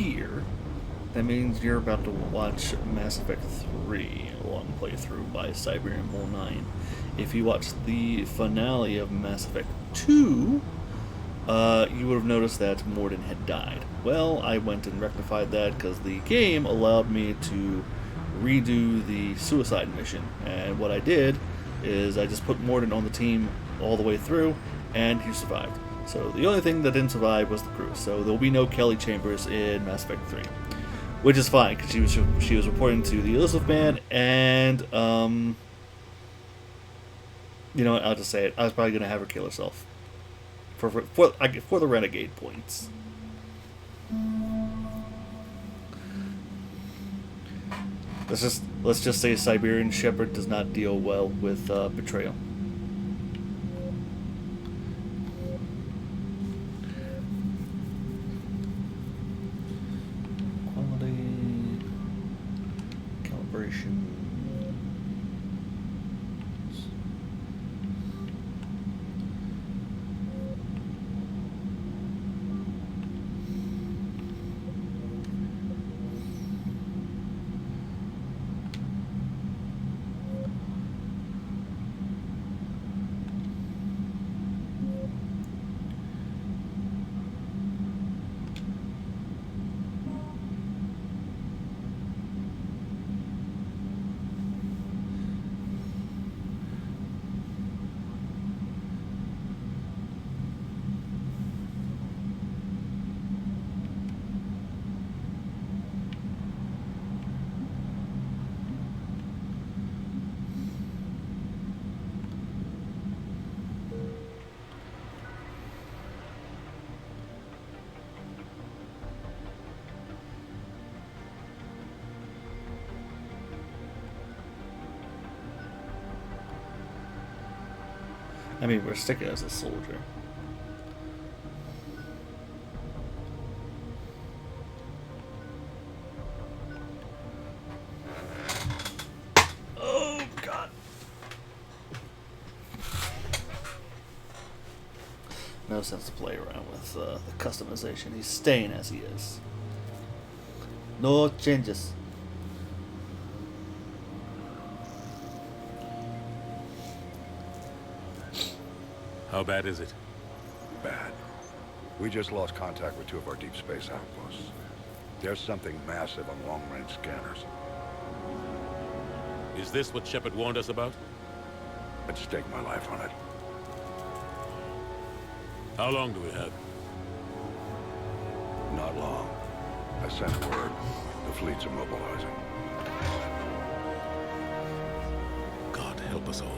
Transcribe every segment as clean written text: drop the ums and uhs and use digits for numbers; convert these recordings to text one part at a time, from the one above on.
here, that means you're about to watch Mass Effect 3, a long playthrough by Siberian Bull 9. If you watched the finale of Mass Effect 2, you would have noticed that Morden had died. Well, I went and rectified that because the game allowed me to redo the suicide mission. And what I did is I just put Morden on the team all the way through, and he survived. So the only thing that didn't survive was the crew. So there will be no Kelly Chambers in Mass Effect 3. Which is fine, because she was reporting to the Elizabeth Band, and, you know what, I'll just say it. I was probably going to have her kill herself. For the Renegade points. Let's just say Siberian Shepherd does not deal well with betrayal. Quality calibration. I mean, we're sticking as a soldier. Oh, God. No sense to play around with the customization. He's staying as he is. No changes. How bad is it? Bad. We just lost contact with 2 of our deep space outposts. There's something massive on long-range scanners. Is this what Shepard warned us about? I'd stake my life on it. How long do we have? Not long. I sent word. The fleets are mobilizing. God help us all.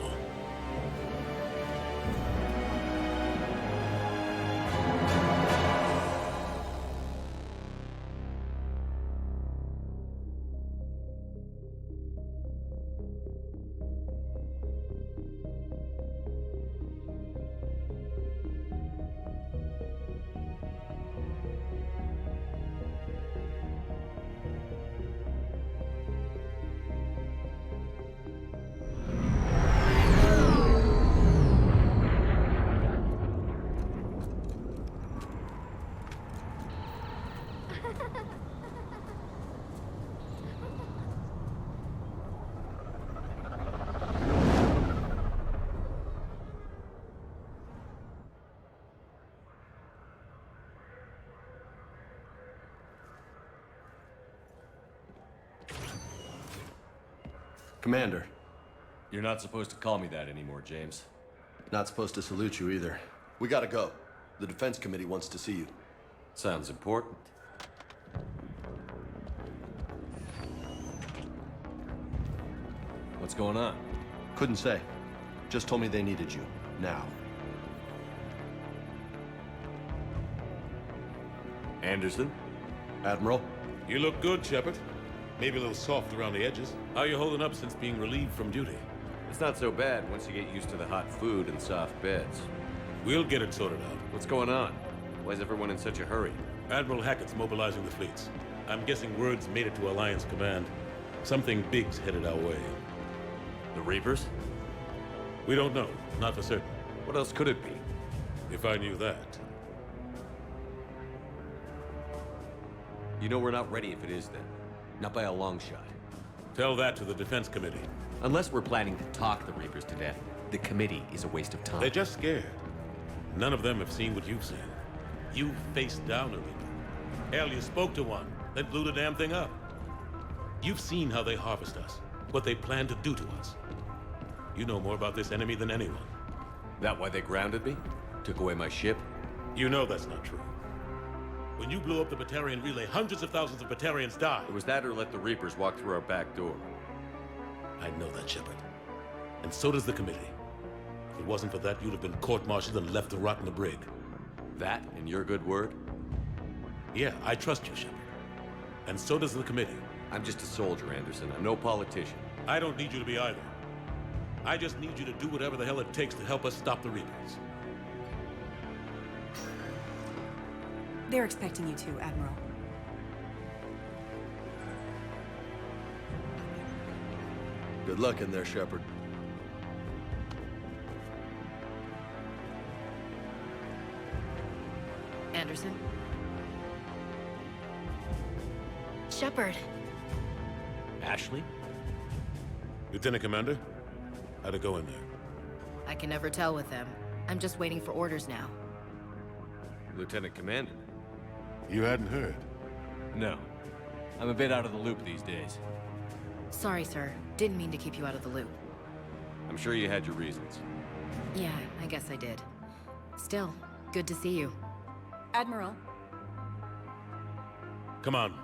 Commander. You're not supposed to call me that anymore, James. Not supposed to salute you either. We gotta go. The Defense Committee wants to see you. Sounds important. What's going on? Couldn't say. Just told me they needed you. Now. Anderson? Admiral? You look good, Shepard. Maybe a little soft around the edges. How are you holding up since being relieved from duty? It's not so bad once you get used to the hot food and soft beds. We'll get it sorted out. What's going on? Why is everyone in such a hurry? Admiral Hackett's mobilizing the fleets. I'm guessing word's made it to Alliance Command. Something big's headed our way. The Reapers? We don't know. Not for certain. What else could it be? If I knew that. You know we're not ready if it is then. Not by a long shot. Tell that to the Defense Committee. Unless we're planning to talk the Reapers to death, the committee is a waste of time. They're just scared. None of them have seen what you've seen. You faced down a Reaper. Hell, you spoke to one, then blew the damn thing up. You've seen how they harvest us, what they plan to do to us. You know more about this enemy than anyone. That why they grounded me? Took away my ship? You know that's not true. When you blew up the Batarian relay, hundreds of thousands of Batarians died. It was that or let the Reapers walk through our back door. I know that, Shepard. And so does the committee. If it wasn't for that, you'd have been court-martialed and left to rot in the brig. That and your good word? Yeah, I trust you, Shepard. And so does the committee. I'm just a soldier, Anderson. I'm no politician. I don't need you to be either. I just need you to do whatever the hell it takes to help us stop the Reapers. They're expecting you to, Admiral. Good luck in there, Shepard. Anderson? Shepard. Ashley? Lieutenant Commander, how'd it go in there? I can never tell with them. I'm just waiting for orders now. Lieutenant Commander? You hadn't heard. No. I'm a bit out of the loop these days. Sorry, sir. Didn't mean to keep you out of the loop. I'm sure you had your reasons. Yeah, I guess I did. Still, good to see you. Admiral, Come on.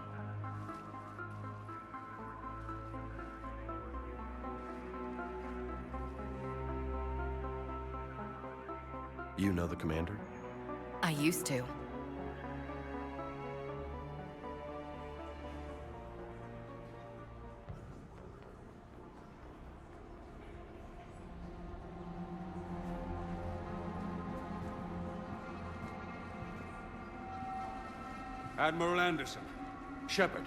You know the commander? I used to. Admiral Anderson. Shepard.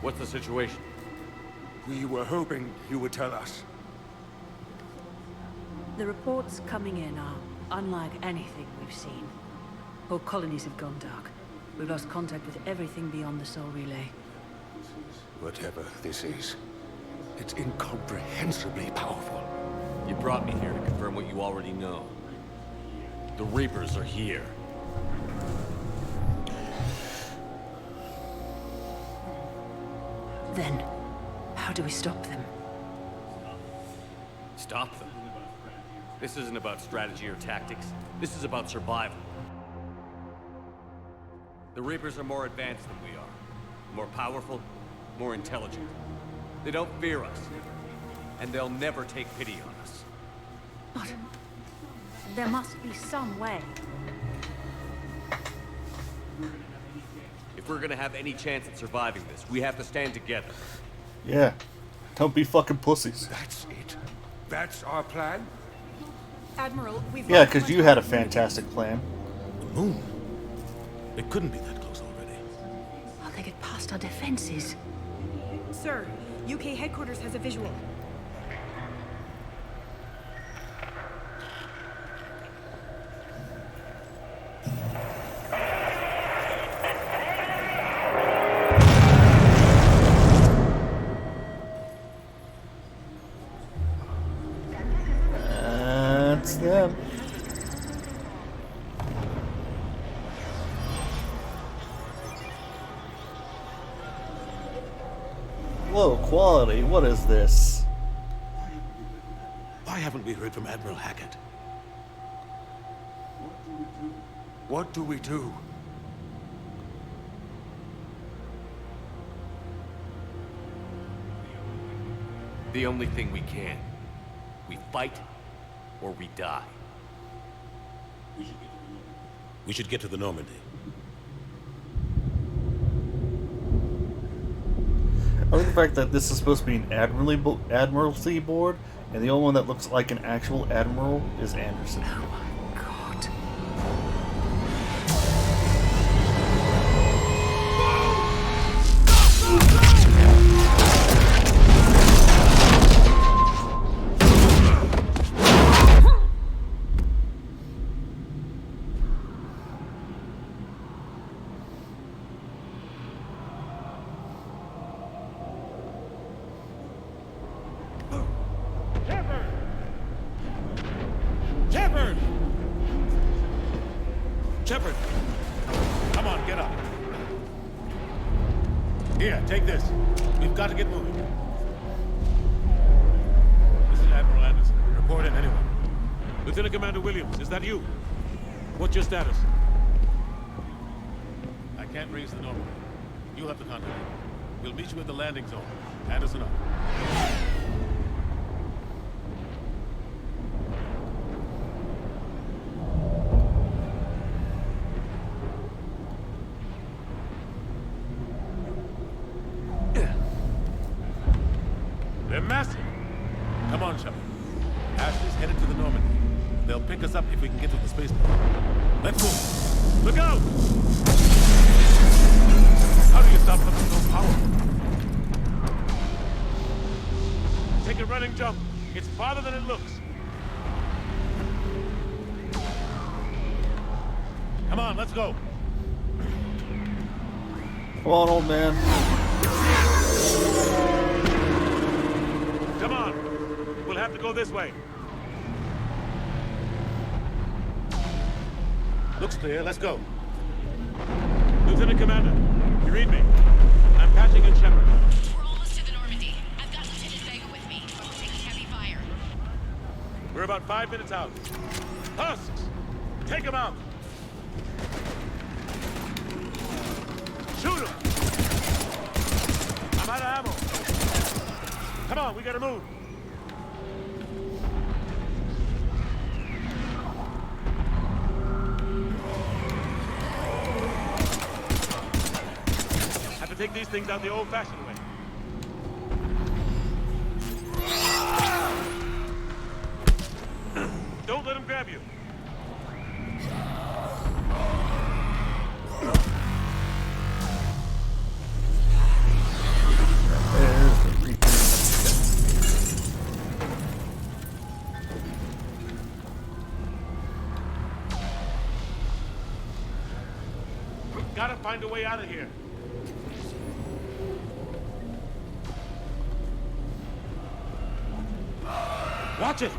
What's the situation? We were hoping you would tell us. The reports coming in are unlike anything we've seen. Whole colonies have gone dark. We've lost contact with everything beyond the Sol Relay. Whatever this is, it's incomprehensibly powerful. You brought me here to confirm what you already know. The Reapers are here. Then, how do we stop them? Stop them. This isn't about strategy or tactics. This is about survival. The Reapers are more advanced than we are. More powerful, more intelligent. They don't fear us. And they'll never take pity on us. But there must be some way. If we're gonna have any chance at surviving this, we have to stand together. Yeah. Don't be fucking pussies. That's it. That's our plan? Admiral, we've Yeah, lost because you contact. had a fantastic plan. The moon? It couldn't be that close already. How they get past our defenses? Sir, UK headquarters has a visual. That's them. Low quality, what is this? Why haven't we heard from Admiral Hackett? What do we do? The only thing we can. We fight, or we die. We should get to the Normandy. I like the fact that this is supposed to be an admiralty board, and the only one that looks like an actual admiral is Anderson. Oh my god. Shepard! Come on, get up. Here, take this. We've got to get moving. This is Admiral Anderson. Report in, anyone. Lieutenant Commander Williams, is that you? What's your status? I can't raise the normal. You'll have to contact me. We'll meet you at the landing zone. Anderson up. They're massive. Come on, Shepard. Ashley's headed to the Normandy. They'll pick us up if we can get to the spaceport. Let's move. Look out! How do you stop something so powerful? Take a running jump. It's farther than it looks. Come on, let's go. Come on, old man. Come on. We'll have to go this way. Looks clear. Let's go. Lieutenant Commander, you read me? I'm patching in Shepard. We're almost to the Normandy. I've got Lieutenant Vega with me, but we're taking heavy fire. We're about 5 minutes out. Husks! Take him out! Shoot him! I'm out of ammo. Come on, we gotta move. Have to take these things out the old-fashioned way. Don't let him grab you. Gotta find a way out of here. Watch it!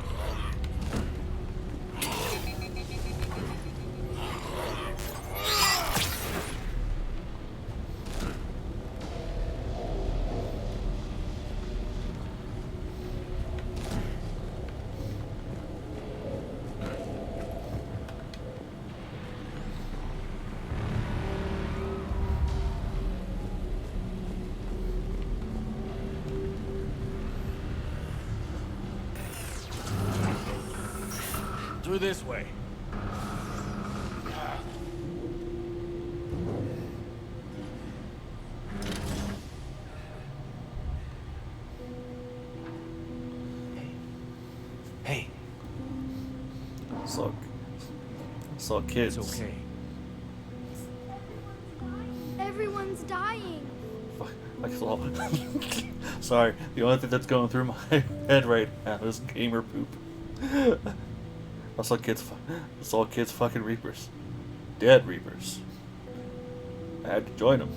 Through this way. Hey, Saw kids. it's okay. Everyone's dying. Fuck, I saw. Sorry, the only thing that's going through my head right now is gamer poop. I saw kids fucking Reapers. Dead Reapers. I had to join them.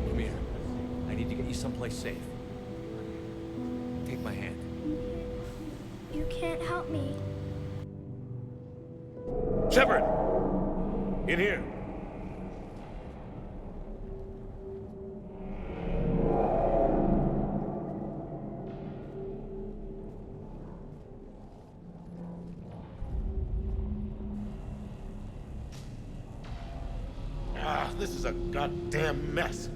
Come here. I need to get you someplace safe. Take my hand. You can't help me. Shepard! In here. This is a goddamn mess.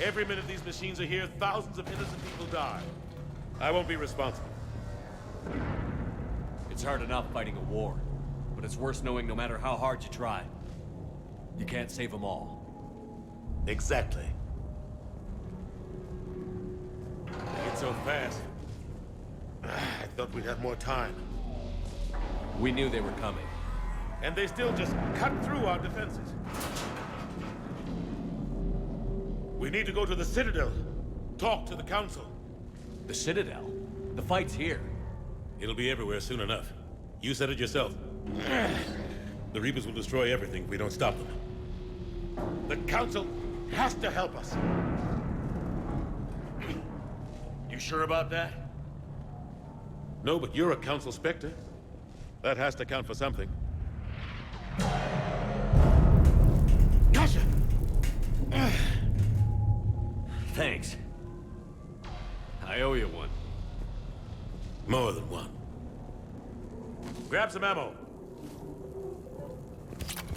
Every minute these machines are here, thousands of innocent people die. I won't be responsible. It's hard enough fighting a war, but it's worse knowing no matter how hard you try, you can't save them all. Exactly. It's so fast. I thought we'd have more time. We knew they were coming. And they still just cut through our defenses. We need to go to the Citadel. Talk to the Council. The Citadel? The fight's here. It'll be everywhere soon enough. You said it yourself. The Reapers will destroy everything if we don't stop them. The Council has to help us. sure about that? No, but you're a Council Spectre. That has to count for something. Gotcha! Thanks. I owe you one. More than one. Grab some ammo.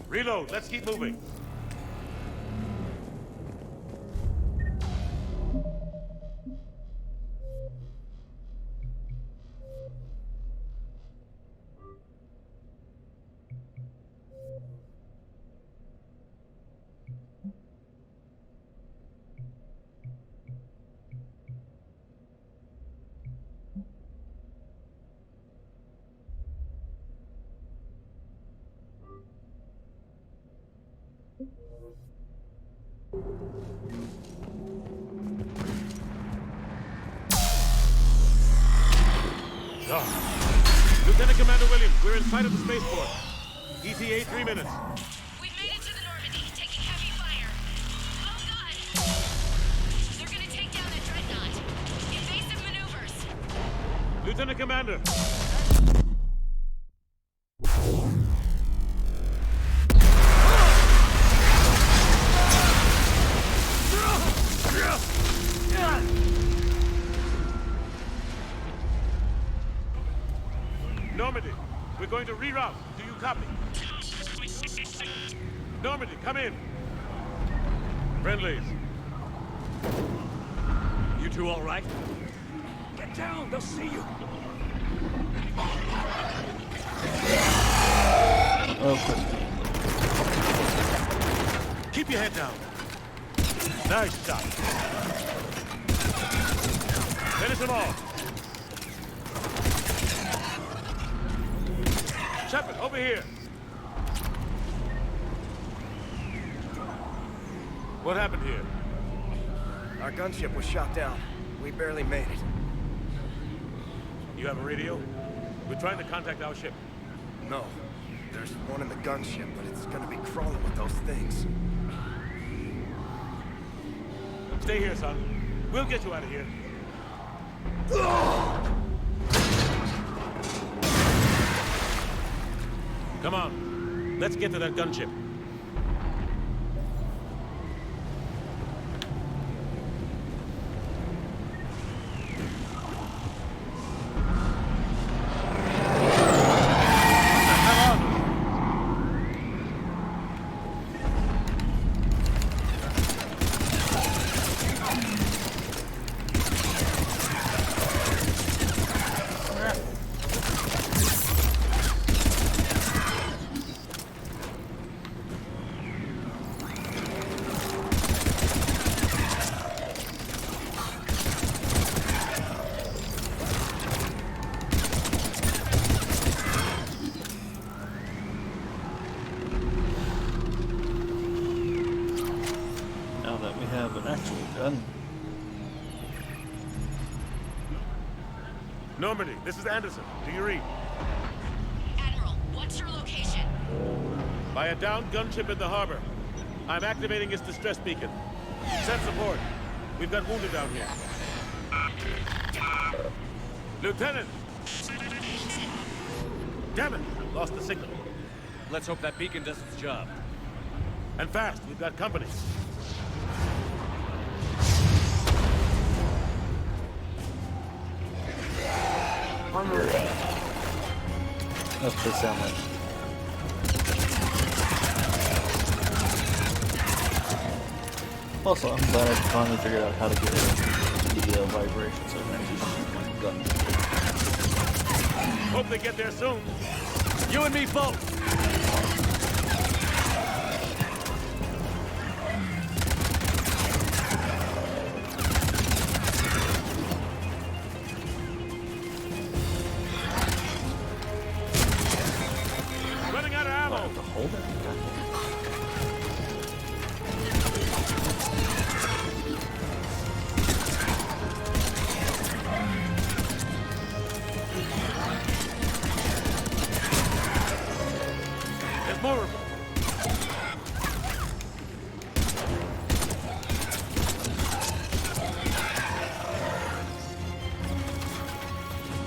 Reload, let's keep moving. Lieutenant Commander Williams, we're in sight of the spaceport. ETA 3 minutes. We've made it to the Normandy, taking heavy fire. Oh god! They're gonna take down that dreadnought. Invasive maneuvers. Lieutenant Commander. Normandy, we're going to reroute. Do you copy? Normandy, come in. Friendlies. You two all right? Get down, they'll see you. Okay. Keep your head down. Nice shot. Finish them all. Shepard, over here. What happened here? Our gunship was shot down. We barely made it. You have a radio? We're trying to contact our ship. No. There's one in the gunship, but it's gonna be crawling with those things. Stay here, son. We'll get you out of here. Come on. Let's get to that gunship. Normandy, this is Anderson. Do you read? Admiral, what's your location? By a downed gunship in the harbor. I'm activating its distress beacon. Send support. We've got wounded down here. Lieutenant! Damn it! Lost the signal. Let's hope that beacon does its job. And fast. We've got company. That's what they sound like. Also, I'm glad I finally figured out how to get rid of the vibrations of my gun. Hope they get there soon. You and me both!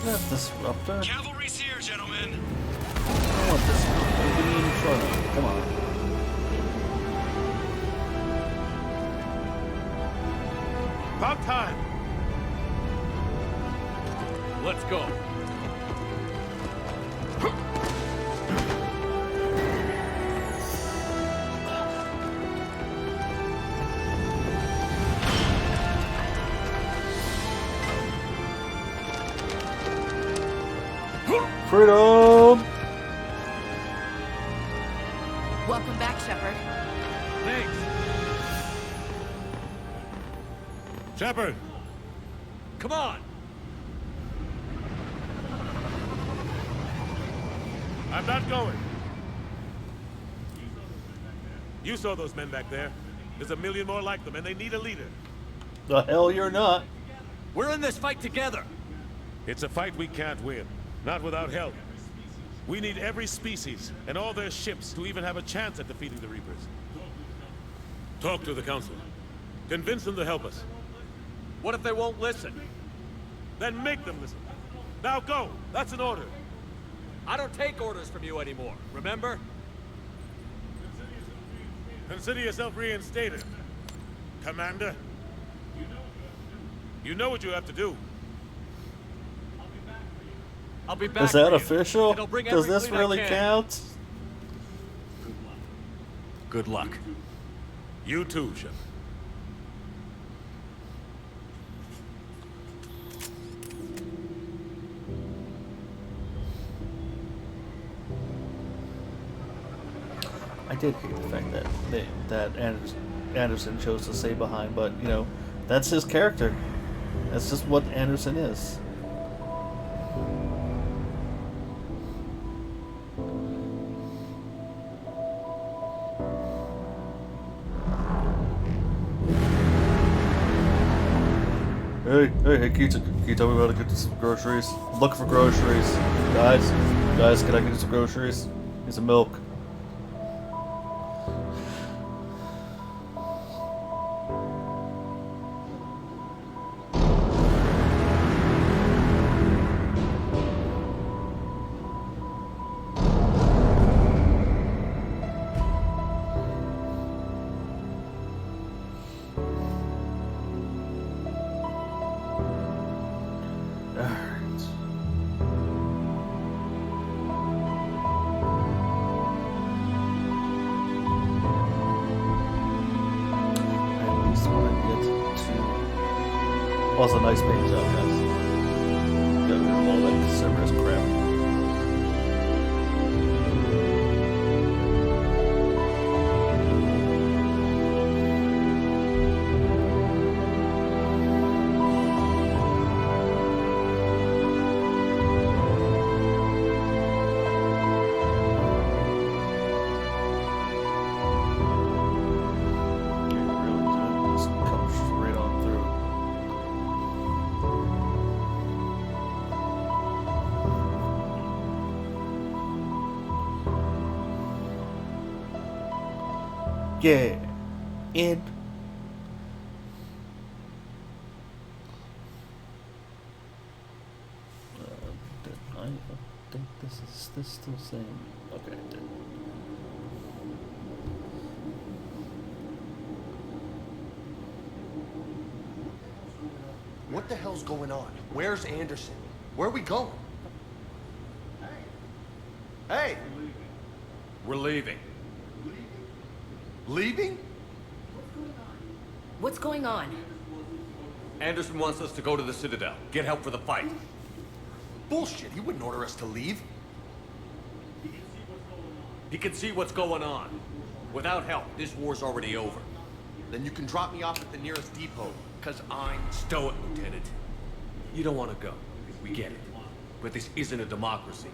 that disruptor? Cavalry's here, gentlemen. I want this in front of me. Come on. About time. Let's go. Freedom! Welcome back, Shepard. Thanks. Shepard! Come on! I'm not going. You saw those men back there. There's a million more like them, and they need a leader. The hell you're not. We're in this fight together. It's a fight we can't win. Not without help. We need every species and all their ships to even have a chance at defeating the Reapers. Talk to the Council. Convince them to help us. What if they won't listen? Then make them listen. Now go! That's an order. I don't take orders from you anymore, remember? Consider yourself reinstated. Commander. You know what you have to do. I'll be back. Is that for you. official? And I'll bring Does every this fleet I really can. count? Good luck. You too, Shepard. I did hate the fact that Anderson chose to stay behind, but you know, that's his character. That's just what Anderson is. Hey, can you tell me how to get some groceries? I'm looking for groceries. Guys, can I get some groceries? Need some milk. Also, nice paint job, guys. Got rid of all that Cerberus crap. Yeah, and I think this still saying okay. What the hell's going on? Where's Anderson? Where are we going? Hey! We're leaving. Leaving? What's going on? Anderson wants us to go to the Citadel. Get help for the fight. Bullshit, he wouldn't order us to leave. He can see what's going on. Without help, this war's already over. Then you can drop me off at the nearest depot, because I'm... Stow it, Lieutenant. You don't want to go. We get it. But this isn't a democracy.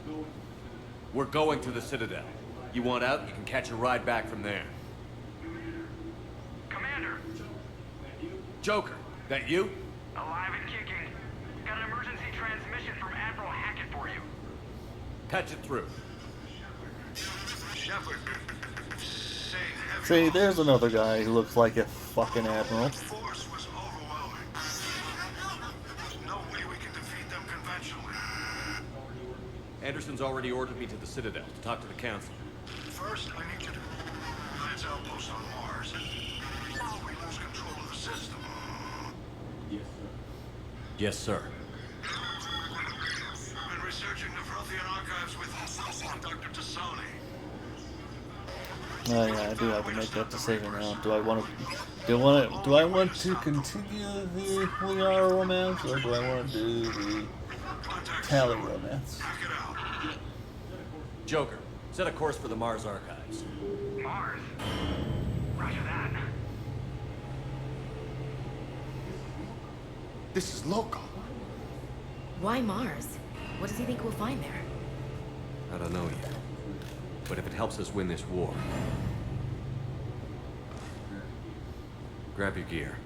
We're going to the Citadel. You want out, you can catch a ride back from there. Commander, Joker, that you? alive and kicking. Got an emergency transmission from Admiral Hackett for you. Patch it through. Shepard, See, there's another guy who looks like a fucking admiral. force was overwhelming. There's no way we can defeat them conventionally. Anderson's already ordered me to the Citadel to talk to the Council. First, I need you to Alliance outpost on Mars. Before we lose control of the system. Yes, sir. I've been researching the Frothian archives with Dr. Tassoni. Oh yeah, I do have to make that decision now. Do I want to continue the Liara romance, or do I want to do the Tally romance? Joker, set a course for the Mars archives. Mars? Roger that. This is local. Why Mars? What does he think we'll find there? I don't know yet. But if it helps us win this war... Grab your gear.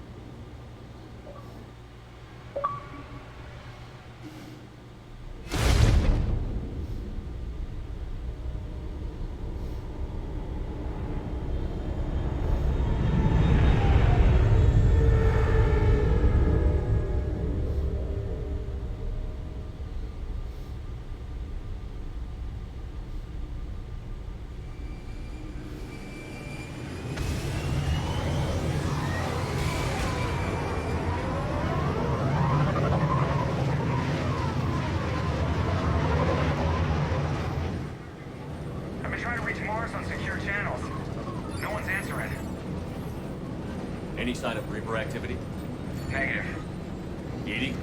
I've been trying to reach Mars on secure channels. No one's answering. Any sign of Reaper activity? Negative. Edie?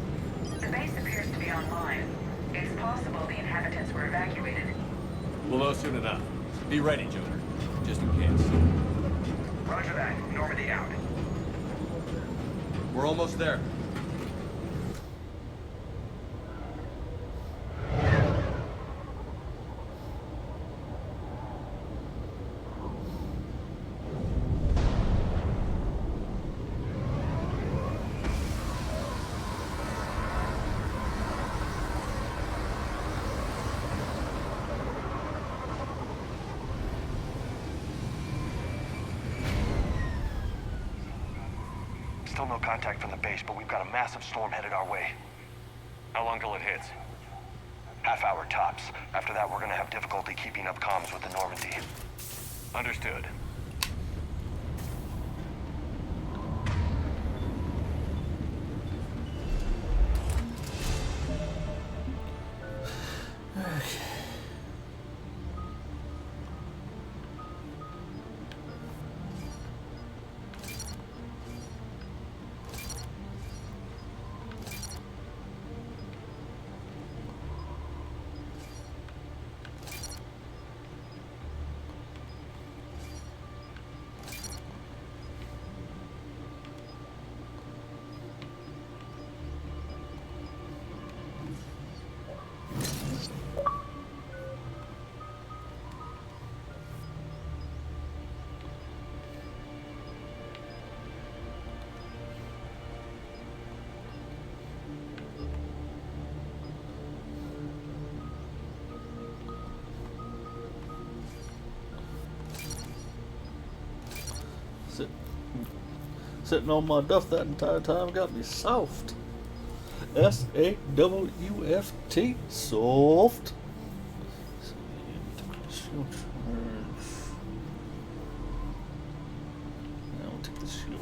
The base appears to be online. It's possible the inhabitants were evacuated. We'll know soon enough. Be ready, Joker. Just in case. Roger that. Normandy out. We're almost there. Still no contact from the base, but we've got a massive storm headed our way. How long till it hits? Half hour tops. After that, we're gonna have difficulty keeping up comms with the Normandy. Understood. Sitting on my duff that entire time got me soft. S-A-W-F-T. Soft. Shield charge. Now we'll take the shield.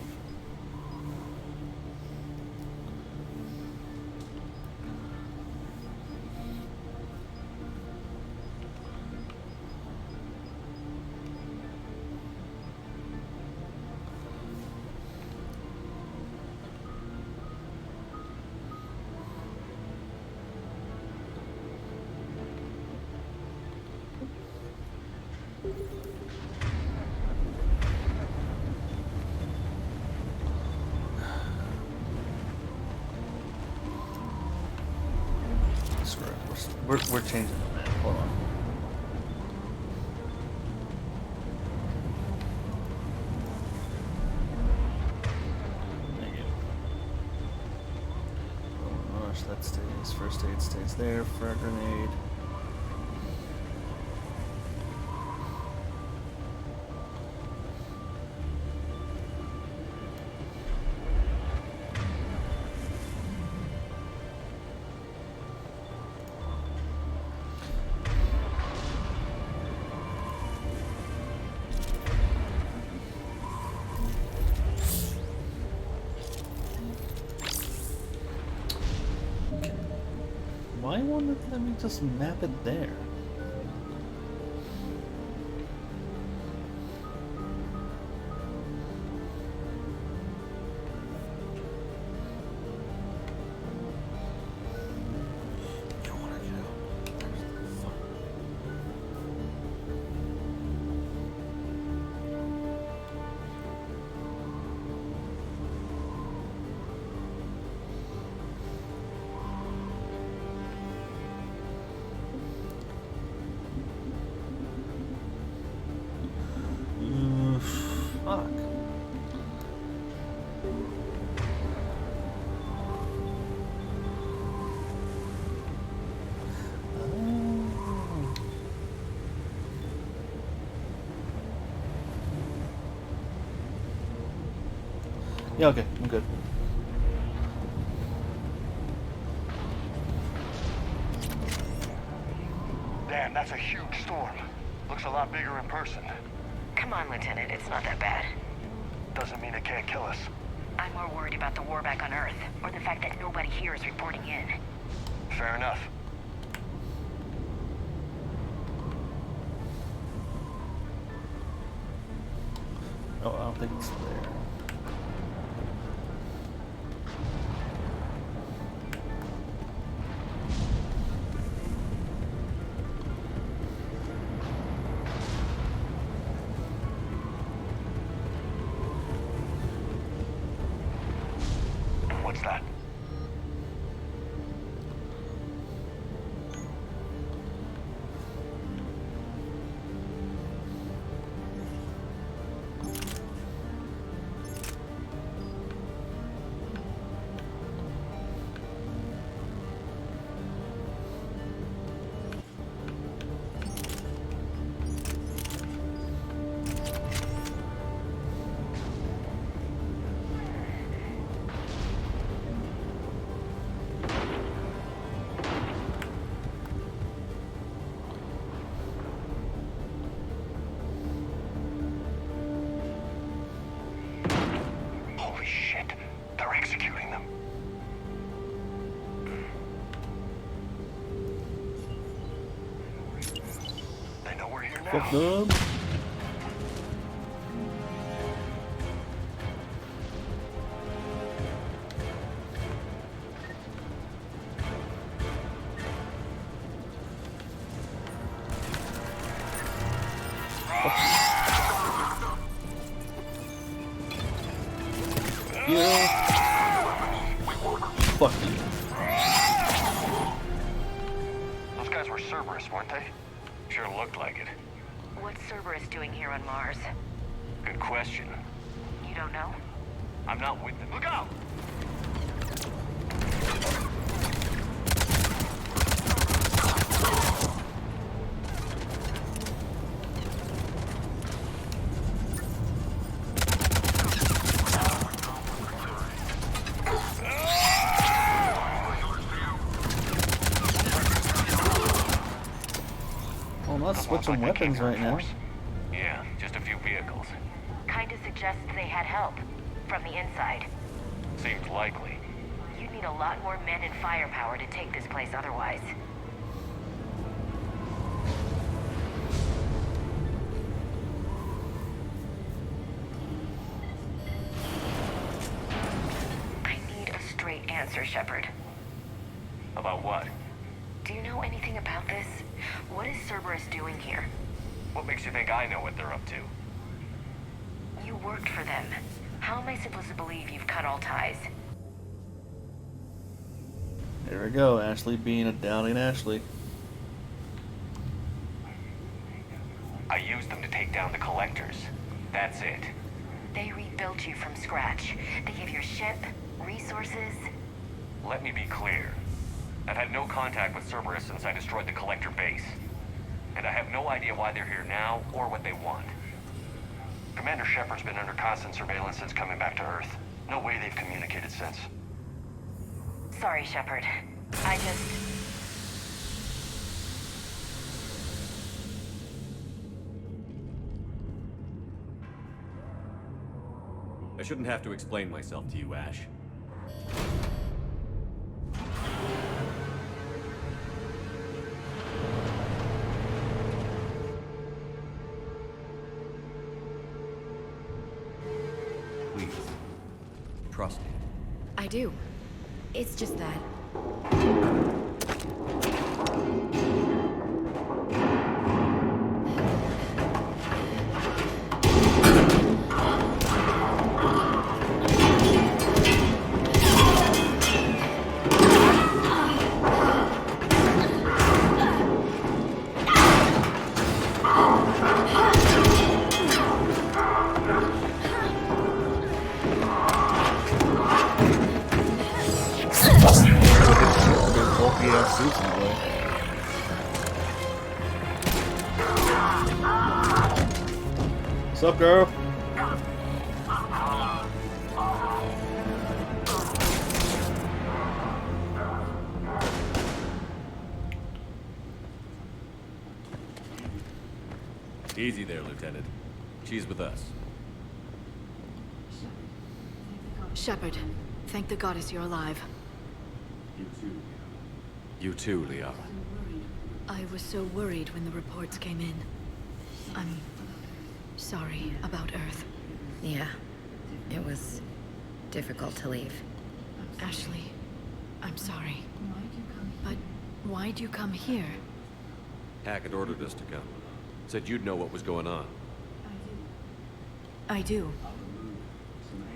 We're changing the map. Hold on. Negative. Rush, that stays. First aid stays there. Frag grenade. Why won't it let me just map it there? Fuck. Yeah, okay, I'm good. Damn, that's a huge storm. Looks a lot bigger in person. Come on, Lieutenant, it's not that bad. Doesn't mean it can't kill us. I'm more worried about the war back on Earth, or the fact that nobody here is reporting in. Fair enough. Oh, I don't think it's there. What's that? Holy shit. They're executing them. They know we're here now. Fuck them. Fuck you. Those guys were Cerberus, weren't they? Sure looked like it. What's Cerberus doing here on Mars? Good question. You don't know? I'm not with them. Look out! Well, I'm not switching weapons right now. Yeah, just a few vehicles. Kinda suggests they had help. From the inside. Seems likely. You'd need a lot more men and firepower to take this place otherwise. I need a straight answer, Shepard. About what? Do you know anything about this? What is Cerberus doing here? What makes you think I know what they're up to? You worked for them. How am I supposed to believe you've cut all ties? There we go, Ashley being a doubting Ashley. I used them to take down the collectors. That's it. They rebuilt you from scratch. They gave your ship, resources. Let me be clear. I've had no contact with Cerberus since I destroyed the collector base. And I have no idea why they're here now or what they want. Commander Shepard's been under constant surveillance since coming back to Earth. No way they've communicated since. Sorry, Shepard. I shouldn't have to explain myself to you, Ash. trust you. I do. It's just that... Bulky ass suits in the way. What's up, girl? Easy there, Lieutenant. She's with us. Shepard, thank the goddess you're alive. You too, Liara. I was so worried when the reports came in. I'm sorry about Earth. Yeah, it was difficult to leave. Ashley, I'm sorry. But why'd you come here? Hackett ordered us to come. Said you'd know what was going on. I do.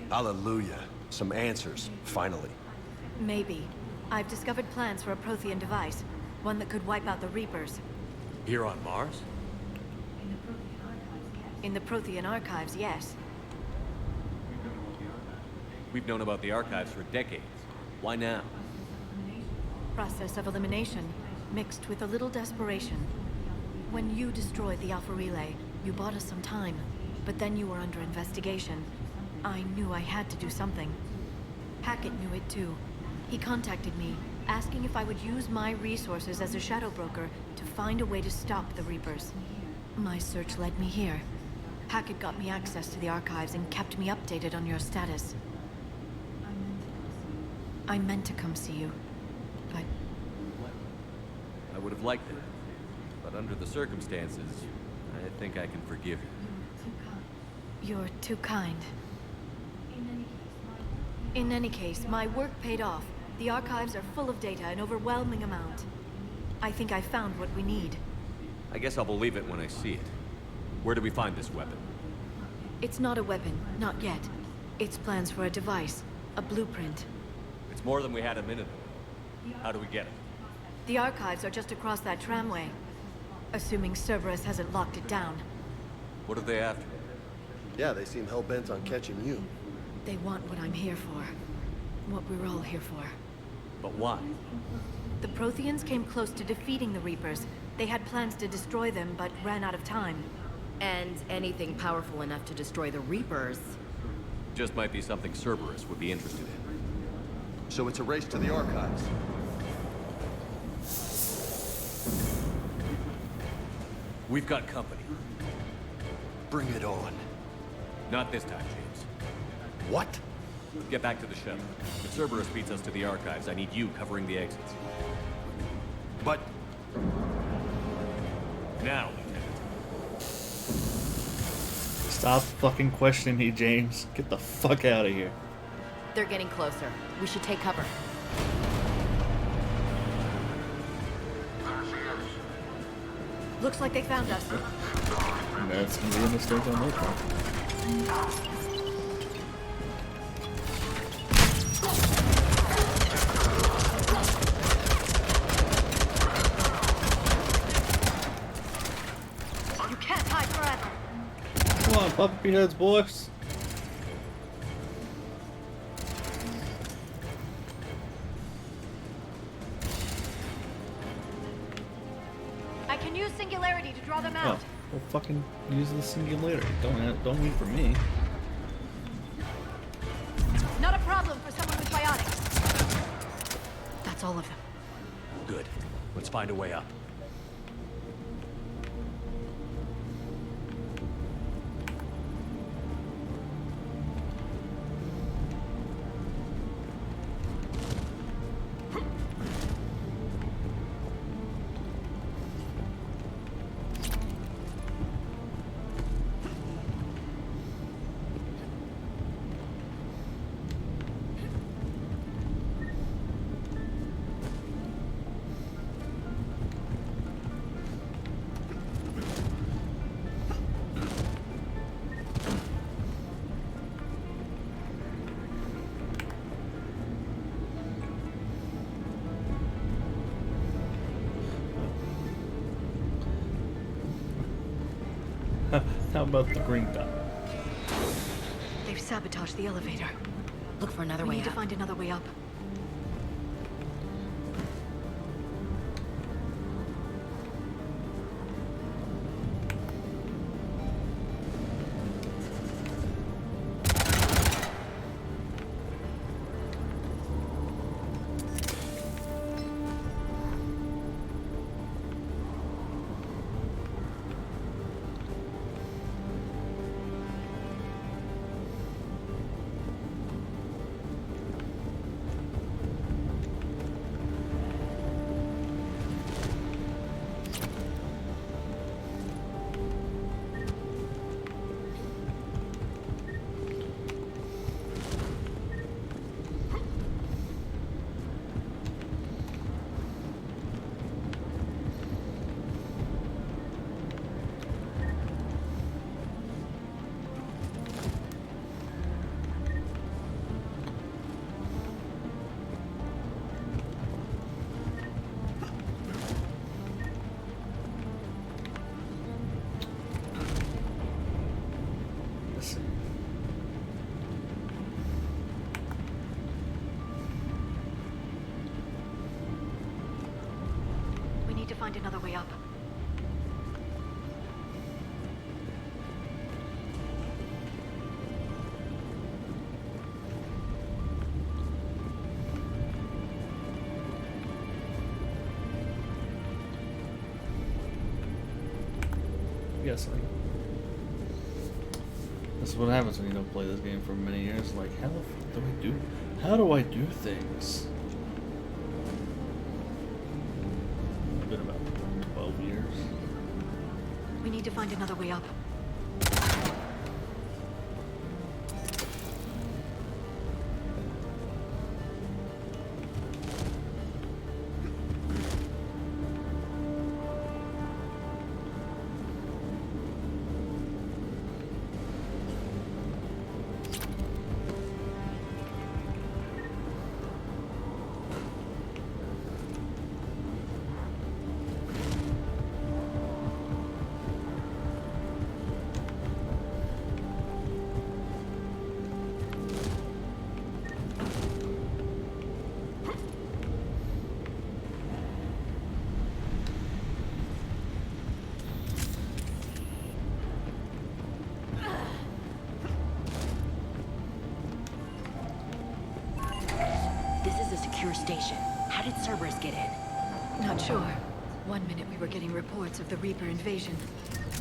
Hallelujah. Some answers, finally. Maybe. I've discovered plans for a Prothean device. One that could wipe out the Reapers. Here on Mars? In the Prothean archives, yes. We've known about the archives for decades. Why now? Process of elimination, mixed with a little desperation. When you destroyed the Alpha Relay, you bought us some time. But then you were under investigation. I knew I had to do something. Hackett knew it too. He contacted me, asking if I would use my resources as a shadow broker to find a way to stop the Reapers. My search led me here. Hackett got me access to the archives and kept me updated on your status. I meant to come see you, but... I would have liked it. But under the circumstances, I think I can forgive you. You're too kind. In any case, my work paid off. The archives are full of data, an overwhelming amount. I think I found what we need. I guess I'll believe it when I see it. Where do we find this weapon? It's not a weapon, not yet. It's plans for a device, a blueprint. It's more than we had a minute ago. How do we get it? The archives are just across that tramway. Assuming Cerberus hasn't locked it down. What are they after? Yeah, they seem hell-bent on catching you. They want what I'm here for. What we're all here for. But why? The Protheans came close to defeating the Reapers. They had plans to destroy them, but ran out of time. And anything powerful enough to destroy the Reapers. Just might be something Cerberus would be interested in. So it's a race to the archives. We've got company. Bring it on. Not this time, James. What? Get back to the shuttle. If Cerberus beats us to the archives, I need you covering the exits. But... Now, Lieutenant. Stop fucking questioning me, James. Get the fuck out of here. They're getting closer. We should take cover. Looks like they found us. That's gonna be a mistake on their part. You can't hide forever. Come on, puppy heads, boys. I can use Singularity to draw them out. Oh, well, fucking use the singularity. Don't wait for me. Not a problem for someone with biotics. That's all of them. Good. Let's find a way up. How about the green dot? They've sabotaged the elevator. Look for another We way need to up. find another way up. We need to find another way up. Yes, that's what happens when you don't play this game for many years. Like, how the fuck do I do? How do I do things? It's been about 12 years. We need to find another way up. This is a secure station. How did Cerberus get in? Not sure. One minute we were getting reports of the Reaper invasion.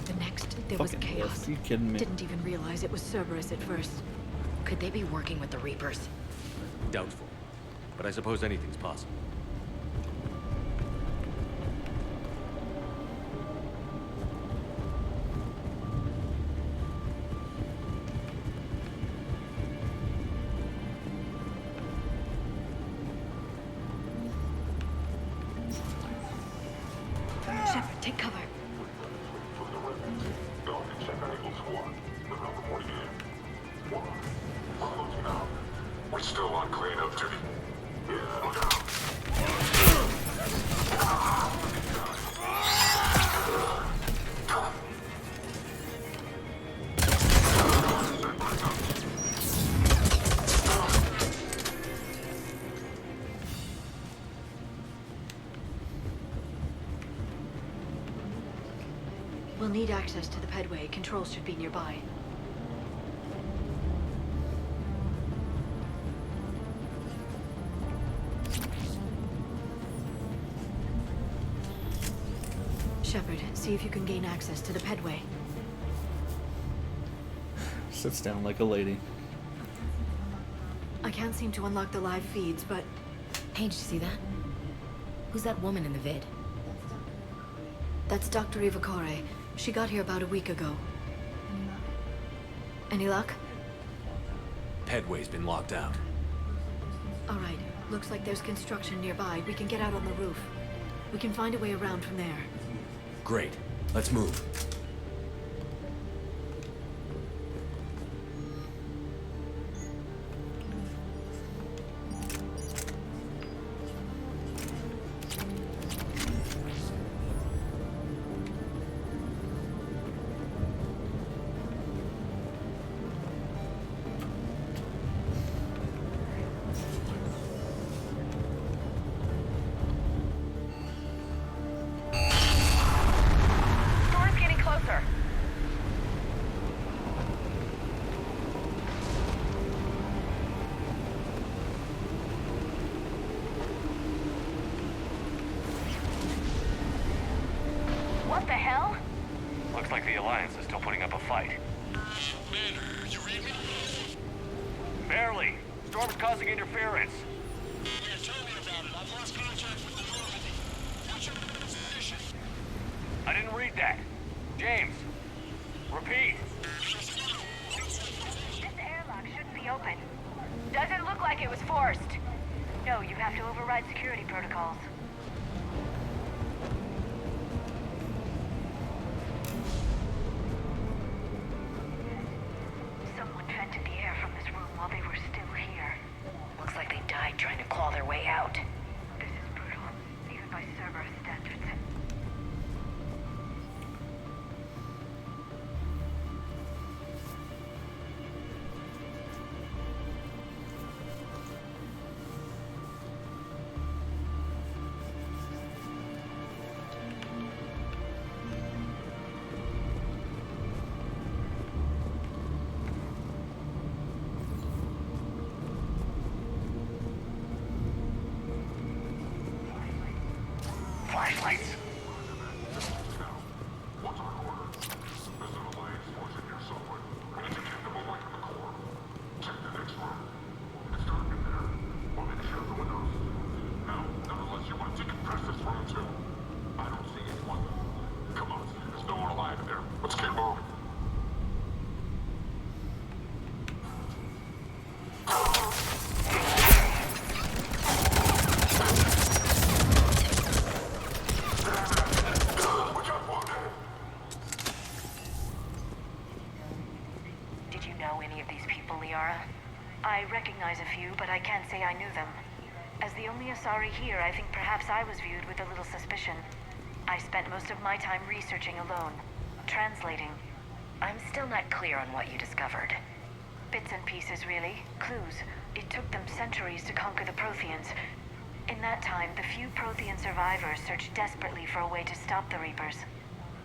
The next, there was Fucking chaos. Are you kidding me? Didn't even realize it was Cerberus at first. Could they be working with the Reapers? Doubtful. But I suppose anything's possible. Shepard, take cover. We're still on cleanup duty. Yeah, look out. We'll need access to the pedway. Controls should be nearby. Shepard, see if you can gain access to the pedway. Sits down like a lady. I can't seem to unlock the live feeds, but... Paige, see that? Who's that woman in the vid? That's Dr. Ivakore. She got here about a week ago. Any luck? Pedway's been locked out. All right. Looks like there's construction nearby. We can get out on the roof. We can find a way around from there. Great. Let's move. What the hell? Looks like the Alliance is still putting up a fight. Commander, you read me? Barely. Storm's causing interference. Yeah, tell me about it. I've lost contact with the Normandy. What's your position? I didn't read that. James, repeat. This airlock shouldn't be open. Doesn't look like it was forced. No, you have to override security protocols. Someone vented the air from this room while they were still here. Looks like they died trying to claw their way out. This is brutal, even by Cerberus standards. Flashlights. What's our order? There's an Alliance force in here somewhere. We need to get them away from the core. Check the next room. It's dark in there. Or maybe shut the windows. No, not unless you want to decompress this room too. I don't see anyone. Come on, there's no one alive in there. Let's get moving. Did you know any of these people, Liara? I recognize a few, but I can't say I knew them. As the only Asari here, I think perhaps I was viewed with a little suspicion. I spent most of my time researching alone, translating. I'm still not clear on what you discovered. Bits and pieces, really. Clues. It took them centuries to conquer the Protheans. In that time, the few Prothean survivors searched desperately for a way to stop the Reapers.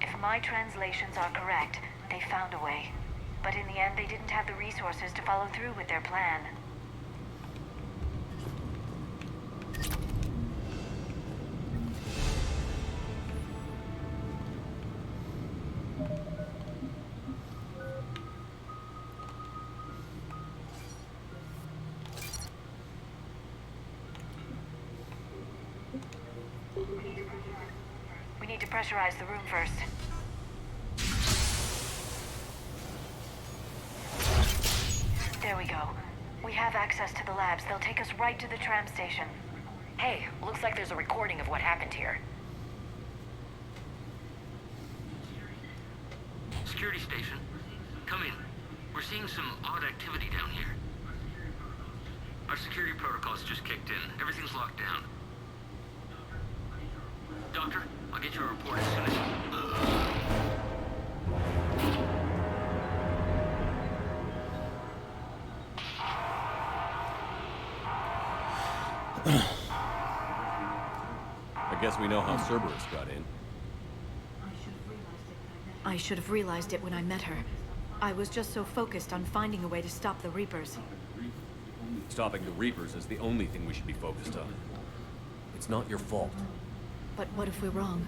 If my translations are correct, they found a way. But in the end, they didn't have the resources to follow through with their plan. We need to pressurize the room first. There we go. We have access to the labs. They'll take us right to the tram station. Hey, looks like there's a recording of what happened here. Security station. Come in. We're seeing some odd activity down here. Our security protocols just kicked in. Everything's locked down. Doctor, I'll get you a report as soon as... I guess we know how Cerberus got in. I should have realized it when I met her. I was just so focused on finding a way to stop the Reapers. Stopping the Reapers is the only thing we should be focused on. It's not your fault. But what if we're wrong?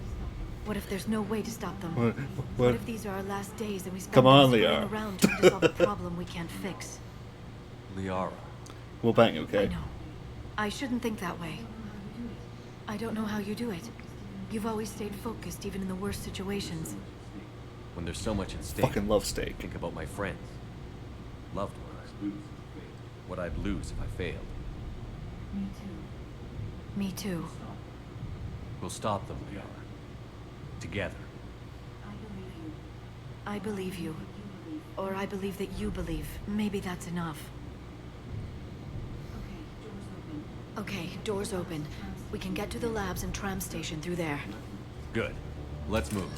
What if there's no way to stop them? What What if these are our last days and we spend Come on, them screwing Liara. around trying to solve a problem we can't fix? Liara. We'll bang, okay? I know. I shouldn't think that way. I don't know how you do it. You've always stayed focused even in the worst situations. When there's so much at stake. Fucking love steak. Think about my friends. Loved ones. What I'd lose if I failed. Me too. We'll stop them, Liara. Together. I believe you. Or I believe that you believe. Maybe that's enough. Okay, doors open. We can get to the labs and tram station through there. Good. Let's move.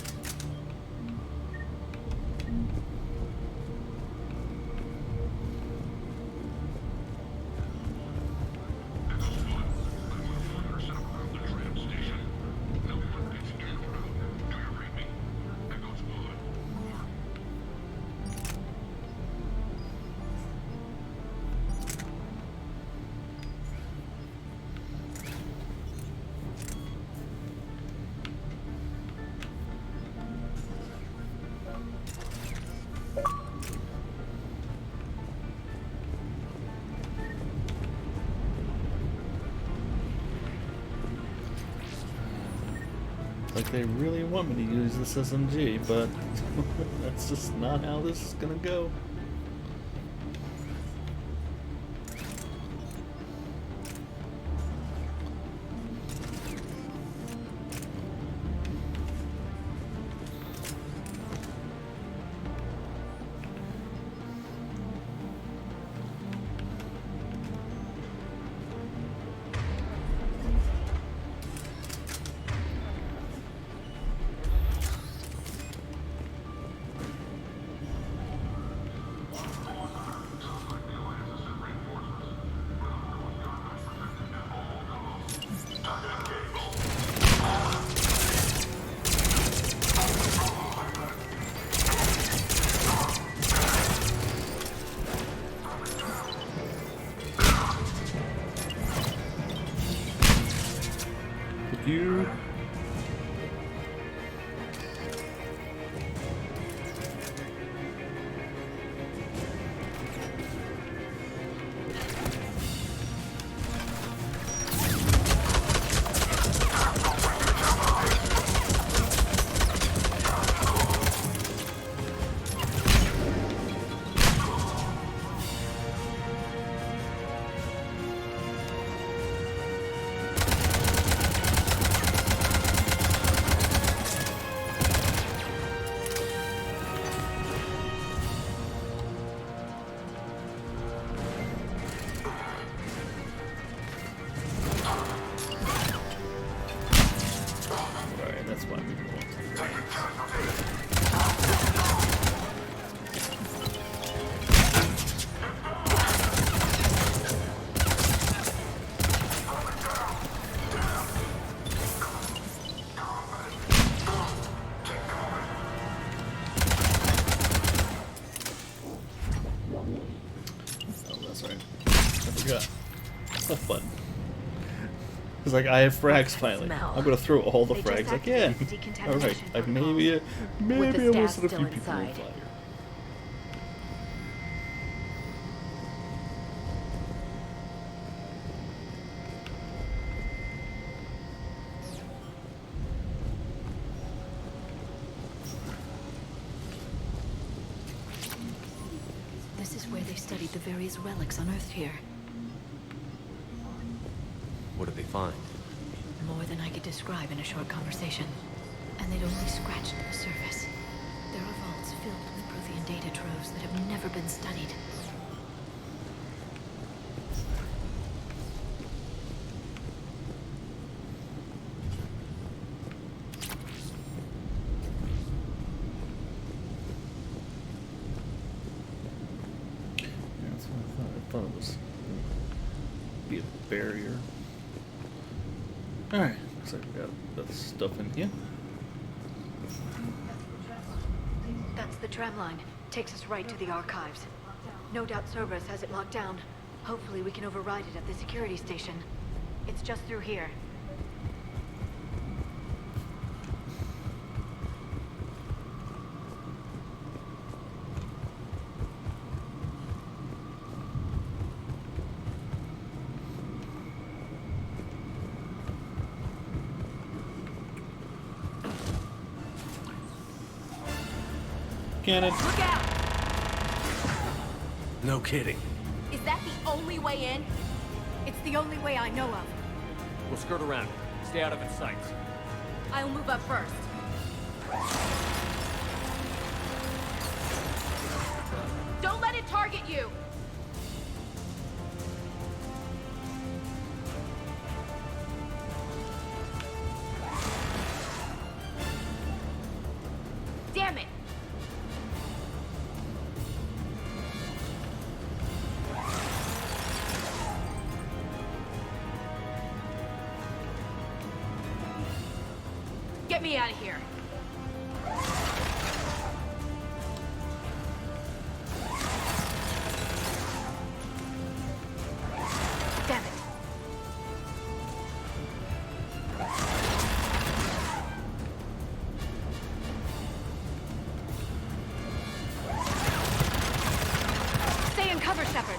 like they really want me to use this SMG, but that's just not how this is gonna go. You. Button. It's like I have frags finally. I'm gonna throw all the frags I can. Alright, maybe I will set a few people on fire. This is where they studied the various relics unearthed here. What did they find? More than I could describe in a short conversation. And they'd only scratched the surface. There are vaults filled with Prothean data troves that have never been studied. Yeah, that's what I thought. I thought it was be a barrier. Alright, looks like we got that stuff in here. That's the tram line. Takes us right to the archives. No doubt Cerberus has it locked down. Hopefully we can override it at the security station. It's just through here. Cannon. Look out! No kidding. Is that the only way in? It's the only way I know of. We'll skirt around it. Stay out of its sights. I'll move up first. Don't let it target you! Damn it! Get me out of here. Damn it. Stay in cover, Shepard.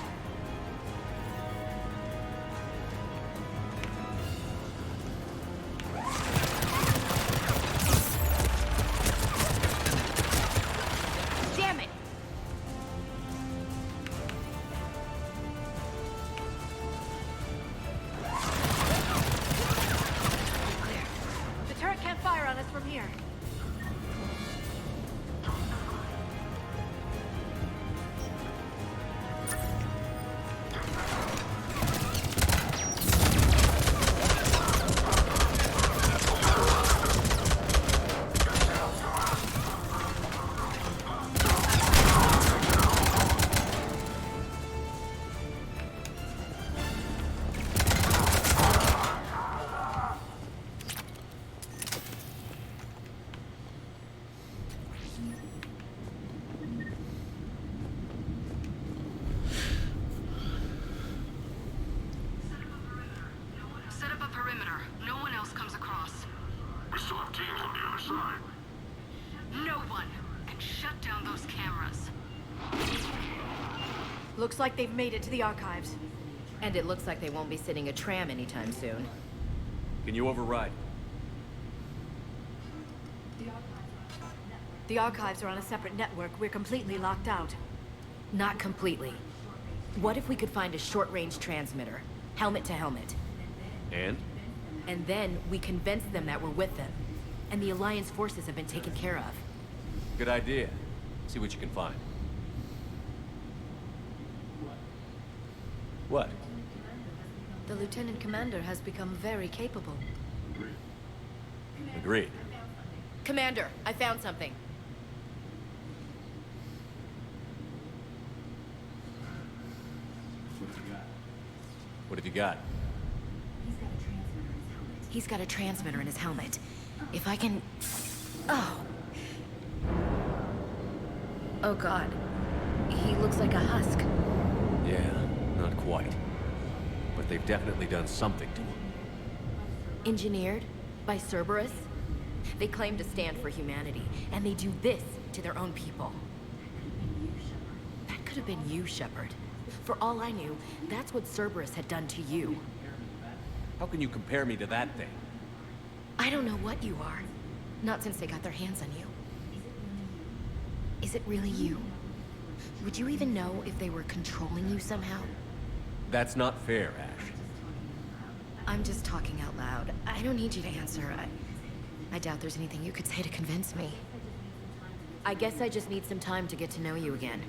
Set up a perimeter. No one else comes across. We still have teams on the other side. No one! And shut down those cameras. Looks like they've made it to the archives. And it looks like they won't be sitting a tram anytime soon. Can you override? The archives are on a separate network. We're completely locked out. Not completely. What if we could find a short-range transmitter? Helmet to helmet. And? And then we convince them that we're with them. And the Alliance forces have been taken care of. Good idea. See what you can find. What? The Lieutenant Commander has become very capable. Agreed. Commander, I found something. What have you got? He's got a transmitter in his helmet. If I can... Oh. Oh God. He looks like a husk. Yeah, not quite. But they've definitely done something to him. Engineered by Cerberus? They claim to stand for humanity, and they do this to their own people. That could have been you, Shepard. For all I knew, that's what Cerberus had done to you. How can you compare me to that thing? I don't know what you are. Not since they got their hands on you. Is it really you? Would you even know if they were controlling you somehow? That's not fair, Ash. I'm just talking out loud. I don't need you to answer. I doubt there's anything you could say to convince me. I guess I just need some time to get to know you again.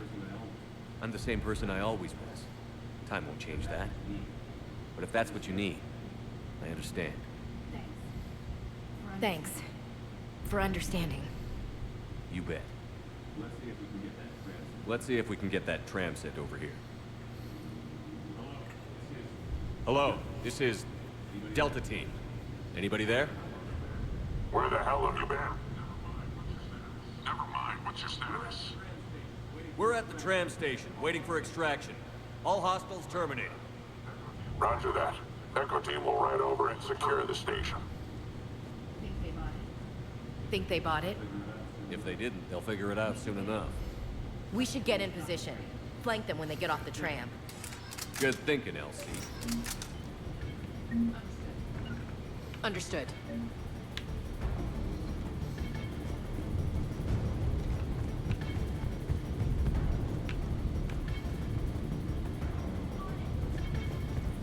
I'm the same person I always was. Time won't change that. But if that's what you need, I understand. Thanks. For understanding. You bet. Let's see if we can get that tram set over here. Hello, this is Delta Team. Anybody there? Where the hell have you been? Never mind, what's your status? We're at the tram station, waiting for extraction. All hostiles terminated. Roger that. Echo Team will ride over and secure the station. Think they bought it? If they didn't, they'll figure it out soon enough. We should get in position. Flank them when they get off the tram. Good thinking, Elsie. Understood.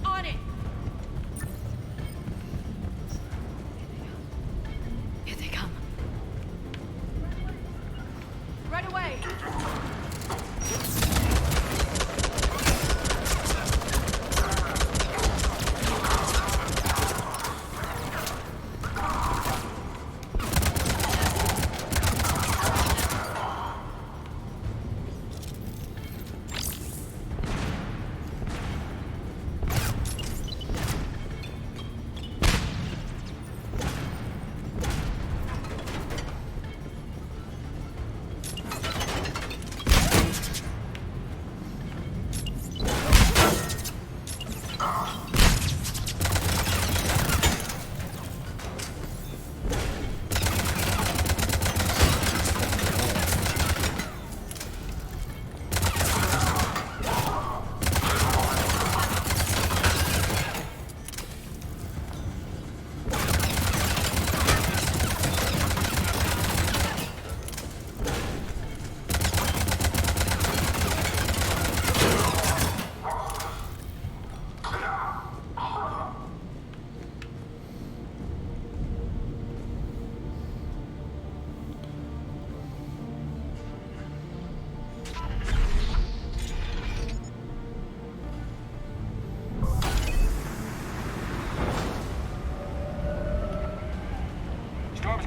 On it! Here they come. Right away!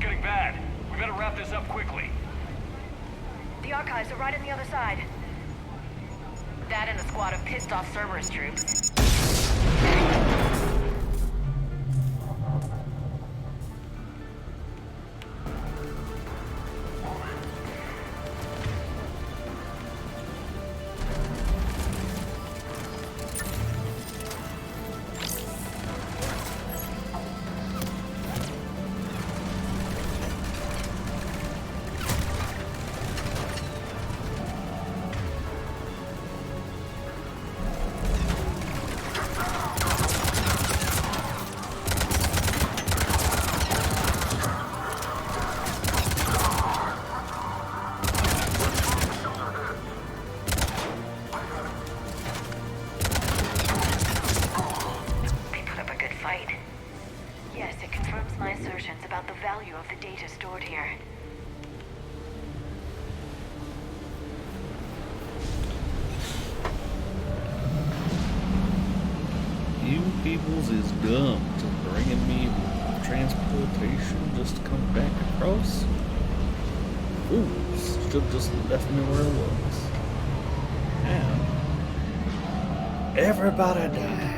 getting bad. We better wrap this up quickly. The archives are right on the other side. That and a squad of pissed off Cerberus troops. About the value of the data stored here. You peoples is dumb to bringing me transportation just to come back across. Fools should just left me where I was. How? Everybody dies.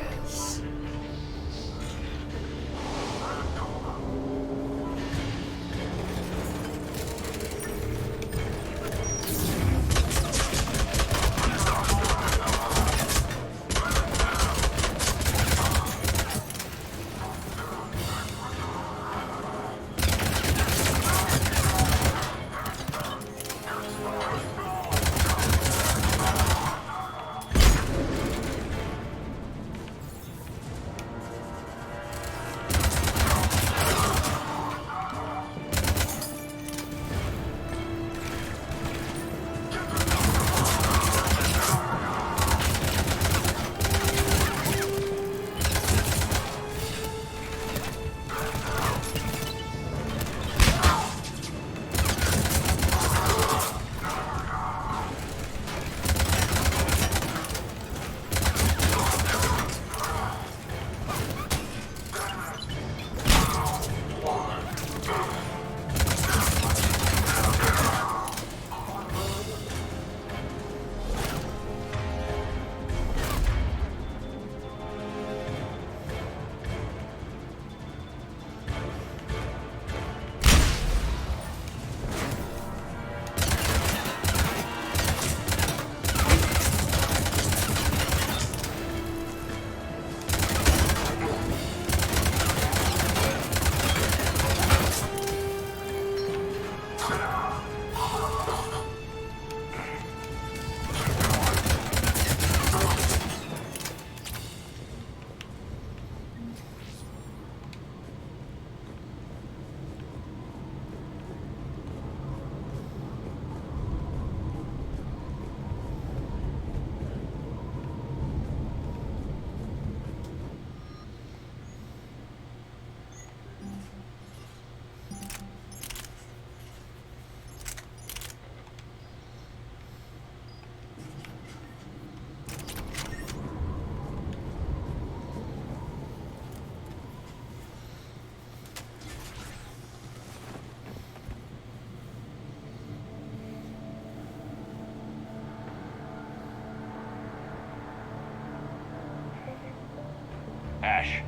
Ash.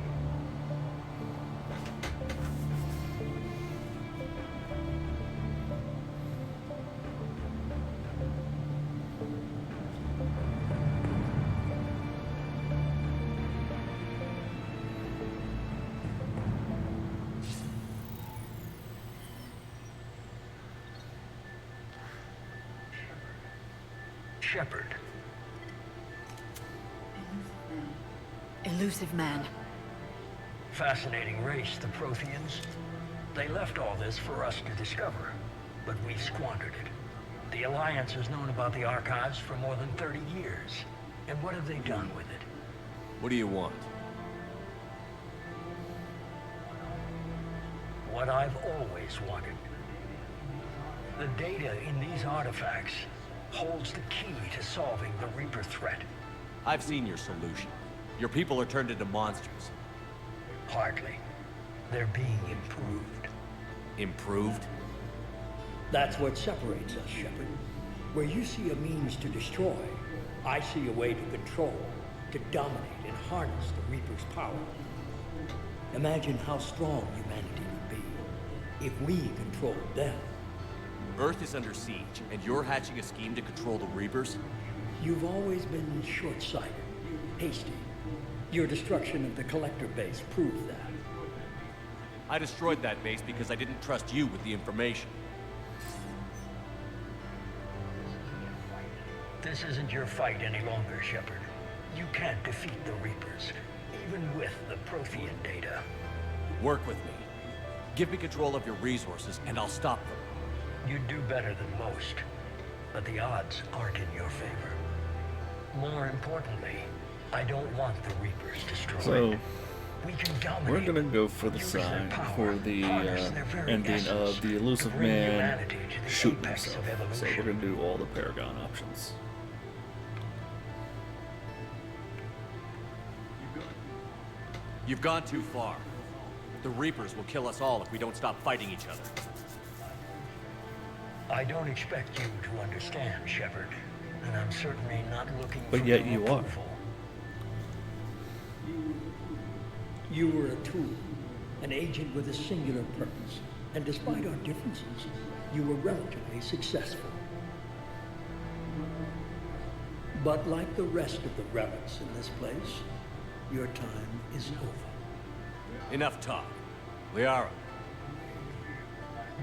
Shepard. Elusive man. Fascinating race, the Protheans. They left all this for us to discover, but we squandered it. The Alliance has known about the archives for more than 30 years. And what have they done with it? What do you want? What I've always wanted. The data in these artifacts holds the key to solving the Reaper threat. I've seen your solution. Your people are turned into monsters. Hardly. They're being improved. Improved? That's what separates us, Shepard. Where you see a means to destroy, I see a way to control, to dominate and harness the Reaper's power. Imagine how strong humanity would be if we controlled them. Earth is under siege, and you're hatching a scheme to control the Reapers? You've always been short-sighted, hasty. Your destruction of the Collector base proved that. I destroyed that base because I didn't trust you with the information. This isn't your fight any longer, Shepard. You can't defeat the Reapers, even with the Prothean data. Work with me. Give me control of your resources, and I'll stop them. You'd do better than most, but the odds aren't in your favor. More importantly, I don't want the Reapers destroyed. So, we can dominate, we're gonna go for the side for the ending of the elusive man shooting himself. So we're gonna do all the Paragon options. You've gone too far. The Reapers will kill us all if we don't stop fighting each other. I don't expect you to understand, Shepard, and I'm certainly not looking for But yet your you are. approval. You were a tool, an agent with a singular purpose, and despite our differences, you were relatively successful. But like the rest of the relics in this place, your time is over. Enough talk. Liara.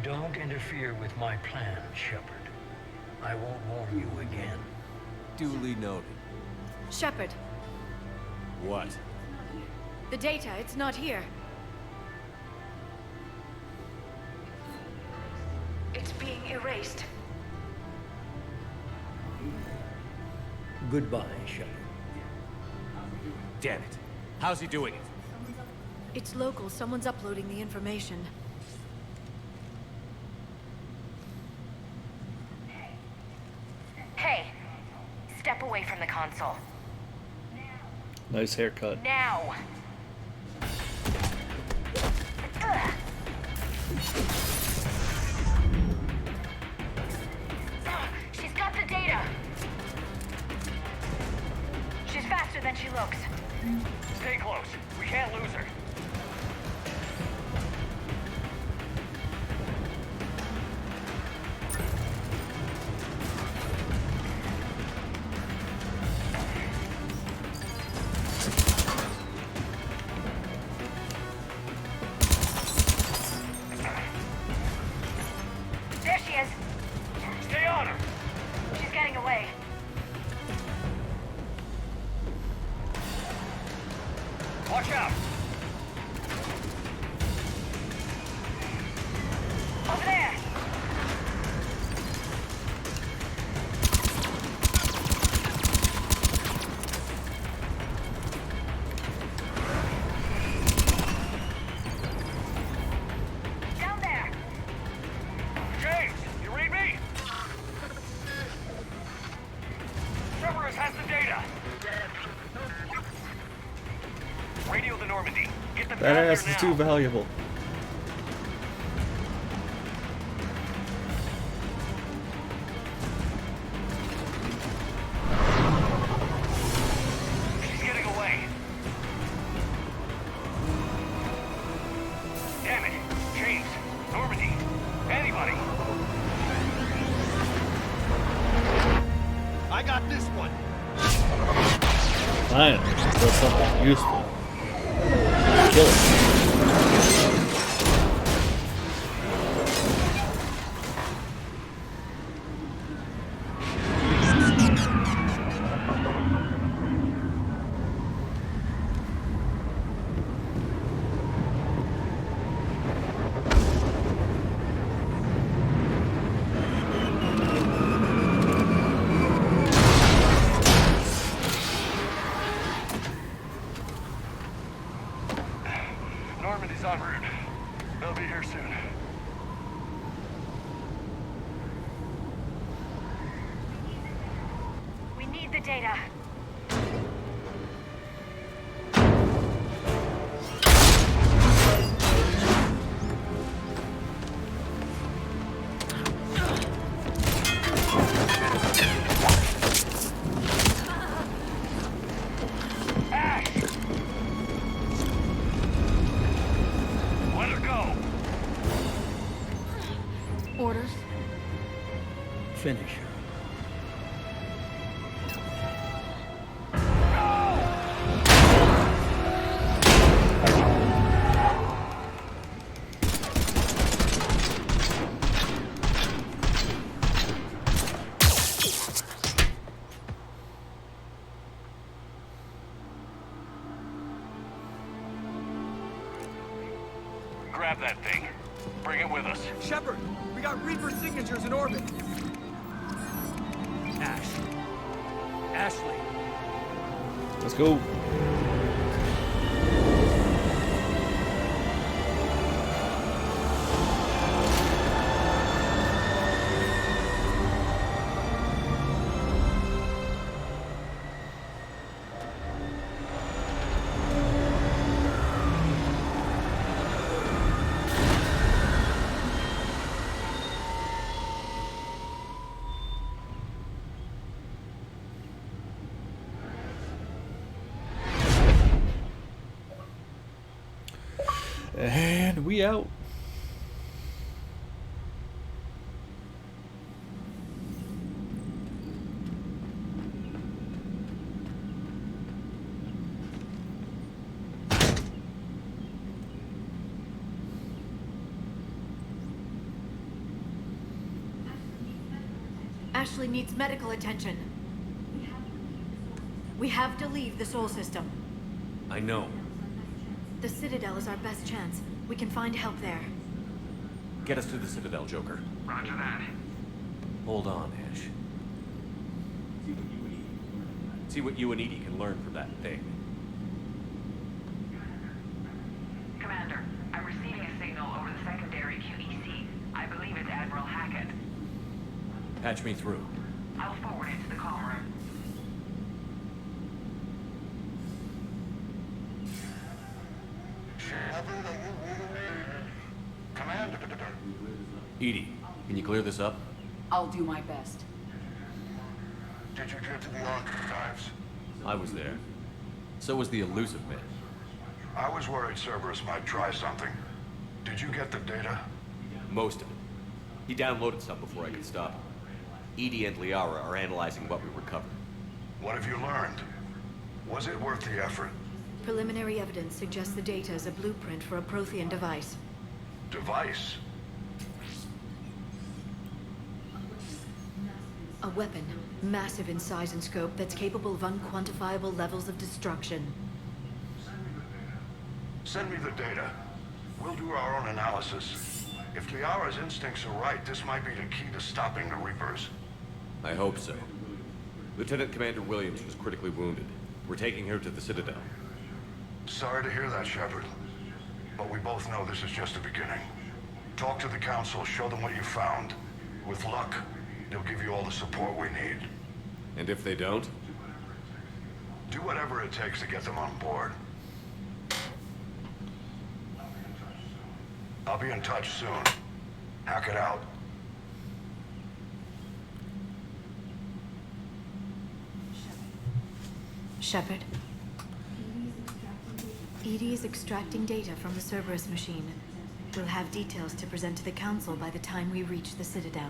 Don't interfere with my plan, Shepard. I won't warn you again. Duly noted. Shepard, What? the data, it's not here. It's being erased. Goodbye, Shepard. Damn it. How's he doing it? It's local. Someone's uploading the information. Hey, step away from the console. Nice haircut. Now! Ugh. She's got the data! She's faster than she looks. Stay close. We can't lose her. There she is! Stay on her! She's getting away. Watch out! Over there! Down there! James, you read me? Cerberus has the data. Radio the Normandy. Get them That down ass there is now. too valuable. She's getting away. Damn it. James, Normandy, anybody. I got this one. Finally, that's something useful. Kill it. Normandy's en route. They'll be here soon. We need the data. Orders? Finish her. Grab that thing. Bring it with us. Shepard, we got Reaper signatures in orbit. Ashley. Let's go. And we out. Ashley needs medical attention. We have to leave the Sol system. I know. The Citadel is our best chance. We can find help there. Get us to the Citadel, Joker. Roger that. Hold on, Ash. See what you and Edie can learn from that thing. Commander, I'm receiving a signal over the secondary QEC. I believe it's Admiral Hackett. Patch me through. I'll forward it to the call room. Commander. Edie, can you clear this up? I'll do my best. Did you get to the archives? I was there. So was the elusive man. I was worried Cerberus might try something. Did you get the data? Most of it. He downloaded some before I could stop him. Edie and Liara are analyzing what we recovered. What have you learned? Was it worth the effort? Preliminary evidence suggests the data is a blueprint for a Prothean device. Device? A weapon, massive in size and scope, that's capable of unquantifiable levels of destruction. Send me the data. We'll do our own analysis. If Liara's instincts are right, this might be the key to stopping the Reapers. I hope so. Lieutenant Commander Williams was critically wounded. We're taking her to the Citadel. Sorry to hear that, Shepard. But we both know this is just the beginning. Talk to the Council, show them what you found. With luck, they'll give you all the support we need. And if they don't? Do whatever it takes to get them on board. I'll be in touch soon. Hack it out. Shepard. Edie is extracting data from the Cerberus machine. We'll have details to present to the Council by the time we reach the Citadel.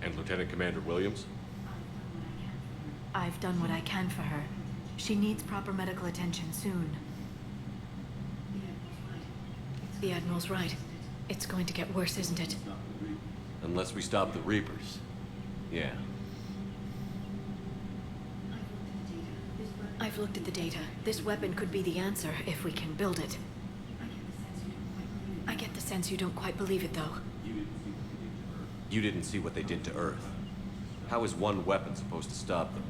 And Lieutenant Commander Williams? I've done what I can for her. She needs proper medical attention soon. The Admiral's right. It's going to get worse, isn't it? Unless we stop the Reapers. Yeah. I've looked at the data. This weapon could be the answer if we can build it. I get the sense you don't quite believe it, though. You didn't see what they did to Earth. How is one weapon supposed to stop them?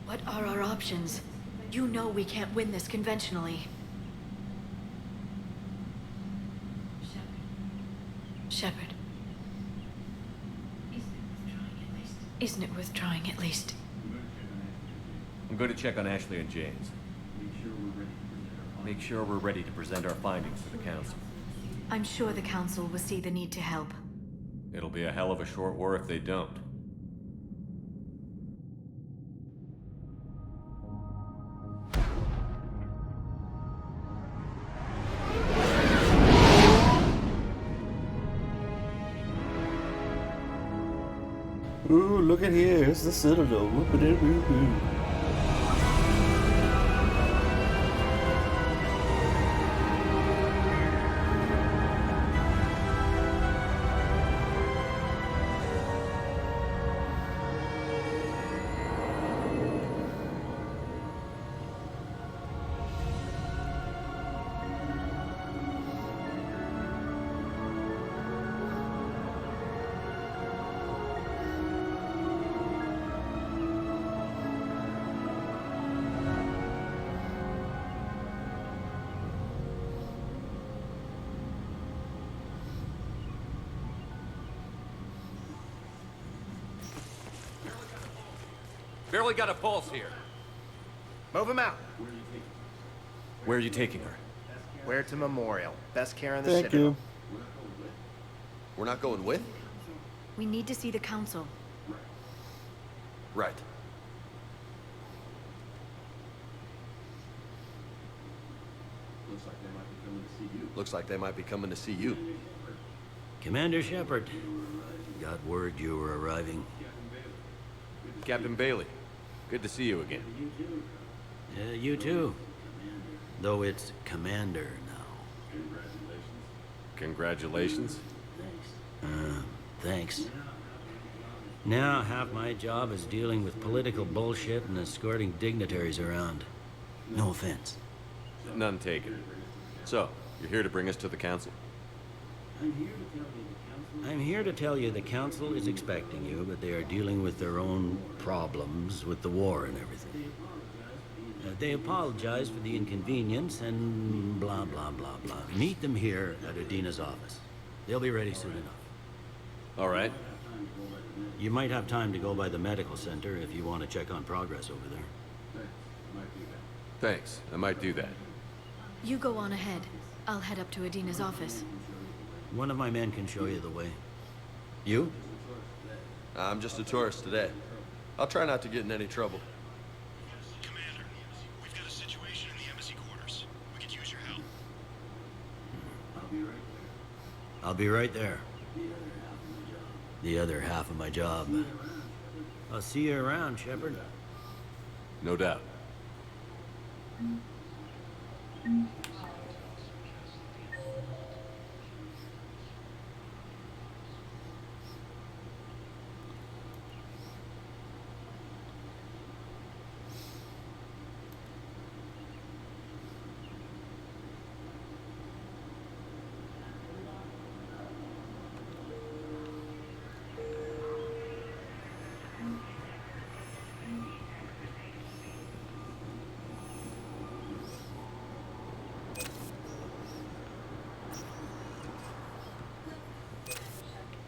What are our options? You know we can't win this conventionally. Shepard. Isn't it worth trying at least? I'm going to check on Ashley and James. Make sure we're ready to present our findings to the Council. I'm sure the Council will see the need to help. It'll be a hell of a short war if they don't. Ooh, look at here. It's the Citadel. Whoop-a-doo-woo-woo. Barely got a pulse here. Move him out. Where are you taking her? Where to Memorial. Best care in the Thank Citadel. you. We're not going with? We need to see the council. Right. Looks like they might be coming to see you. Commander Shepard, got word you were arriving. Captain Bailey, good to see you again. You too. Though it's Commander now. Congratulations. Thanks. Now half my job is dealing with political bullshit and escorting dignitaries around. No offense. None taken. So, you're here to bring us to the council? I'm here to tell you the council is expecting you, but they are dealing with their own problems with the war and everything. They apologize for the inconvenience and blah, blah, blah, blah. Meet them here at Adina's office. They'll be ready soon enough. All right. You might have time to go by the medical center if you want to check on progress over there. Thanks. I might do that. You go on ahead. I'll head up to Adina's office. One of my men can show you the way. You? I'm just a tourist today. I'll try not to get in any trouble. Commander, we've got a situation in the embassy quarters. We could use your help. I'll be right there. The other half of my job. I'll see you around, Shepard. No doubt.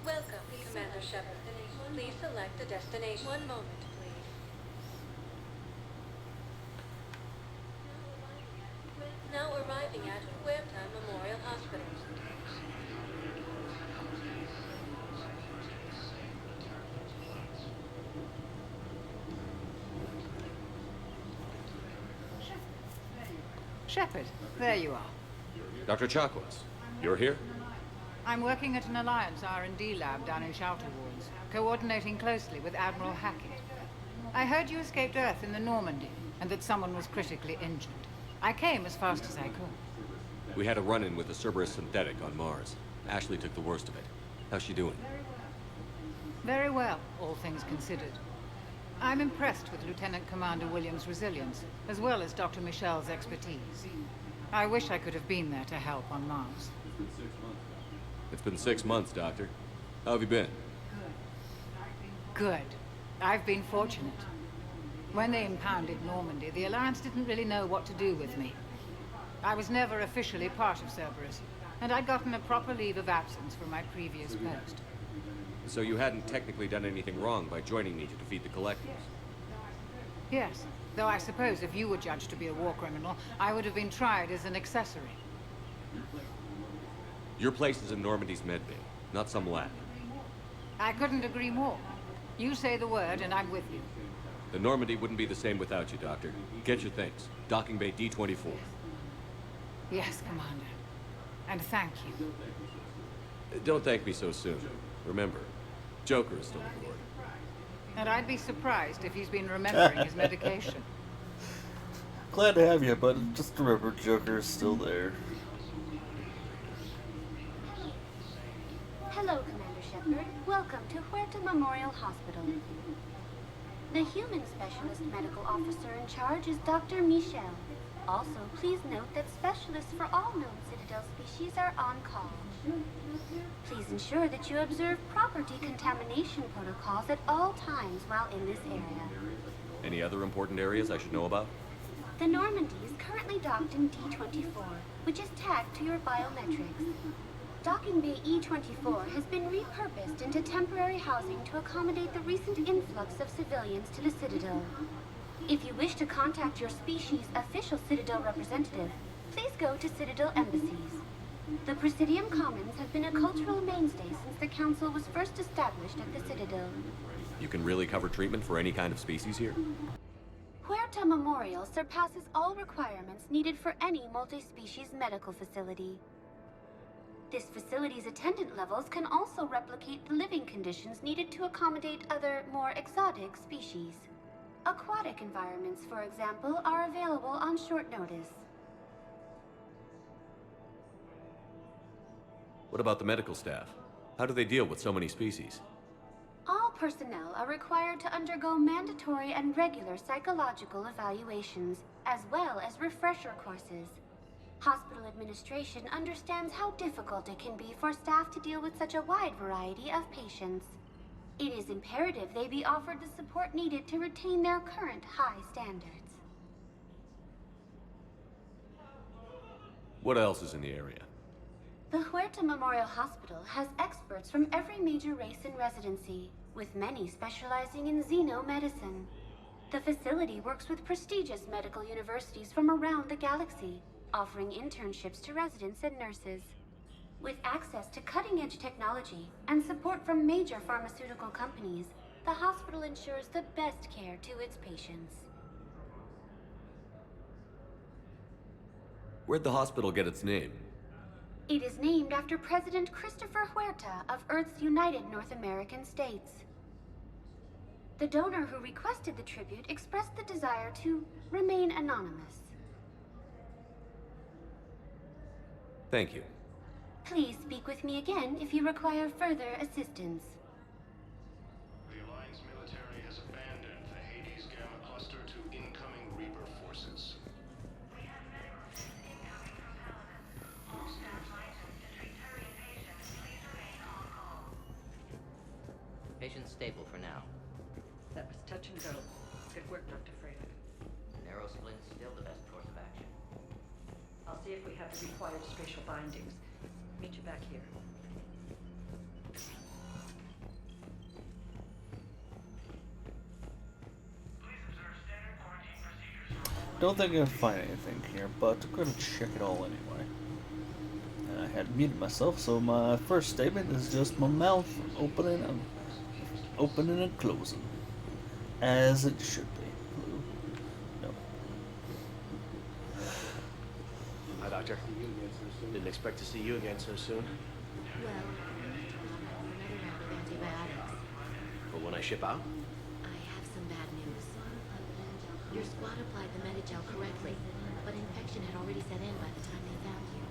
Welcome, Commander Shepard. Please select a destination. One moment, please. Now arriving at Huerta Memorial Hospital. Shepard, there you are. Dr. Chakwas, you're here? I'm working at an Alliance R&D lab down in Shelter Wards, coordinating closely with Admiral Hackett. I heard you escaped Earth in the Normandy, and that someone was critically injured. I came as fast as I could. We had a run-in with a Cerberus synthetic on Mars. Ashley took the worst of it. How's she doing? Very well, all things considered. I'm impressed with Lieutenant Commander Williams' resilience, as well as Dr. Michel's expertise. I wish I could have been there to help on Mars. It's been 6 months, Doctor. How have you been? Good. I've been fortunate. When they impounded Normandy, the Alliance didn't really know what to do with me. I was never officially part of Cerberus, and I'd gotten a proper leave of absence from my previous post. So you hadn't technically done anything wrong by joining me to defeat the Collectors? Yes, though I suppose if you were judged to be a war criminal, I would have been tried as an accessory. Your place is in Normandy's medbay, not some lab. I couldn't agree more. You say the word, and I'm with you. The Normandy wouldn't be the same without you, Doctor. Get your things. Docking Bay D-24. Yes, Commander. And thank you. Don't thank me so soon. Remember, Joker is still aboard. And I'd be surprised if he's been remembering his medication. Glad to have you, but just remember, Joker's still there. Hello, Commander Shepard. Welcome to Huerta Memorial Hospital. The human specialist medical officer in charge is Dr. Michel. Also, please note that specialists for all known Citadel species are on call. Please ensure that you observe proper decontamination protocols at all times while in this area. Any other important areas I should know about? The Normandy is currently docked in D-24, which is tagged to your biometrics. Docking Bay E-24 has been repurposed into temporary housing to accommodate the recent influx of civilians to the Citadel. If you wish to contact your species' official Citadel representative, please go to Citadel embassies. The Presidium Commons have been a cultural mainstay since the Council was first established at the Citadel. You can really cover treatment for any kind of species here? Huerta Memorial surpasses all requirements needed for any multi-species medical facility. This facility's attendant levels can also replicate the living conditions needed to accommodate other, more exotic species. Aquatic environments, for example, are available on short notice. What about the medical staff? How do they deal with so many species? All personnel are required to undergo mandatory and regular psychological evaluations, as well as refresher courses. Hospital administration understands how difficult it can be for staff to deal with such a wide variety of patients. It is imperative they be offered the support needed to retain their current high standards. What else is in the area? The Huerta Memorial Hospital has experts from every major race in residency, with many specializing in xenomedicine. The facility works with prestigious medical universities from around the galaxy, offering internships to residents and nurses. With access to cutting-edge technology and support from major pharmaceutical companies, the hospital ensures the best care to its patients. Where'd the hospital get its name? It is named after President Christopher Huerta of Earth's United North American States. The donor who requested the tribute expressed the desire to remain anonymous. Thank you. Please speak with me again if you require further assistance. The Alliance military has abandoned the Hades Gamma cluster to incoming Reaper forces. Patient's stable for now. That was touch and go. Good work, Dr. Frater. Narrow splint's still the best course of action. I'll see if we have the required spatial bindings. Meet you back here. Don't think I'll find anything here, but I'm gonna check it all anyway. And I had muted myself, so my first statement is just my mouth opening and closing, as it should be. No. Hi, Doctor. Didn't expect to see you again so soon. Well, another round of antibiotics. But when I ship out? I have some bad news. Your squad applied the Medigel correctly, but infection had already set in by the time they found you.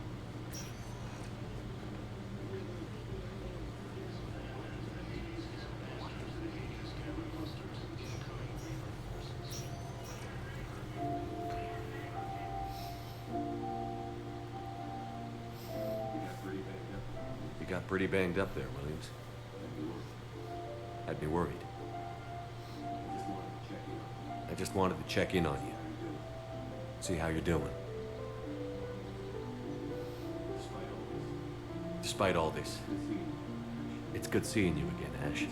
You got pretty banged up there, Williams. Had me worried. I just wanted to check in on you. See how you're doing. Despite all this, it's good seeing you again, Ash.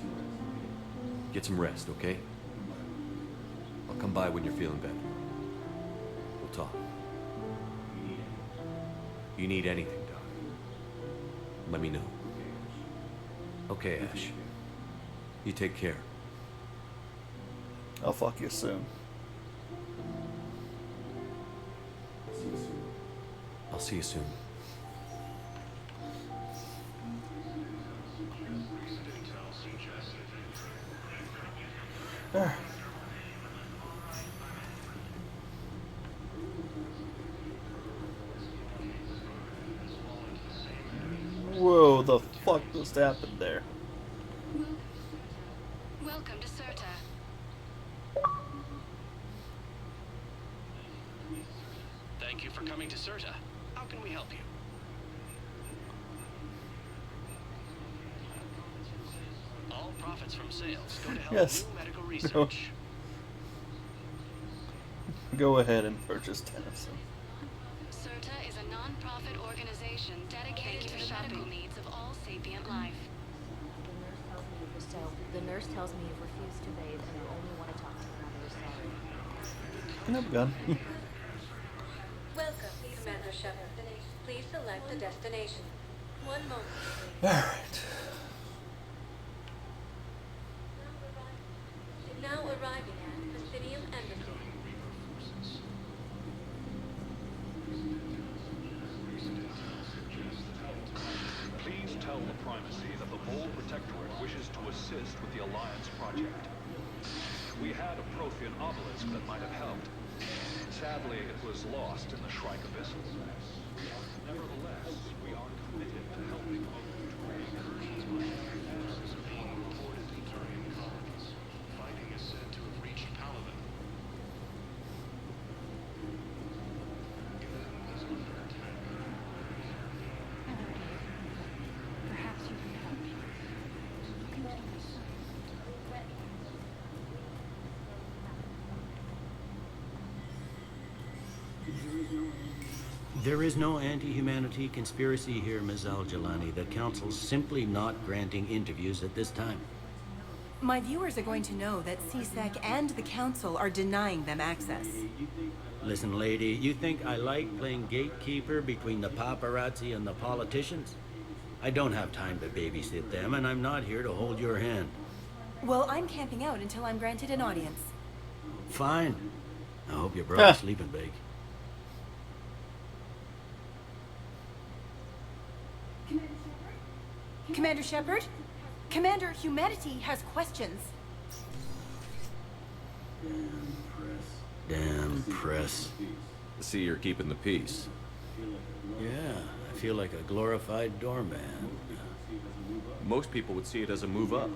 Get some rest, okay? I'll come by when you're feeling better. We'll talk. You need anything, Doc, let me know. Okay, Ash. You take care. I'll fuck you soon. I'll see you soon. Whoa, the fuck just happened there? Welcome to Serta. Thank you for coming to Serta. How can we help you? All profits from sales go to help Yes. new medical research. Go ahead and purchase Tennyson. Serta is a non-profit organization dedicated to the medical needs of all sapient life. The nurse tells me you've refused to bathe and you only want to talk to another. Sorry. Never gone. Welcome, Commander Shepard. Please select a destination. One moment, please. Alright. Now arriving at Presidium Embassy. Please tell the Primacy that the Bold Protectorate wishes to assist with the Alliance project. We had a Prothean obelisk that might have helped. Sadly, it was lost in the Shrike Abyss. Nevertheless, we are committed to helping incursions by forces are being reported in Turian colonies. Fighting is said to have reached Paladin. Is under attack. Perhaps you can help me. There is no anti-humanity conspiracy here, Ms. Al-Jalani. The Council's simply not granting interviews at this time. My viewers are going to know that CSEC and the Council are denying them access. Listen, lady, you think I like playing gatekeeper between the paparazzi and the politicians? I don't have time to babysit them, and I'm not here to hold your hand. Well, I'm camping out until I'm granted an audience. Fine. I hope you brought a sleeping bag. Commander Shepard? Commander, humanity has questions. Damn press. See, you're keeping the peace. Yeah, I feel like a glorified doorman. Most people would see it as a move up.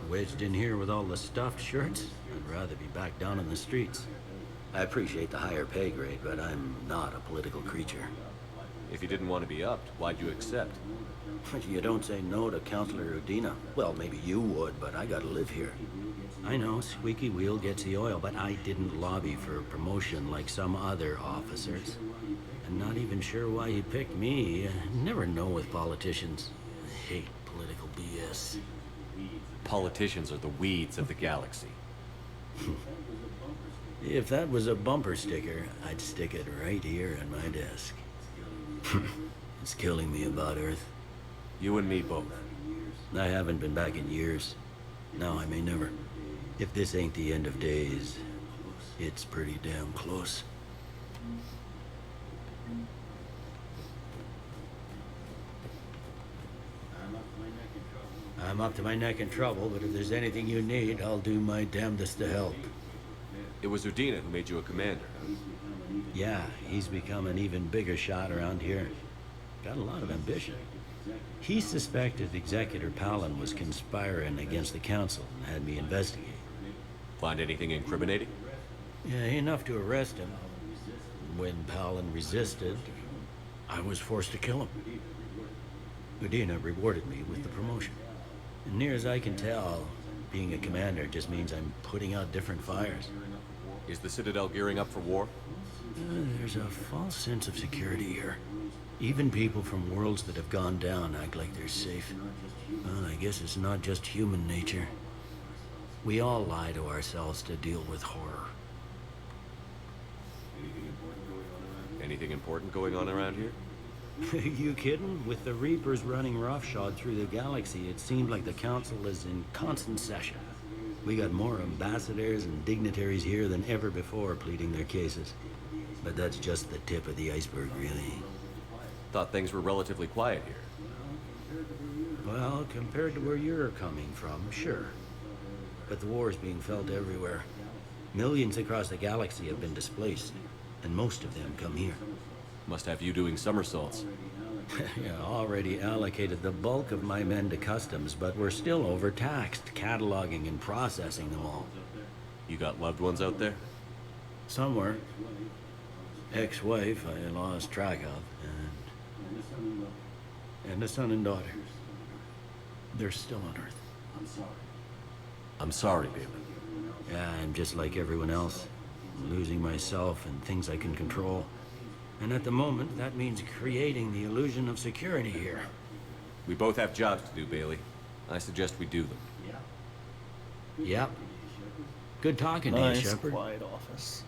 Wedged in here with all the stuffed shirts? I'd rather be back down in the streets. I appreciate the higher pay grade, but I'm not a political creature. If you didn't want to be upped, why'd you accept? You don't say no to Counselor Udina. Well, maybe you would, but I gotta live here. I know, squeaky wheel gets the oil, but I didn't lobby for promotion like some other officers. I'm not even sure why he picked me. Never know with politicians. I hate political BS. Politicians are the weeds of the galaxy. If that was a bumper sticker, I'd stick it right here on my desk. It's killing me about Earth. You and me both. I haven't been back in years. Now I may never. If this ain't the end of days, it's pretty damn close. I'm up to my neck in trouble, but if there's anything you need, I'll do my damnedest to help. It was Udina who made you a commander. Yeah, he's become an even bigger shot around here. Got a lot of ambition. He suspected Executor Palin was conspiring against the Council and had me investigate. Find anything incriminating? Yeah, enough to arrest him. When Palin resisted, I was forced to kill him. Udina rewarded me with the promotion. And near as I can tell, being a commander just means I'm putting out different fires. Is the Citadel gearing up for war? There's a false sense of security here. Even people from worlds that have gone down act like they're safe. Well, I guess it's not just human nature. We all lie to ourselves to deal with horror. Anything important going on around here? You kidding? With the Reapers running roughshod through the galaxy, it seemed like the Council is in constant session. We got more ambassadors and dignitaries here than ever before pleading their cases. But that's just the tip of the iceberg, really. Thought things were relatively quiet here. Well, compared to where you're coming from, sure. but the war is being felt everywhere. Millions across the galaxy have been displaced, and most of them come here. Must have you doing somersaults. Yeah, already allocated the bulk of my men to customs, but we're still overtaxed, cataloging and processing them all. You got loved ones out there? Somewhere. Ex-wife I lost track of, and a son and daughter. They're still on Earth. I'm sorry, Bailey. Yeah, I'm just like everyone else. I'm losing myself and things I can control. And at the moment, that means creating the illusion of security here. We both have jobs to do, Bailey. I suggest we do them. Yep. Good talking to you, Nice, Shepard. quiet office.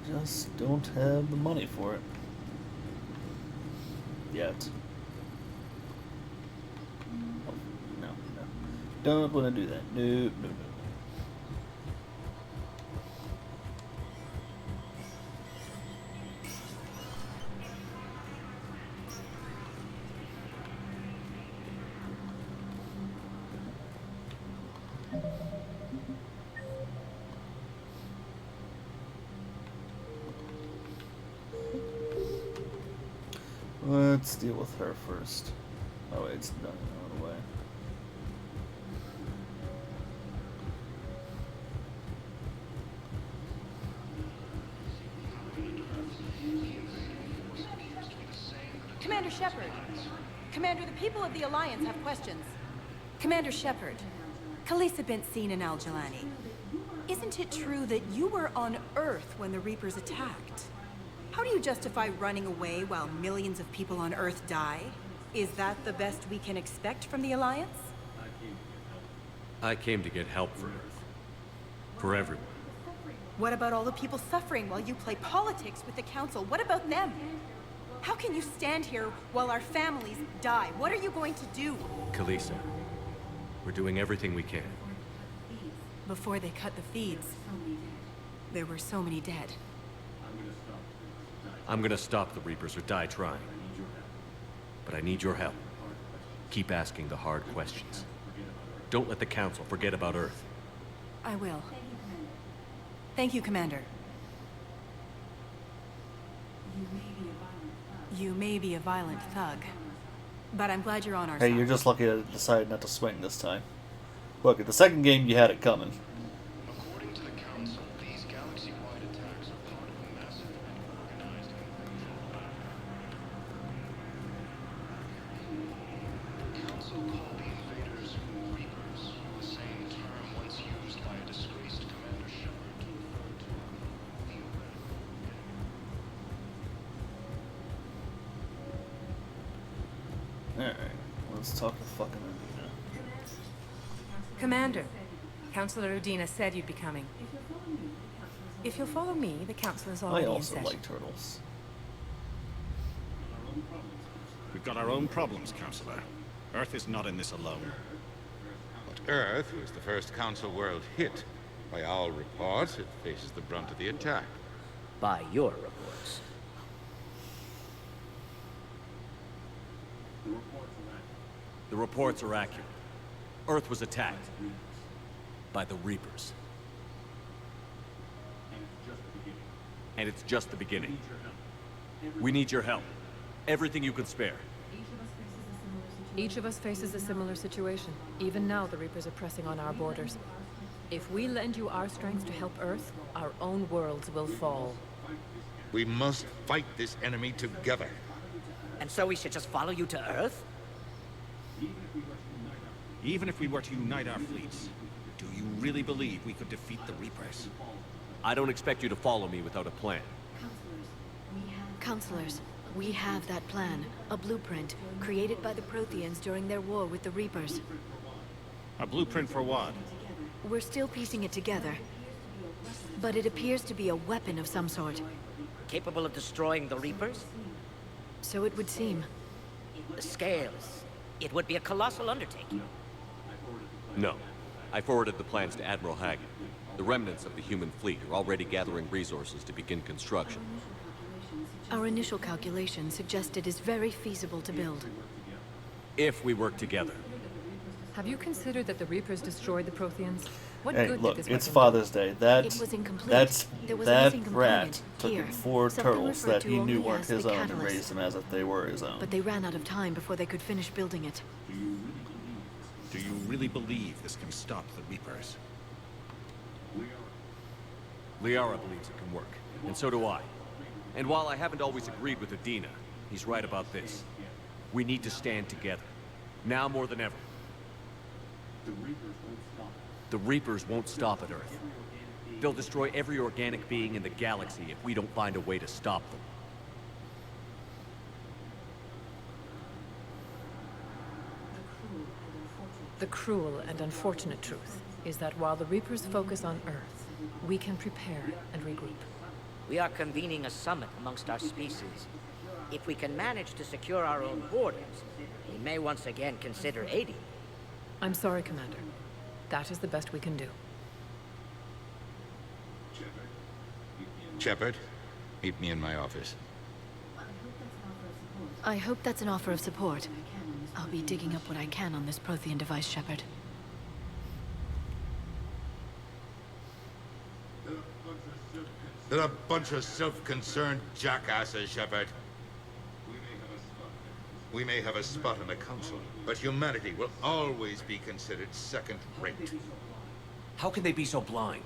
Just don't have the money for it. Yet. Oh, no. Don't want to do that. No. Let's deal with her first. Oh wait, it's done out of the way. Commander Shepard. Commander, the people of the Alliance have questions. Commander Shepard. Khaleesa bint Seen and Al-Jalani. Isn't it true that you were on Earth when the Reapers attacked? How do you justify running away while millions of people on Earth die? Is that the best we can expect from the Alliance? I came to get help for Earth. For everyone. What about all the people suffering while you play politics with the Council? What about them? How can you stand here while our families die? What are you going to do? Khaleesa, we're doing everything we can. Before they cut the feeds, there were so many dead. I'm gonna stop the Reapers or die trying. But I need your help. Keep asking the hard questions. Don't let the Council forget about Earth. I will. Thank you, Commander. You may be a violent thug, but I'm glad you're on our side. Hey, you're just lucky I decided not to swing this time. Look, at the second game, you had it coming. According to the Council, these galaxy-wide attacks are part of a massive and organized invasion. The Council called the invaders Reapers, the same term once used by a disgraced Commander Shepard to refer to the Alright, let's talk to fucking Udina. Commander, Councilor Udina said you'd be coming. If you'll follow me, the council is already I in also session. like turtles. We've got our own problems, Councilor. Earth is not in this alone. But Earth was the first Council world hit. By all reports, it faces the brunt of the attack. By your reports. The reports are accurate. Earth was attacked. By the Reapers. And it's just the beginning. We need your help. Everything you can spare. Each of us faces a similar situation. Even now, the Reapers are pressing on our borders. If we lend you our strength to help Earth, our own worlds will fall. We must fight this enemy together. And so we should just follow you to Earth? Even if we were to unite our fleets, do you really believe we could defeat the Reapers? I don't expect you to follow me without a plan. Counselors, we have that plan. A blueprint, created by the Protheans during their war with the Reapers. A blueprint for what? We're still piecing it together. But it appears to be a weapon of some sort. Capable of destroying the Reapers? So it would seem. The scales. It would be a colossal undertaking. No. I forwarded the plans to Admiral Hagen. The remnants of the human fleet are already gathering resources to begin construction. Our initial calculations suggest it is very feasible to build. If we work together. Have you considered that the Reapers destroyed the Protheans? What Hey, good look, did this it's weapon Father's Day. It was incomplete. There was a that missing rat component. took Here, 4 something turtles referred that to he only knew weren't as the his own and catalyst. raised them as if they were his own. But they ran out of time before they could finish building it. Do you really believe this can stop the Reapers? Liara believes it can work, and so do I. And while I haven't always agreed with Adina, he's right about this. We need to stand together. Now more than ever. The Reapers won't stop at Earth. They'll destroy every organic being in the galaxy if we don't find a way to stop them. The cruel and unfortunate truth is that while the Reapers focus on Earth, we can prepare and regroup. We are convening a summit amongst our species. If we can manage to secure our own borders, we may once again consider aiding. I'm sorry, Commander. That is the best we can do. Shepard, meet me in my office. I hope that's an offer of support. I'll be digging up what I can on this Prothean device, Shepard. They're a bunch of self-concerned jackasses, Shepard. We may have a spot in the council, but humanity will always be considered second-rate. How can they be so blind?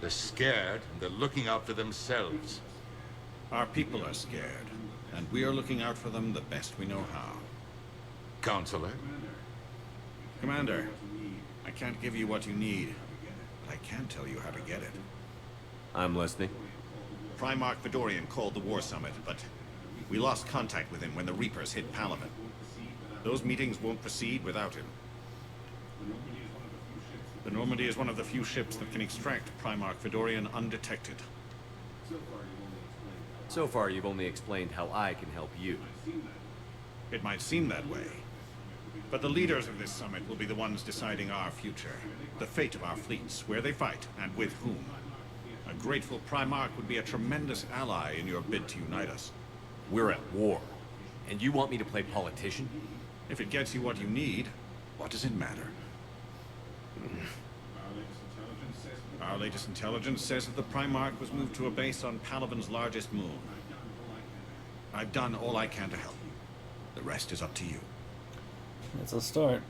They're scared, and they're looking out for themselves. Our people are scared, and we are looking out for them the best we know how. Counselor? Commander, I can't give you what you need, but I can tell you how to get it. I'm listening. Primarch Vidorian called the war summit, but we lost contact with him when the Reapers hit Palaven. Those meetings won't proceed without him. The Normandy is one of the few ships that can extract Primarch Vidorian undetected. So far, you've only explained how I can help you. It might seem that way, but the leaders of this summit will be the ones deciding our future, the fate of our fleets, where they fight, and with whom. A grateful Primarch would be a tremendous ally in your bid to unite us. We're at war, and you want me to play politician? If it gets you what you need, what does it matter? Our latest intelligence says that the Primarch was moved to a base on Palaven's largest moon. I've done all I can to help. The rest is up to you. It's a start.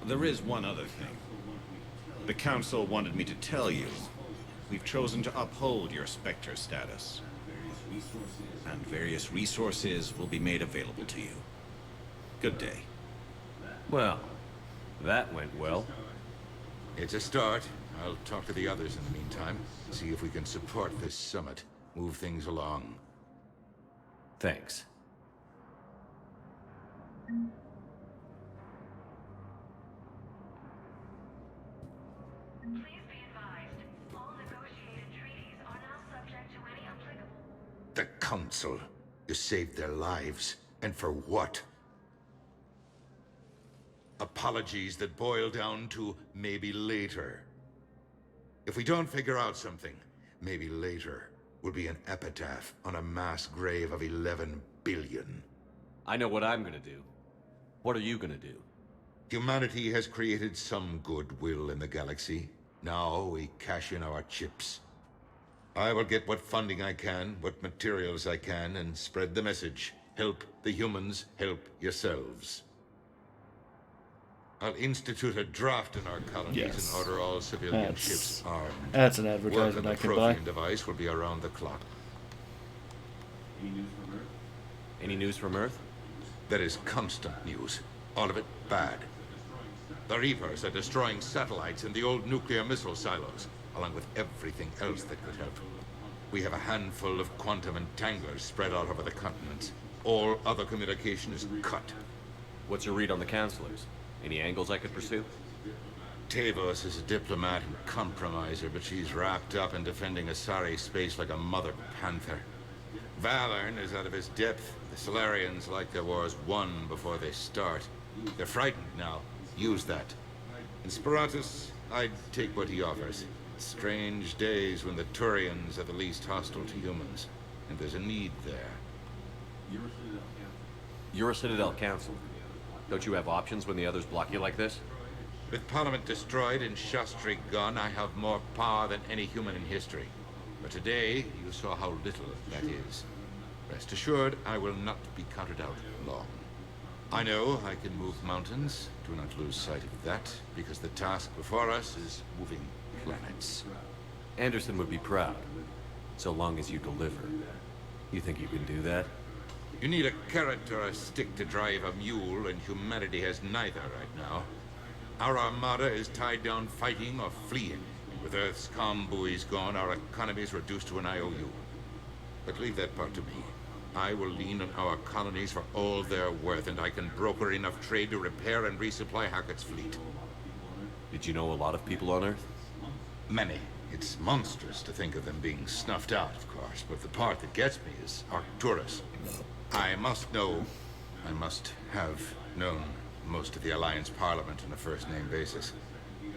There is one other thing. The Council wanted me to tell you. We've chosen to uphold your Spectre status. And various resources will be made available to you. Good day. Well, that went well. It's a start. I'll talk to the others in the meantime. See if we can support this summit. Move things along. Thanks. The Council. You saved their lives. And for what? Apologies that boil down to maybe later. If we don't figure out something, maybe later will be an epitaph on a mass grave of 11 billion. I know what I'm gonna do. What are you gonna do? Humanity has created some goodwill in the galaxy. Now we cash in our chips. I will get what funding I can, what materials I can, and spread the message. Help the humans, help yourselves. I'll institute a draft in our colonies Yes. and order all civilian ships armed. That's an Work advertisement on I the can buy. Prothean device will be around the clock. Any news from Earth? There is constant news. All of it bad. The Reapers are destroying satellites and the old nuclear missile silos, along with everything else that could help. We have a handful of quantum entanglers spread out over the continents. All other communication is cut. What's your read on the counselors? Any angles I could pursue? Tavos is a diplomat and compromiser, but she's wrapped up in defending Asari space like a mother panther. Valern is out of his depth. The Solarians like their wars won before they start. They're frightened now. Use that. In Sparatus, I'd take what he offers. Strange days when the Turians are the least hostile to humans. And there's a need there. You're a Citadel Council. Don't you have options when the others block you like this? With Parliament destroyed and Shastri gone, I have more power than any human in history. But today, you saw how little that is. Rest assured, I will not be counted out long. I know I can move mountains. Do not lose sight of that, because the task before us is moving planets. Anderson would be proud, so long as you deliver. You think you can do that? You need a carrot or a stick to drive a mule, and humanity has neither right now. Our armada is tied down fighting or fleeing. With Earth's comm buoys gone, our economy is reduced to an IOU. But leave that part to me. I will lean on our colonies for all they're worth, and I can broker enough trade to repair and resupply Hackett's fleet. Did you know a lot of people on Earth? Many. It's monstrous to think of them being snuffed out, of course, but the part that gets me is Arcturus. I must have known most of the Alliance Parliament on a first-name basis.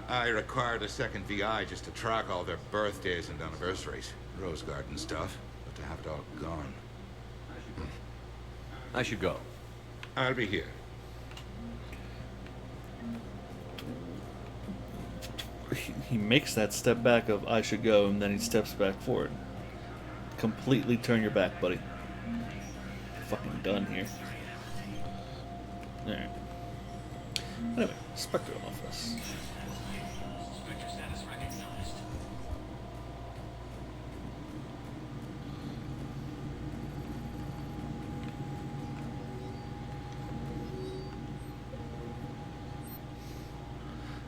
I required a second VI just to track all their birthdays and anniversaries. Rose Garden stuff, but to have it all gone. I should go. I'll be here. He makes that step back of I should go, and then he steps back forward. Completely turn your back, buddy. Fucking done here. Alright. Anyway, Spectre office. Spectre status recognized.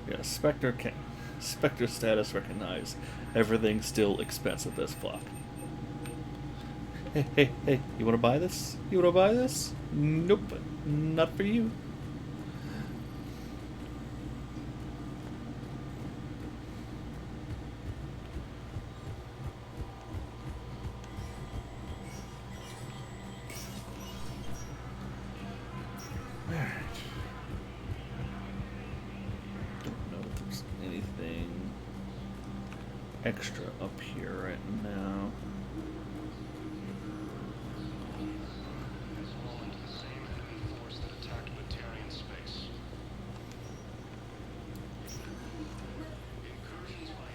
Yeah, Spectre status recognized. Everything still expensive as fuck. Hey, you wanna buy this? You wanna buy this? Nope, not for you. Alright. Don't know if there's anything extra up here right now.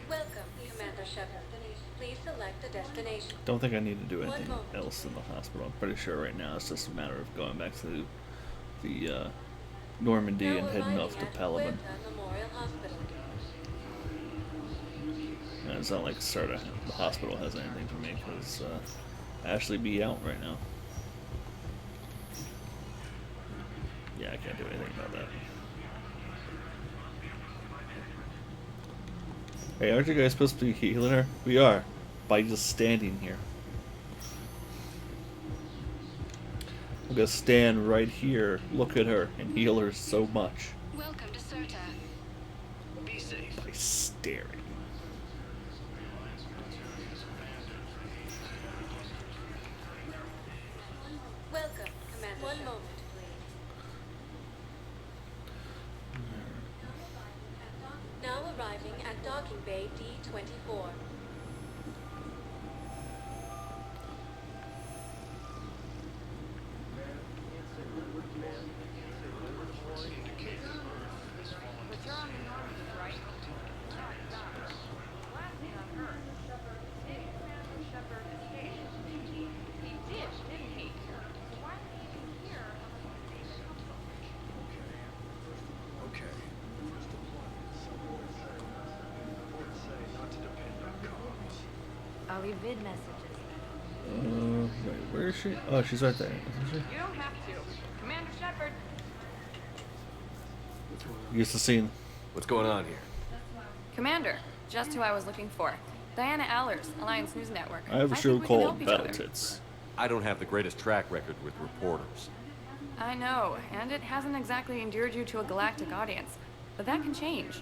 Welcome, Commander Shepard. Please select a destination. Don't think I need to do One anything moment. else in the hospital. I'm pretty sure right now it's just a matter of going back to the Normandy Now and heading arriving off to at Palaban. Huerta Memorial Hospital. And it's not like the hospital has anything for me because Ashley be out right now. Yeah, I can't do anything about that. Hey, aren't you guys supposed to be healing her? We are, by just standing here. I'm gonna stand right here, look at her, and heal her so much Welcome to Serta. Be safe. by staring. Welcome, Commander. One moment, please. Now arriving at Docking Bay D-24. I'll leave vid messages. Wait, where is she? Oh, she's right there, isn't You don't have to. Commander Shepard. she? Use the scene. What's going on here? Commander, just who I was looking for. Diana Allers, Alliance News Network. I have a think show we can called help each Battle other. Tits. I don't have the greatest track record with reporters. I know, and it hasn't exactly endeared you to a galactic audience. But that can change.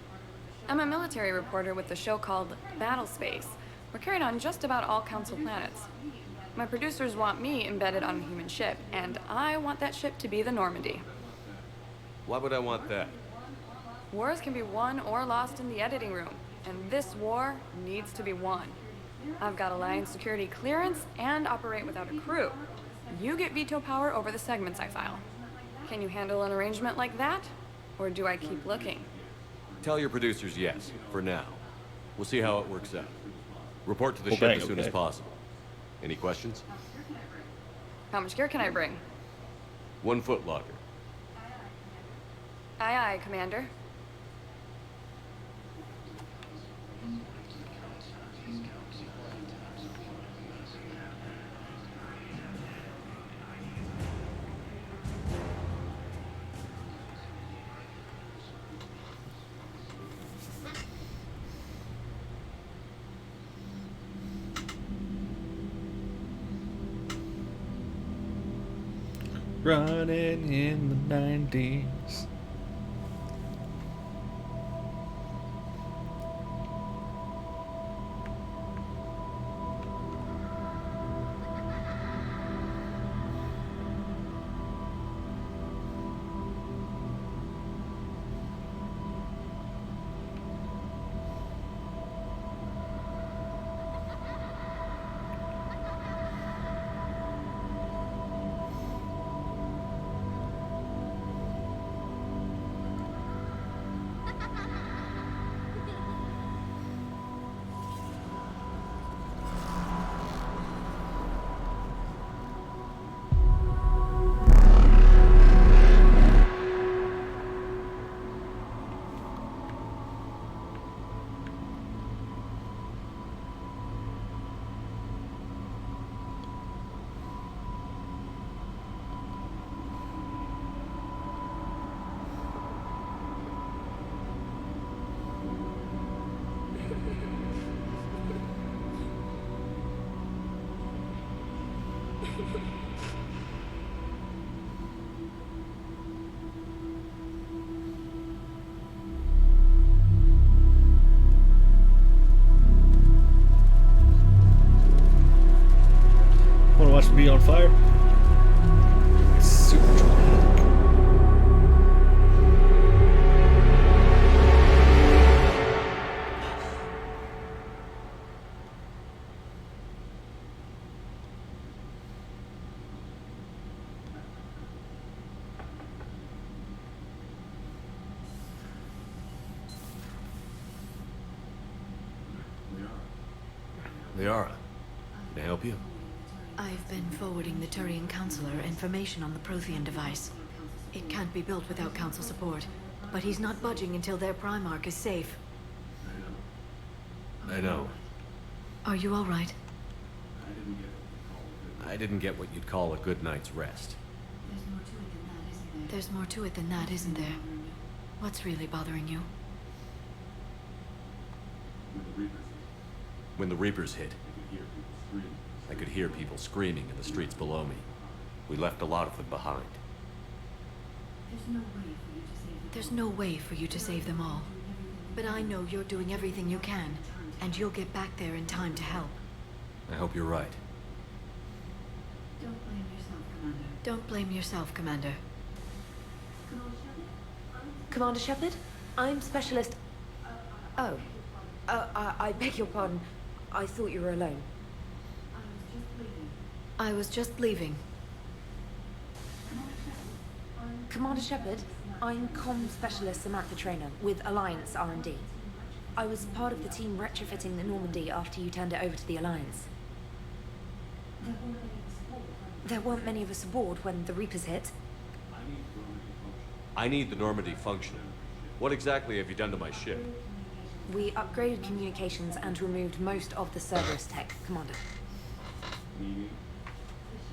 I'm a military reporter with a show called Battle Space. We're carried on just about all Council planets. My producers want me embedded on a human ship, and I want that ship to be the Normandy. Why would I want that? Wars can be won or lost in the editing room, and this war needs to be won. I've got Alliance security clearance and operate without a crew. You get veto power over the segments I file. Can you handle an arrangement like that? Or do I keep looking? Tell your producers yes, for now. We'll see how it works out. Report to the Well, ship bang, as soon as okay. possible. Any questions? How much gear can I bring? 1 foot locker. Aye, aye, Commander. Running in the 90s. Wanna watch me on fire? It's super dramatic. Liara, can I help you? I've been forwarding the Turian Counselor information on the Prothean device. It can't be built without Council support, but he's not budging until their Primarch is safe. I know. Are you all right? I didn't get what you'd call a good night's rest. There's more to it than that, isn't there? What's really bothering you? When the Reapers hit, I could hear people screaming in the streets below me. We left a lot of them behind. There's no way for you to save them all. But I know you're doing everything you can, and you'll get back there in time to help. I hope you're right. Don't blame yourself, Commander. Commander Shepard? I'm Specialist... Oh. I beg your pardon. I thought you were alone. I was just leaving. Commander Shepard, I'm Comm Specialist Samantha Traynor with Alliance R&D. I was part of the team retrofitting the Normandy after you turned it over to the Alliance. There weren't many of us aboard when the Reapers hit. I need the Normandy functioning. What exactly have you done to my ship? We upgraded communications and removed most of the Cerberus tech, Commander.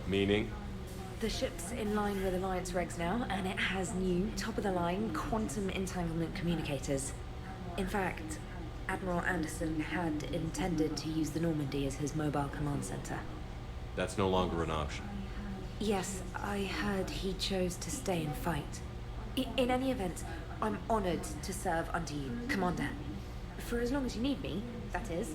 Meaning? The ship's in line with Alliance regs now, and it has new, top-of-the-line quantum entanglement communicators. In fact, Admiral Anderson had intended to use the Normandy as his mobile command center. That's no longer an option. Yes, I heard he chose to stay and fight. In any event, I'm honored to serve under you, Commander. For as long as you need me, that is.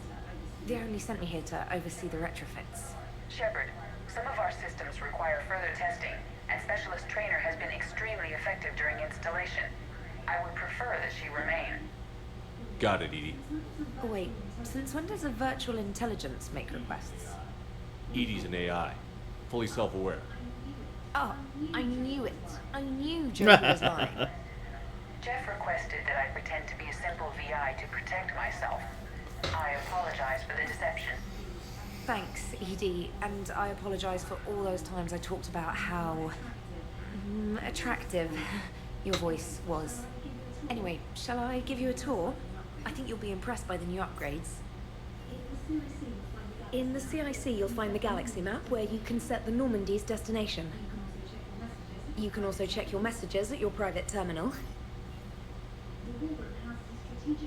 They only sent me here to oversee the retrofits. Shepard, some of our systems require further testing, and Specialist Trainer has been extremely effective during installation. I would prefer that she remain. Got it, Edie. Wait, since when does a virtual intelligence make requests? Edie's an AI, fully self-aware. Oh, I knew it. I knew Joker was lying. Jeff requested that I pretend to be a simple VI to protect myself. I apologize for the deception. Thanks, Edie, and I apologize for all those times I talked about how attractive your voice was. Anyway, shall I give you a tour? I think you'll be impressed by the new upgrades. In the CIC, you'll find the galaxy map where you can set the Normandy's destination. You can also check your messages at your private terminal.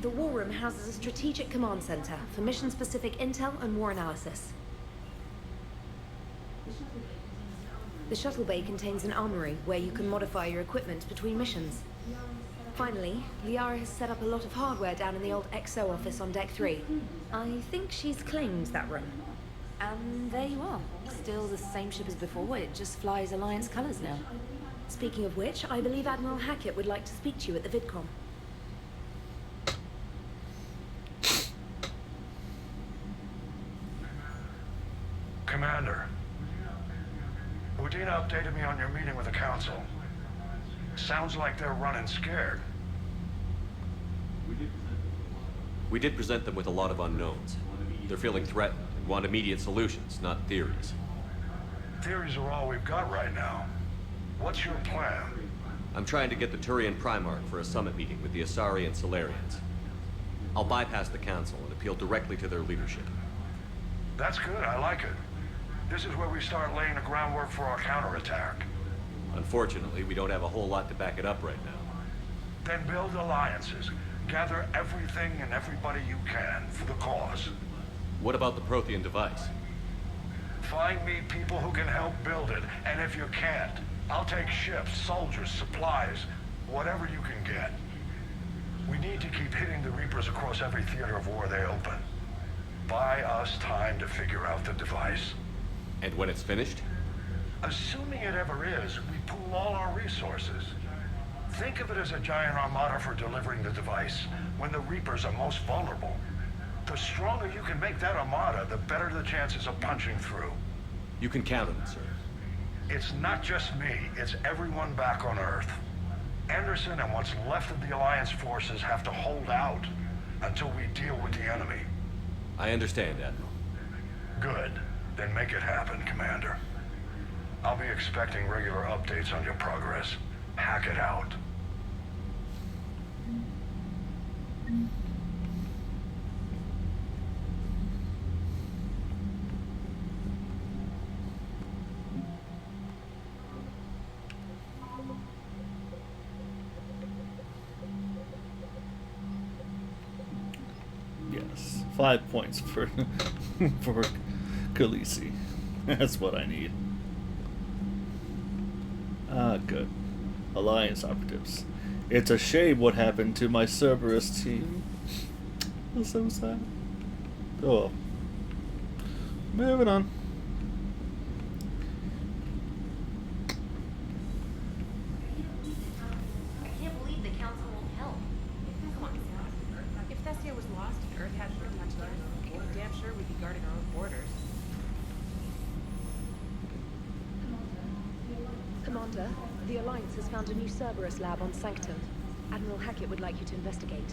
The War Room houses a strategic command center for mission-specific intel and war analysis. The shuttle bay contains an armory where you can modify your equipment between missions. Finally, Liara has set up a lot of hardware down in the old XO office on Deck 3. I think she's claimed that room. And there you are. Still the same ship as before, it just flies Alliance colors now. Speaking of which, I believe Admiral Hackett would like to speak to you at the VidCom. Commander, Udina updated me on your meeting with the Council. Sounds like they're running scared. We did present them with a lot of unknowns. They're feeling threatened and want immediate solutions, not theories. Theories are all we've got right now. What's your plan? I'm trying to get the Turian Primarch for a summit meeting with the Asari and Solarians. I'll bypass the Council and appeal directly to their leadership. That's good, I like it. This is where we start laying the groundwork for our counterattack. Unfortunately, we don't have a whole lot to back it up right now. Then build alliances. Gather everything and everybody you can for the cause. What about the Prothean device? Find me people who can help build it, and if you can't, I'll take ships, soldiers, supplies, whatever you can get. We need to keep hitting the Reapers across every theater of war they open. Buy us time to figure out the device. And when it's finished? Assuming it ever is, we pool all our resources. Think of it as a giant armada for delivering the device when the Reapers are most vulnerable. The stronger you can make that armada, the better the chances of punching through. You can count on it, sir. It's not just me, it's everyone back on Earth. Anderson and what's left of the Alliance forces have to hold out until we deal with the enemy. I understand, Admiral. Good. Then make it happen, Commander. I'll be expecting regular updates on your progress. Hack it out. Yes, 5 points for for Khaleesi. That's what I need. Ah, good. Alliance operatives. It's a shame what happened to my Cerberus team. That's so sad. Oh well. Moving on. I can't believe the Council won't help. Come on, Scott. If Thessia was lost and Earth hadn't been touched on, we're damn sure we'd be guarding our own borders. Commander, the Alliance has found a new Cerberus lab on Sanctum. Admiral Hackett would like you to investigate.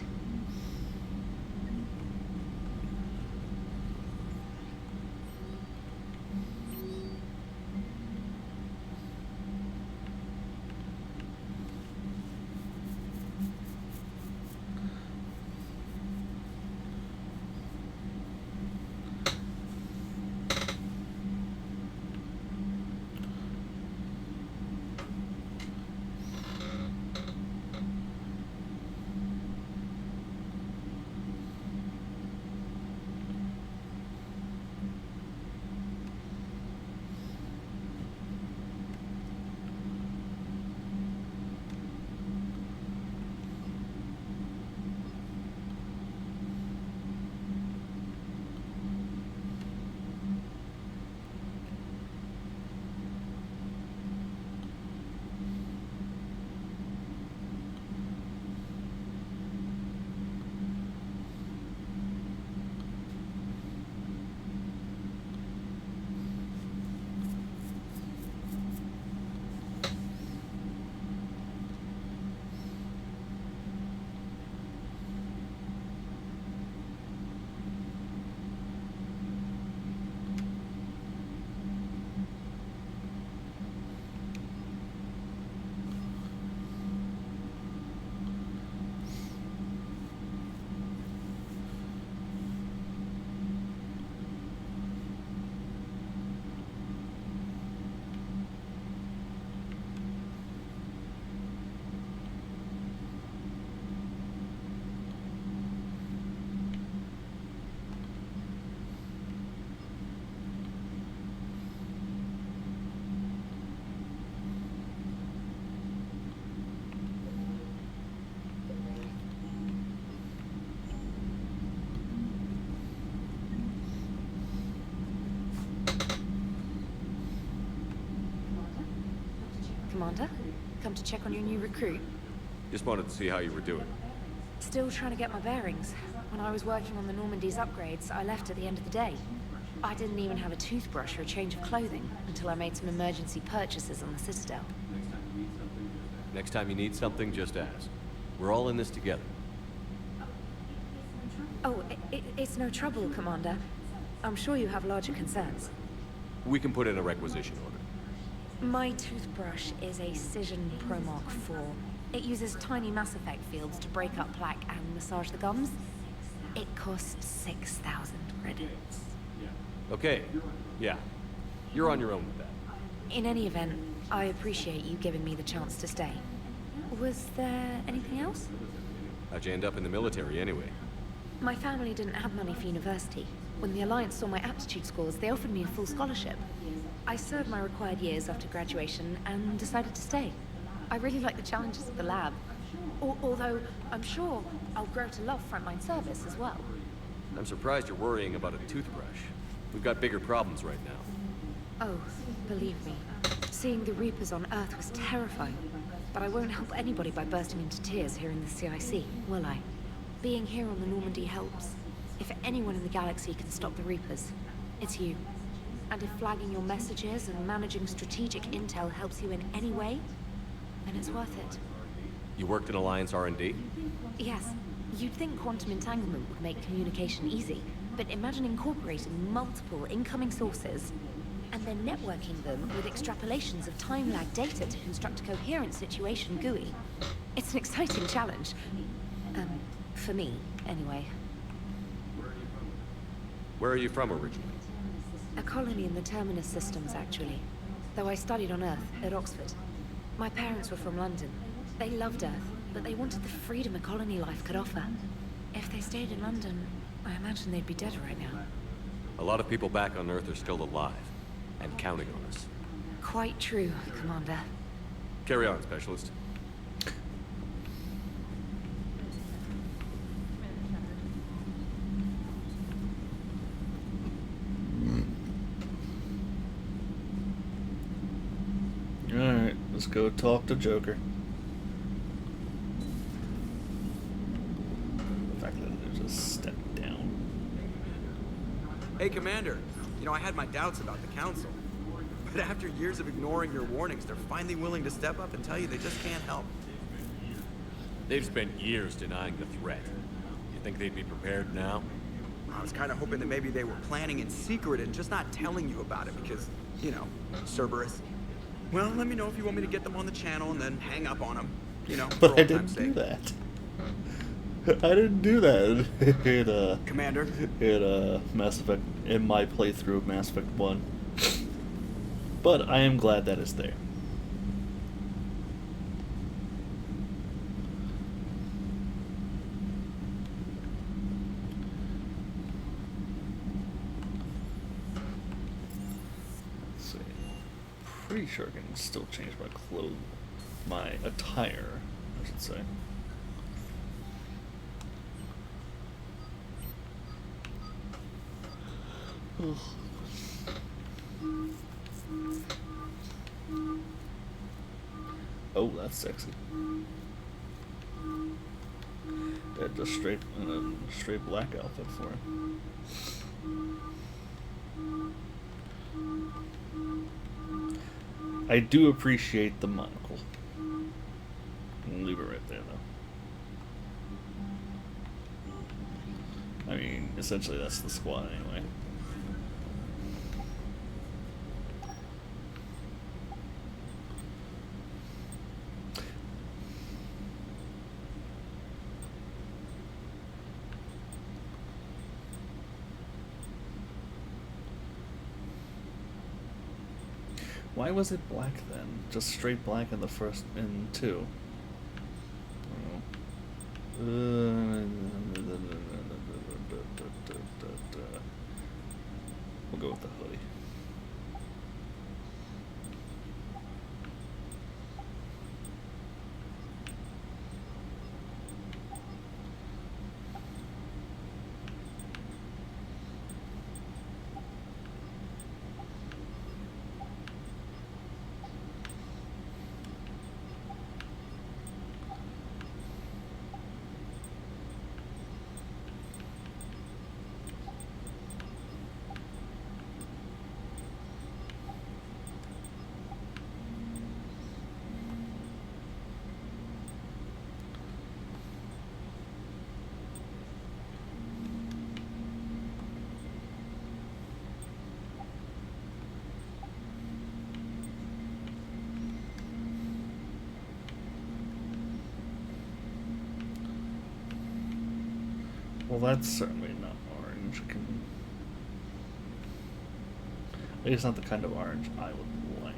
Come to check on your new recruit? Just wanted to see how you were doing. Still trying to get my bearings. When I was working on the Normandy's upgrades, I left at the end of the day. I didn't even have a toothbrush or a change of clothing until I made some emergency purchases on the Citadel. Next time you need something, just ask. We're all in this together. Oh, it's no trouble, Commander. I'm sure you have larger concerns. We can put in a requisition order. My toothbrush is a Cision Pro Mark IV. It uses tiny Mass Effect fields to break up plaque and massage the gums. It costs 6,000 credits. Okay, yeah. You're on your own with that. In any event, I appreciate you giving me the chance to stay. Was there anything else? How'd you end up in the military anyway? My family didn't have money for university. When the Alliance saw my aptitude scores, they offered me a full scholarship. I served my required years after graduation and decided to stay. I really like the challenges of the lab. Although, I'm sure I'll grow to love frontline service as well. I'm surprised you're worrying about a toothbrush. We've got bigger problems right now. Oh, believe me. Seeing the Reapers on Earth was terrifying. But I won't help anybody by bursting into tears here in the CIC, will I? Being here on the Normandy helps. If anyone in the galaxy can stop the Reapers, it's you. And if flagging your messages and managing strategic intel helps you in any way, then it's worth it. You worked in Alliance R&D? Yes. You'd think quantum entanglement would make communication easy, but imagine incorporating multiple incoming sources and then networking them with extrapolations of time-lag data to construct a coherent situation GUI. It's an exciting challenge. For me, anyway. Where are you from originally? A colony in the Terminus systems, actually. Though I studied on Earth, at Oxford. My parents were from London. They loved Earth, but they wanted the freedom a colony life could offer. If they stayed in London, I imagine they'd be dead right now. A lot of people back on Earth are still alive, and counting on us. Quite true, Commander. Carry on, Specialist. Alright, let's go talk to Joker. The fact that they just stepped down. Hey, Commander. You know, I had my doubts about the Council. But after years of ignoring your warnings, they're finally willing to step up and tell you they just can't help. They've spent years denying the threat. You think they'd be prepared now? I was kind of hoping that maybe they were planning in secret and just not telling you about it because, you know, Cerberus. Well, let me know if you want me to get them on the channel and then hang up on them. You know, But I didn't do that. I didn't do that in Commander? In Mass Effect, in my playthrough of Mass Effect 1. But I am glad that it's there. Let's see. Pretty sure I can still change my clothes, my attire, I should say. Ugh. Oh, that's sexy. Yeah, just straight black outfit for him. I do appreciate the monocle. I'll leave it right there, though. I mean, essentially that's the squad anyway. Why was it black then? Just straight black in the first, in 2. We'll go with the hoodie. Well, that's certainly not orange. It's not the kind of orange I would like.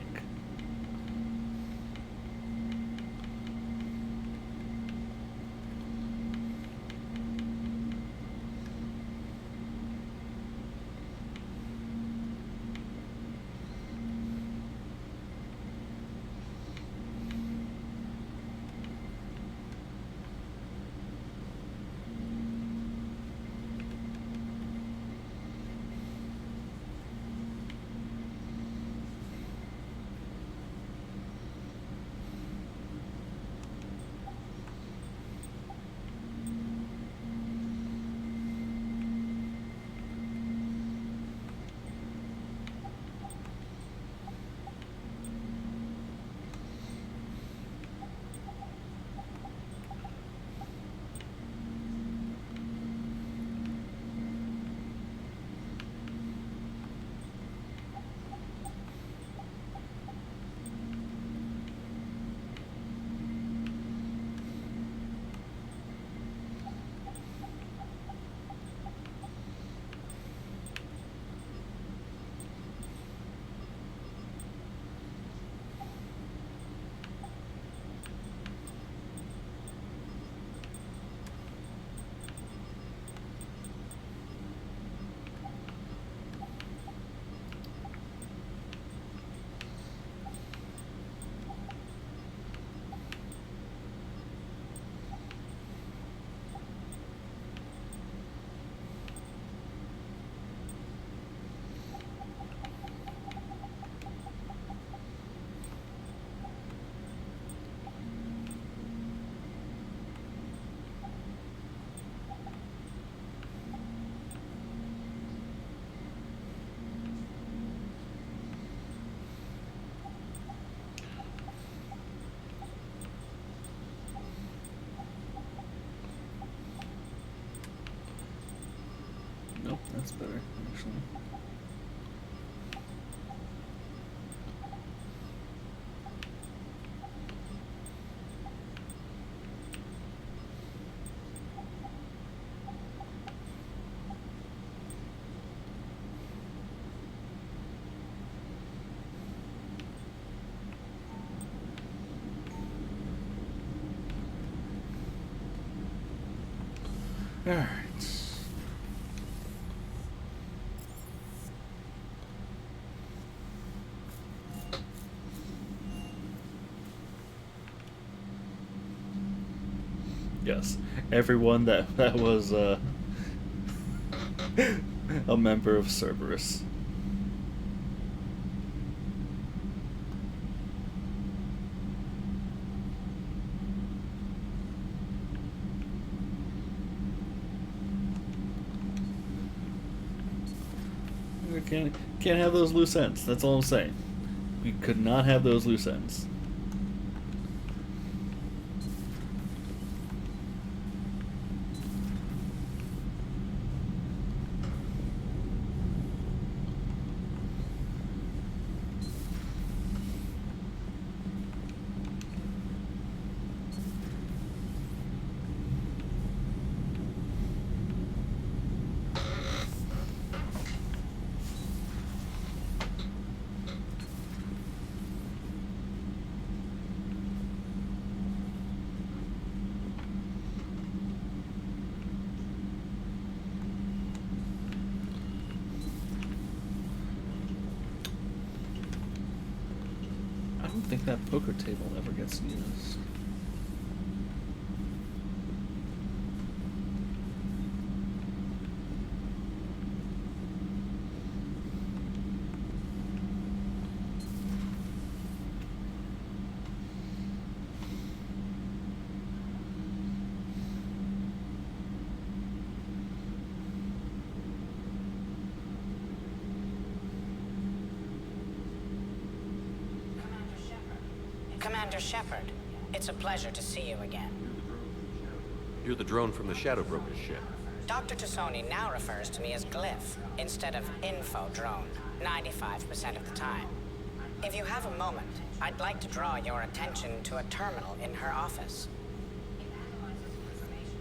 Nope, that's better, actually. All right. Yes, everyone that was a member of Cerberus. We can't have those loose ends. That's all I'm saying. We could not have those loose ends. I don't think that poker table ever gets used. Commander Shepard, it's a pleasure to see you again. You're the drone from the Shadow Broker's ship. Dr. Tassoni now refers to me as Glyph instead of Info Drone, 95% of the time. If you have a moment, I'd like to draw your attention to a terminal in her office.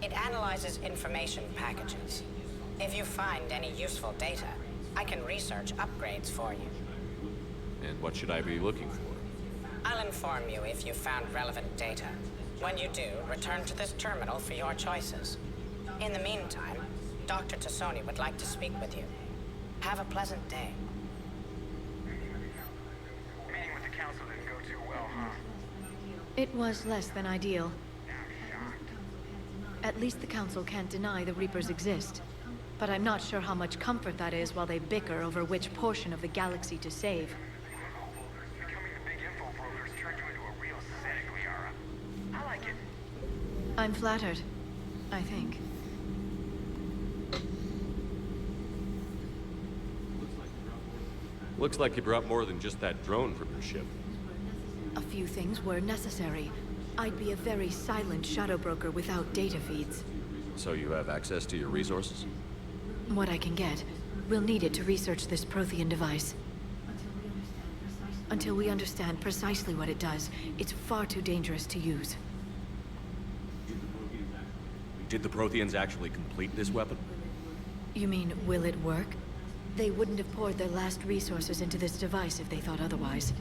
It analyzes information packages. If you find any useful data, I can research upgrades for you. And what should I be looking for? I'll inform you if you found relevant data. When you do, return to this terminal for your choices. In the meantime, Dr. Tassoni would like to speak with you. Have a pleasant day. Meeting with the council didn't go too well, huh? It was less than ideal. At least the Council can't deny the Reapers exist. But I'm not sure how much comfort that is while they bicker over which portion of the galaxy to save. Becoming the big info brokers turned you into a real cynic, Liara. I like it. I'm flattered, I think. Looks like you brought more than just that drone from your ship. A few things were necessary. I'd be a very silent shadow broker without data feeds. So you have access to your resources? What I can get. We'll need it to research this Prothean device. Until we understand precisely what it does, it's far too dangerous to use. Did the Protheans actually complete this weapon? You mean, will it work? They wouldn't have poured their last resources into this device if they thought otherwise.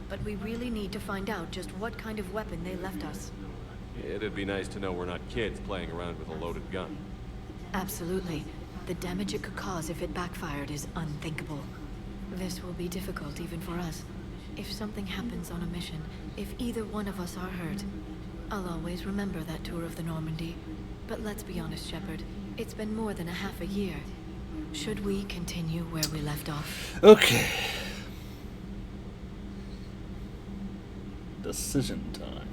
But we really need to find out just what kind of weapon they left us. It'd be nice to know we're not kids playing around with a loaded gun. Absolutely. The damage it could cause if it backfired is unthinkable. This will be difficult even for us. If something happens on a mission, if either one of us are hurt, I'll always remember that tour of the Normandy. But let's be honest, Shepard. It's been more than a half a year. Should we continue where we left off? Okay. Decision time.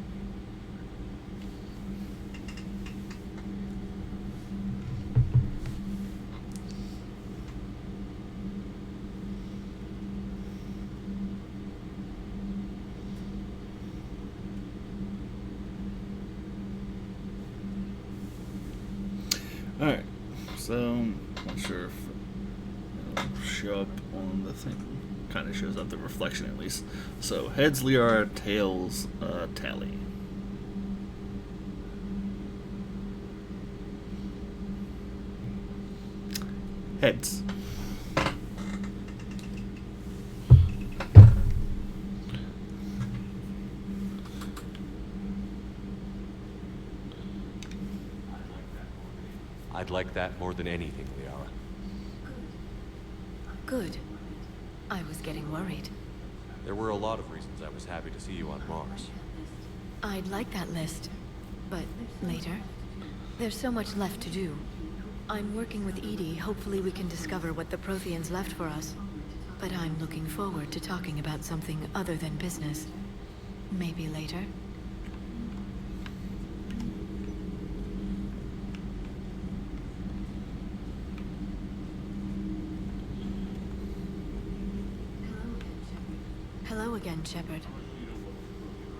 Alright, so not sure if it'll show up on the thing. Kind of shows up the reflection at least. So heads Liara, tails Tally. Heads. I'd like that more than anything, Liara. Good. I was getting worried. There were a lot of reasons I was happy to see you on Mars. I'd like that list, but later. There's so much left to do. I'm working with Edie. Hopefully we can discover what the Protheans left for us. But I'm looking forward to talking about something other than business. Maybe later. Hello again, Shepard.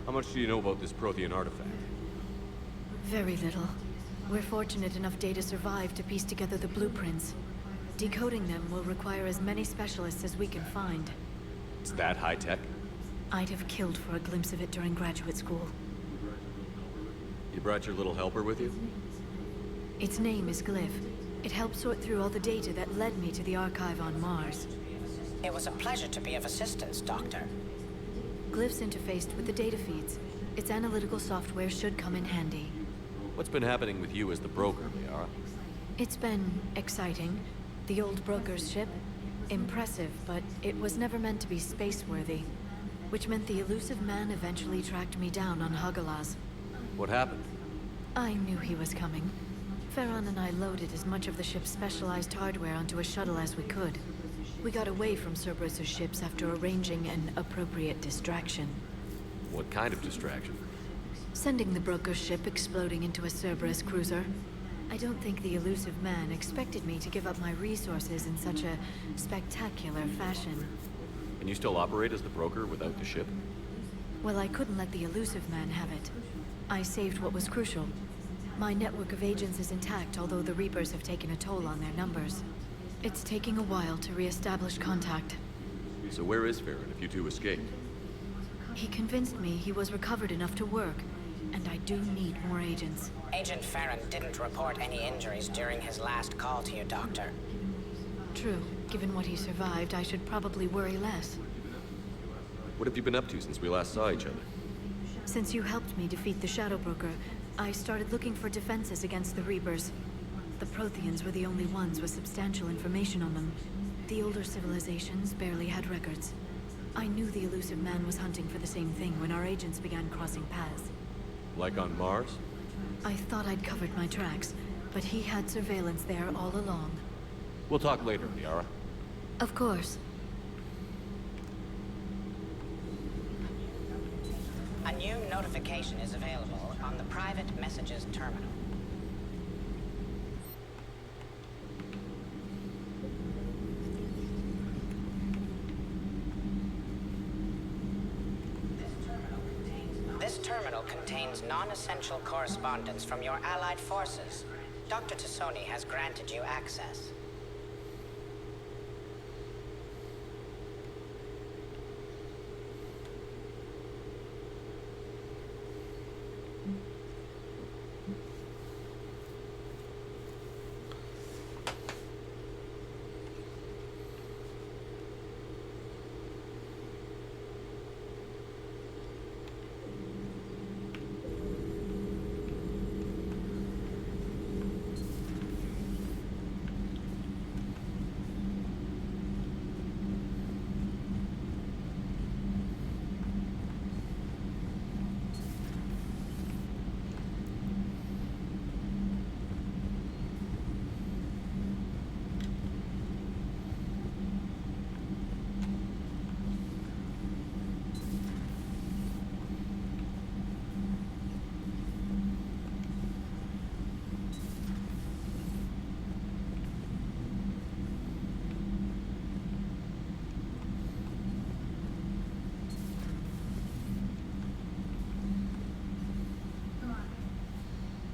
How much do you know about this Prothean artifact? Very little. We're fortunate enough Data survived to piece together the blueprints. Decoding them will require as many specialists as we can find. It's that high-tech? I'd have killed for a glimpse of it during graduate school. You brought your little helper with you? Its name is Glyph. It helped sort through all the data that led me to the archive on Mars. It was a pleasure to be of assistance, Doctor. Glyph's interfaced with the data feeds. Its analytical software should come in handy. What's been happening with you as the broker, Liara? It's been exciting. The old broker's ship? Impressive, but it was never meant to be space-worthy. Which meant the elusive man eventually tracked me down on Hagalaz. What happened? I knew he was coming. Farron and I loaded as much of the ship's specialized hardware onto a shuttle as we could. We got away from Cerberus' ships after arranging an appropriate distraction. What kind of distraction? Sending the broker's ship exploding into a Cerberus cruiser. I don't think the elusive man expected me to give up my resources in such a spectacular fashion. Can you still operate as the broker without the ship? Well, I couldn't let the elusive man have it. I saved what was crucial. My network of agents is intact, although the Reapers have taken a toll on their numbers. It's taking a while to re-establish contact. So where is Farron if you two escaped? He convinced me he was recovered enough to work, and I do need more agents. Agent Farron didn't report any injuries during his last call to you, Doctor. True. Given what he survived, I should probably worry less. What have you been up to since we last saw each other? Since you helped me defeat the Shadow Broker, I started looking for defenses against the Reapers. The Protheans were the only ones with substantial information on them. The older civilizations barely had records. I knew the elusive man was hunting for the same thing when our agents began crossing paths. Like on Mars? I thought I'd covered my tracks, but he had surveillance there all along. We'll talk later, Liara. Of course. A new notification is available on the private messages terminal. This terminal contains non-essential correspondence from your allied forces. Dr. Tassoni has granted you access.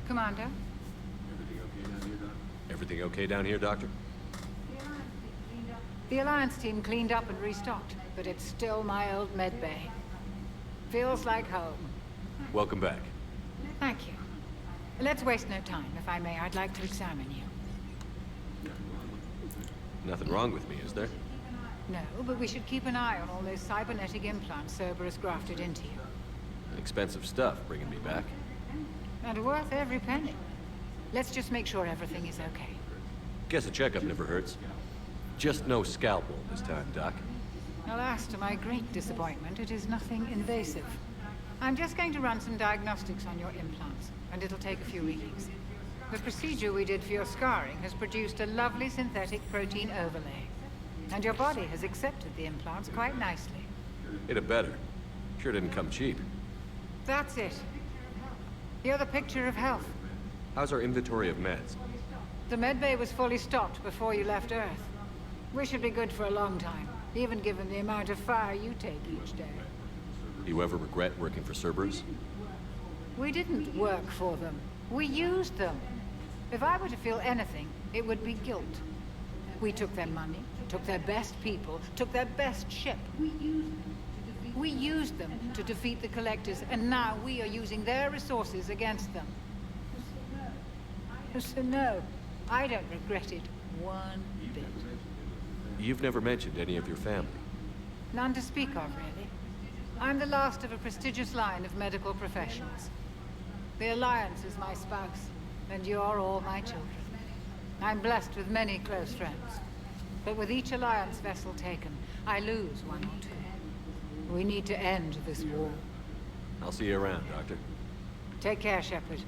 Commander? Everything okay down here, Doctor? The Alliance team cleaned up and restocked, but it's still my old med bay. Feels like home. Welcome back. Thank you. Let's waste no time. If I may, I'd like to examine you. Nothing wrong with me, is there? No, but we should keep an eye on all those cybernetic implants Cerberus grafted into you. Expensive stuff bringing me back. And worth every penny. Let's just make sure everything is okay. Guess a checkup never hurts. Just no scalpel this time, Doc. Alas, to my great disappointment, it is nothing invasive. I'm just going to run some diagnostics on your implants, and it'll take a few readings. The procedure we did for your scarring has produced a lovely synthetic protein overlay. And your body has accepted the implants quite nicely. It had better. Sure didn't come cheap. That's it. You're the picture of health. How's our inventory of meds? The medbay was fully stocked before you left Earth. We should be good for a long time, even given the amount of fire you take each day. You ever regret working for Cerberus? We didn't work for them. We used them. If I were to feel anything, it would be guilt. We took their money, took their best people, took their best ship. We used them to defeat the Collectors, and now we are using their resources against them. So no, I don't regret it one bit. You've never mentioned any of your family. None to speak of, really. I'm the last of a prestigious line of medical professionals. The Alliance is my spouse, and you're all my children. I'm blessed with many close friends. But with each Alliance vessel taken, I lose one or two. We need to end this war. I'll see you around, Doctor. Take care, Shepard.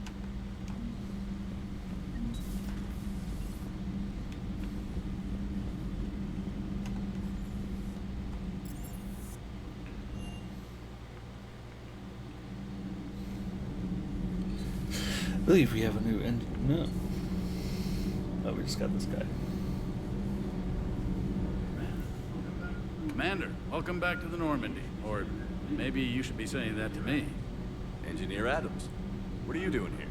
I believe we have a new no. Oh, we just got this guy. Commander, welcome back to the Normandy. Or maybe you should be saying that to me. Engineer Adams, what are you doing here?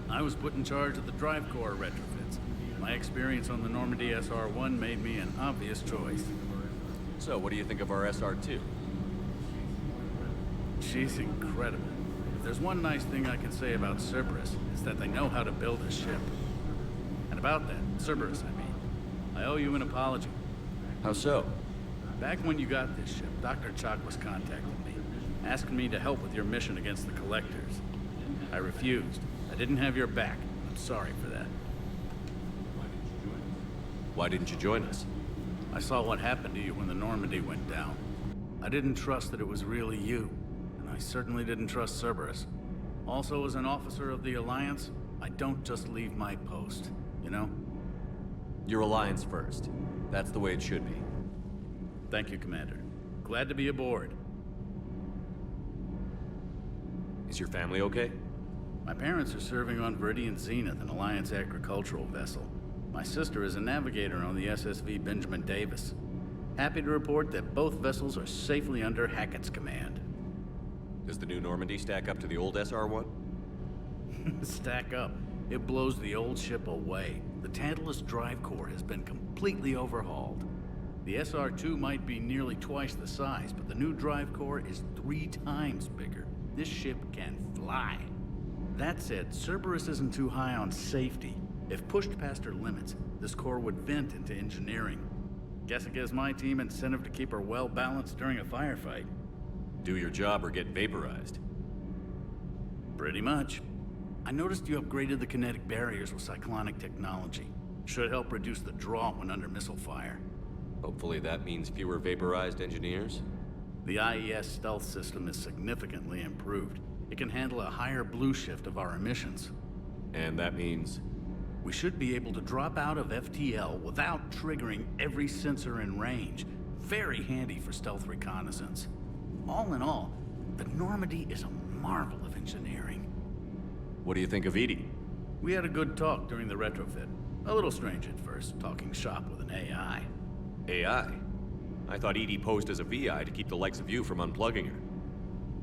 I was put in charge of the drive core retrofits. My experience on the Normandy SR-1 made me an obvious choice. So, what do you think of our SR-2? She's incredible. If there's one nice thing I can say about Cerberus, it's that they know how to build a ship. And about that, Cerberus, I owe you an apology. How so? Back when you got this ship, Dr. Chakwas contacted me, asking me to help with your mission against the Collectors. I refused. I didn't have your back. I'm sorry for that. Why didn't you join us? I saw what happened to you when the Normandy went down. I didn't trust that it was really you, and I certainly didn't trust Cerberus. Also, as an officer of the Alliance, I don't just leave my post, you know? Your Alliance first. That's the way it should be. Thank you, Commander. Glad to be aboard. Is your family okay? My parents are serving on Viridian Zenith, an Alliance agricultural vessel. My sister is a navigator on the SSV Benjamin Davis. Happy to report that both vessels are safely under Hackett's command. Does the new Normandy stack up to the old SR-1? Stack up. It blows the old ship away. The Tantalus drive core has been completely overhauled. The SR-2 might be nearly twice the size, but the new drive core is 3 times bigger. This ship can fly. That said, Cerberus isn't too high on safety. If pushed past her limits, this core would vent into engineering. Guess it gives my team incentive to keep her well balanced during a firefight. Do your job or get vaporized. Pretty much. I noticed you upgraded the kinetic barriers with cyclonic technology. Should help reduce the draw when under missile fire. Hopefully that means fewer vaporized engineers? The IES stealth system is significantly improved. It can handle a higher blue shift of our emissions. And that means? We should be able to drop out of FTL without triggering every sensor in range. Very handy for stealth reconnaissance. All in all, the Normandy is a marvel of engineering. What do you think of Edie? We had a good talk during the retrofit. A little strange at first, talking shop with an AI. AI? I thought Edie posed as a VI to keep the likes of you from unplugging her.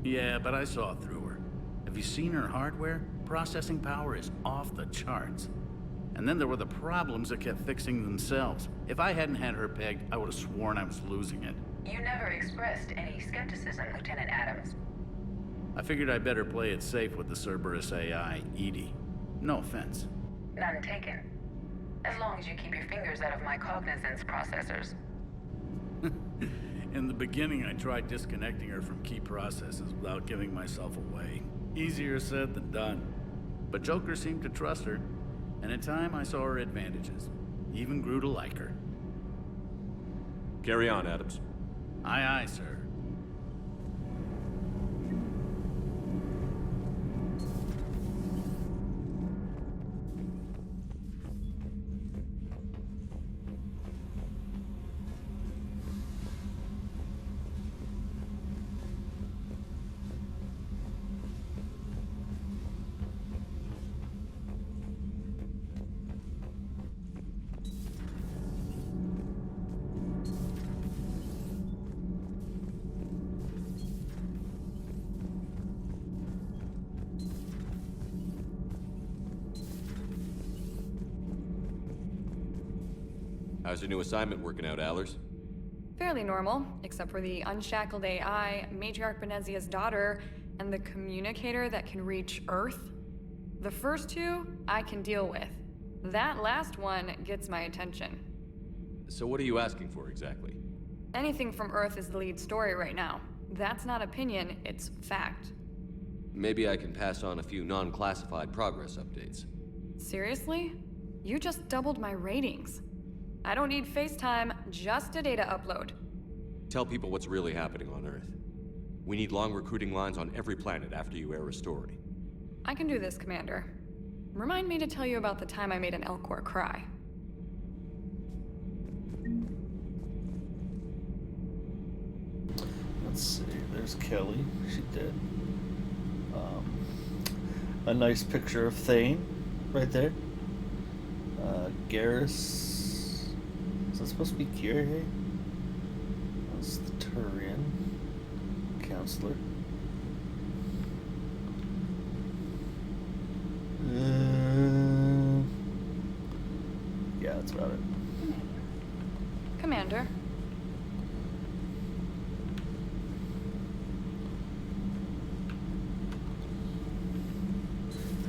Yeah, but I saw through her. Have you seen her hardware? Processing power is off the charts. And then there were the problems that kept fixing themselves. If I hadn't had her pegged, I would have sworn I was losing it. You never expressed any skepticism, Lieutenant Adams. I figured I'd better play it safe with the Cerberus AI, Edie. No offense. None taken. As long as you keep your fingers out of my cognizance processors. In the beginning, I tried disconnecting her from key processes without giving myself away. Easier said than done. But Joker seemed to trust her, and in time I saw her advantages. Even grew to like her. Carry on, Adams. Aye, aye, sir. How's your new assignment working out, Allers? Fairly normal, except for the unshackled AI, Matriarch Benezia's daughter, and the communicator that can reach Earth. The first two, I can deal with. That last one gets my attention. So what are you asking for, exactly? Anything from Earth is the lead story right now. That's not opinion, it's fact. Maybe I can pass on a few non-classified progress updates. Seriously? You just doubled my ratings. I don't need FaceTime, just a data upload. Tell people what's really happening on Earth. We need long recruiting lines on every planet after you air a story. I can do this, Commander. Remind me to tell you about the time I made an Elcor cry. Let's see, there's Kelly. She did. A nice picture of Thane right there. Garrus. Is that supposed to be Gearhay? That's the Turian counselor. Yeah, that's about it. Commander.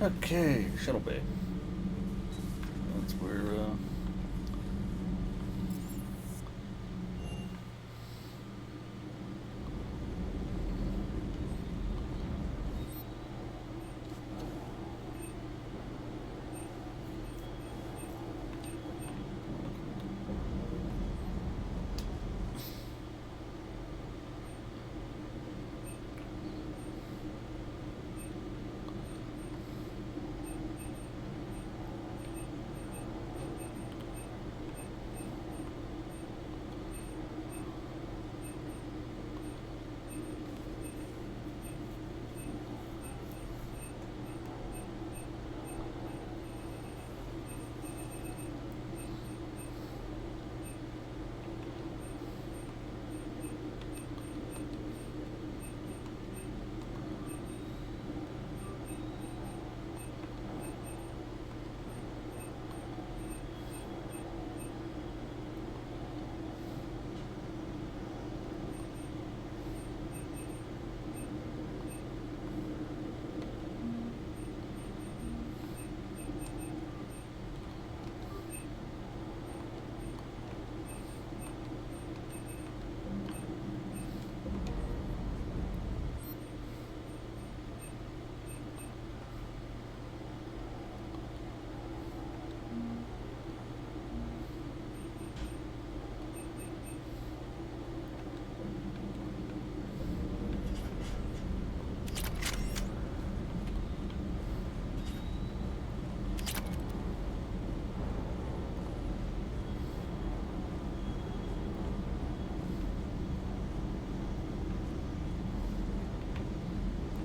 Okay, Shuttle Bay. That's where,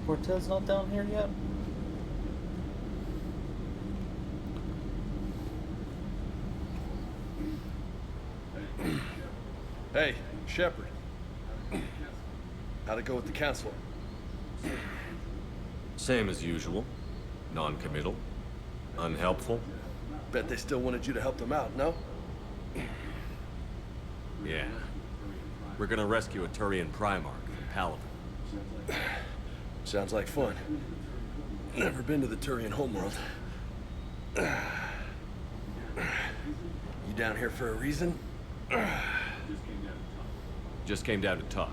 Cortez not down here yet? Hey, Shepard. How'd it go with the council? Same as usual. Non-committal. Unhelpful. Bet they still wanted you to help them out, no? Yeah. We're gonna rescue a Turian Primarch from Paladin. Sounds like fun. Never been to the Turian homeworld. You down here for a reason? Just came down to talk.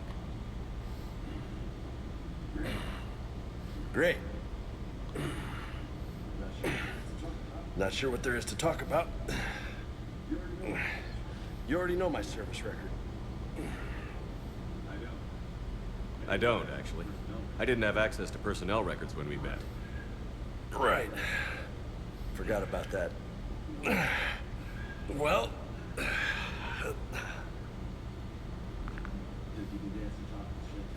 Great. Not sure what there is to talk about. You already know my service record. I don't, actually. I didn't have access to personnel records when we met. Right. Forgot about that. Well...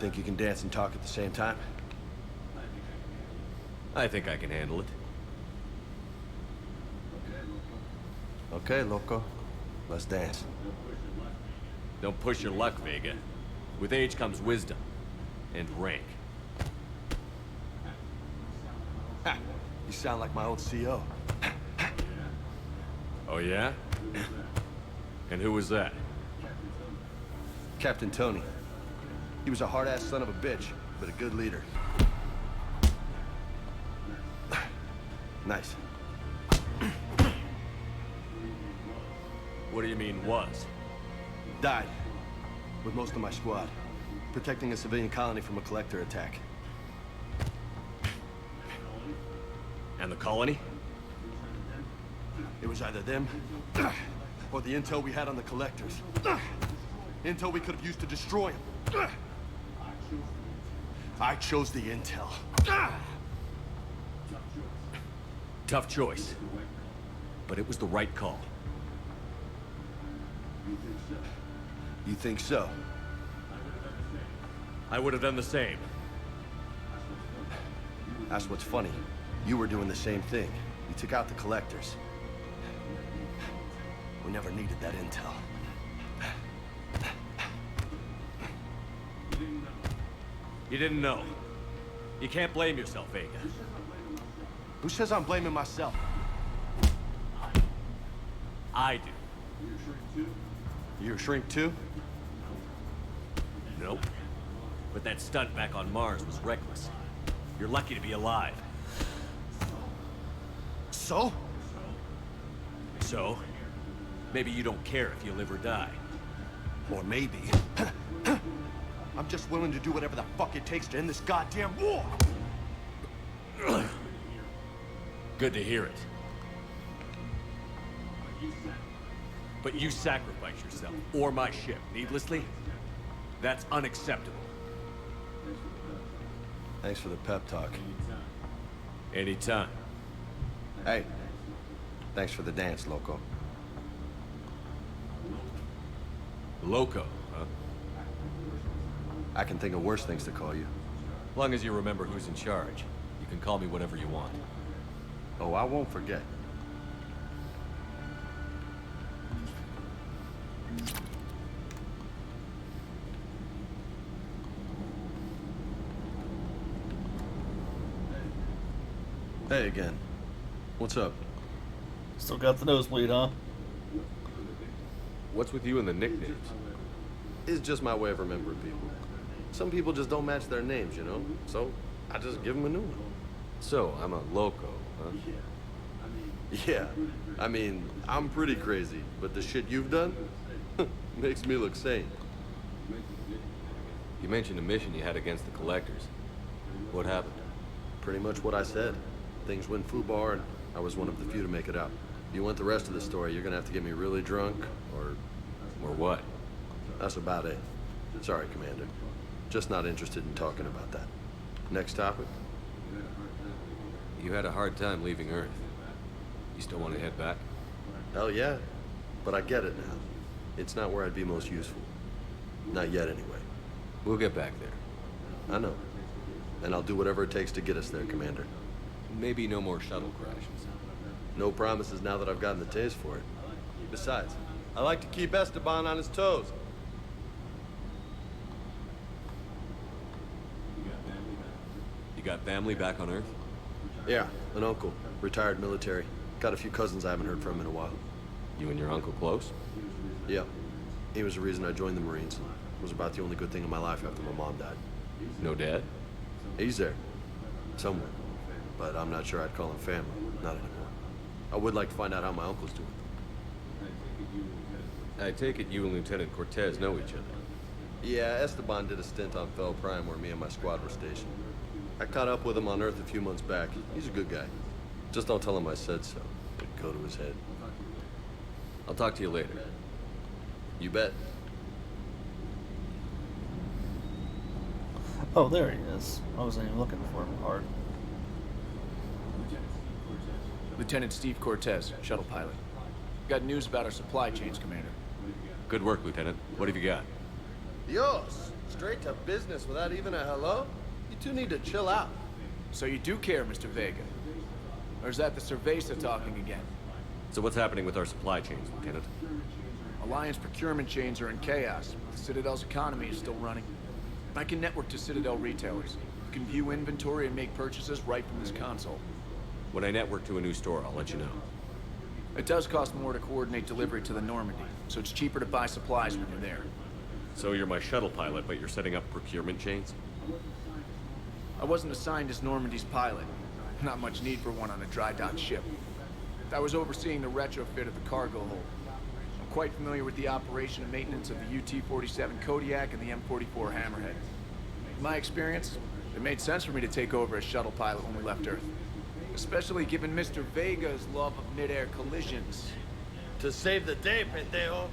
Think you can dance and talk at the same time? I think I can handle it. Okay, loco. Let's dance. Don't push your luck, Vega. With age comes wisdom. And rank. Ha! You sound like my old CO. Oh, yeah? And who was that? Captain Tony. He was a hard-ass son of a bitch, but a good leader. Nice. What do you mean, was? Died. With most of my squad. Protecting a civilian colony from a collector attack. And the colony? It was either them, or the intel we had on the collectors. Intel we could have used to destroy them. I chose the intel. Tough choice. But it was the right call. You think so? I would have done the same. That's what's funny. You were doing the same thing. You took out the collectors. We never needed that intel. You didn't know. You can't blame yourself, Vega. Who says I'm blaming myself? I do. You're a shrink too? Nope. But that stunt back on Mars was reckless. You're lucky to be alive. So? So? Maybe you don't care if you live or die. Or maybe... I'm just willing to do whatever the fuck it takes to end this goddamn war! Good to hear it. But you sacrifice yourself, or my ship, needlessly? That's unacceptable. Thanks for the pep talk. Anytime. Hey, thanks for the dance, Loco. Loco, huh? I can think of worse things to call you. As long as you remember who's in charge, you can call me whatever you want. Oh, I won't forget. Hey again. What's up? Still got the nosebleed, huh? What's with you and the nicknames? It's just my way of remembering people. Some people just don't match their names, you know? So, I just give them a new one. So, I'm a loco, huh? Yeah. I mean, I'm pretty crazy, but the shit you've done makes me look sane. You mentioned a mission you had against the Collectors. What happened? Pretty much what I said. Things went foobar, and I was one of the few to make it out. If you want the rest of the story, you're gonna have to get me really drunk, or... Or what? That's about it. Sorry, Commander. Just not interested in talking about that. Next topic? You had a hard time leaving Earth. You still want to head back? Hell yeah. But I get it now. It's not where I'd be most useful. Not yet, anyway. We'll get back there. I know. And I'll do whatever it takes to get us there, Commander. Maybe no more shuttle crashes. No promises now that I've gotten the taste for it. Besides, I like to keep Esteban on his toes. You got family back on Earth? Yeah, an uncle, retired military. Got a few cousins I haven't heard from in a while. You and your uncle close? Yeah. He was the reason I joined the Marines. It was about the only good thing in my life after my mom died. No dad? He's there. Somewhere. But I'm not sure I'd call him family. Not anymore. I would like to find out how my uncle's doing. I take it you and Lieutenant Cortez know each other. Yeah, Esteban did a stint on Fel Prime where me and my squad were stationed. I caught up with him on Earth a few months back. He's a good guy. Just don't tell him I said so. It'd go to his head. I'll talk to you later. You bet. Oh, there he is. I wasn't even looking for him hard. Lieutenant Steve Cortez, shuttle pilot. Got news about our supply chains, Commander. Good work, Lieutenant. What have you got? Dios! Straight to business without even a hello? You two need to chill out. So you do care, Mr. Vega? Or is that the Cerveza talking again? So what's happening with our supply chains, Lieutenant? Alliance procurement chains are in chaos. The Citadel's economy is still running. I can network to Citadel retailers. You can view inventory and make purchases right from this console. When I network to a new store, I'll let you know. It does cost more to coordinate delivery to the Normandy, so it's cheaper to buy supplies when you're there. So you're my shuttle pilot, but you're setting up procurement chains? I wasn't assigned as Normandy's pilot. Not much need for one on a dry dock ship. I was overseeing the retrofit of the cargo hold. I'm quite familiar with the operation and maintenance of the UT-47 Kodiak and the M44 Hammerhead. In my experience, it made sense for me to take over as shuttle pilot when we left Earth. Especially given Mr. Vega's love of mid-air collisions. To save the day, pendejo.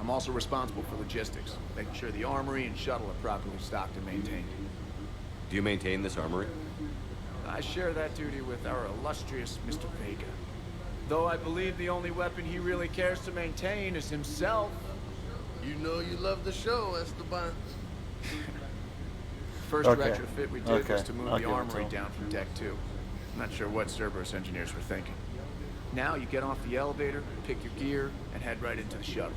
I'm also responsible for logistics, making sure the armory and shuttle are properly stocked and maintained. Do you maintain this armory? I share that duty with our illustrious Mr. Vega. Though I believe the only weapon he really cares to maintain is himself. You know you love the show, Esteban. First retrofit we did was to move I'll the give it to armory him. down from Deck 2. I'm not sure what Cerberus engineers were thinking. Now you get off the elevator, pick your gear, and head right into the shuttle.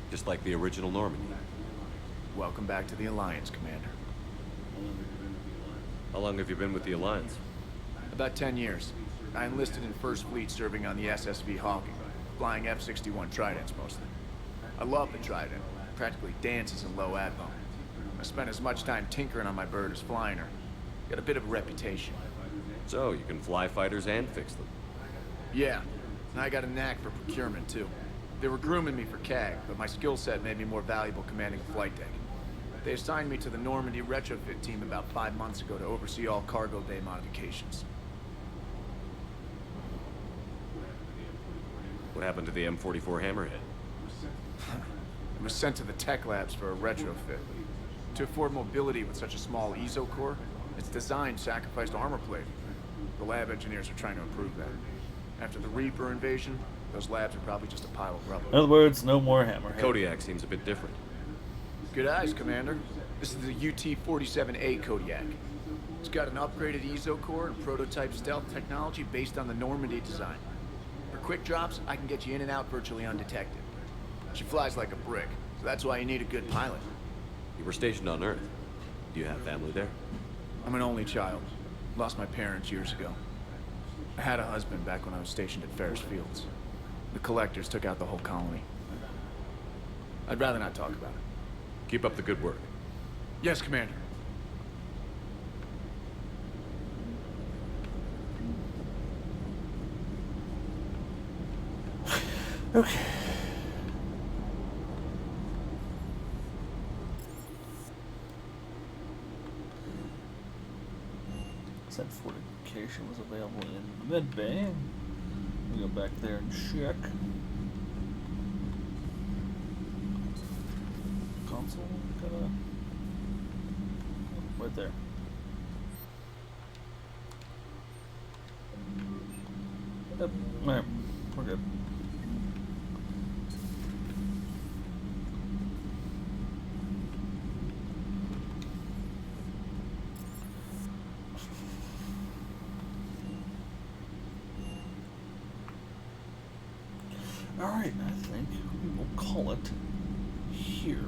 Just like the original Normandy. Welcome back to the Alliance, Commander. How long have you been with the Alliance? About 10 years. I enlisted in First Fleet serving on the SSV Hawking, flying F-61 Tridents mostly. I love the Trident. Practically dances in low atmo. I spent as much time tinkering on my bird as flying her. Got a bit of a reputation. So, you can fly fighters and fix them. Yeah, and I got a knack for procurement, too. They were grooming me for CAG, but my skill set made me more valuable commanding a flight deck. They assigned me to the Normandy retrofit team about 5 months ago to oversee all cargo bay modifications. What happened to the M44 Hammerhead? It was sent to the tech labs for a retrofit. To afford mobility with such a small ESO core, its design sacrificed armor plate. The lab engineers are trying to improve that. After the Reaper invasion, those labs are probably just a pile of rubble. In other words, no more Hammerhead. Kodiak seems a bit different. Good eyes, Commander. This is the UT-47A Kodiak. It's got an upgraded ESO core and prototype stealth technology based on the Normandy design. For quick drops, I can get you in and out virtually undetected. She flies like a brick, so that's why you need a good pilot. You were stationed on Earth. Do you have family there? I'm an only child. Lost my parents years ago. I had a husband back when I was stationed at Ferris Fields. The collectors took out the whole colony. I'd rather not talk about it. Keep up the good work. Yes, Commander. Okay. Said fortification was available in the mid bay. We go back there and check. Console, gotta right there. Yep. Alright, we're good. Alright, I think we will call it here.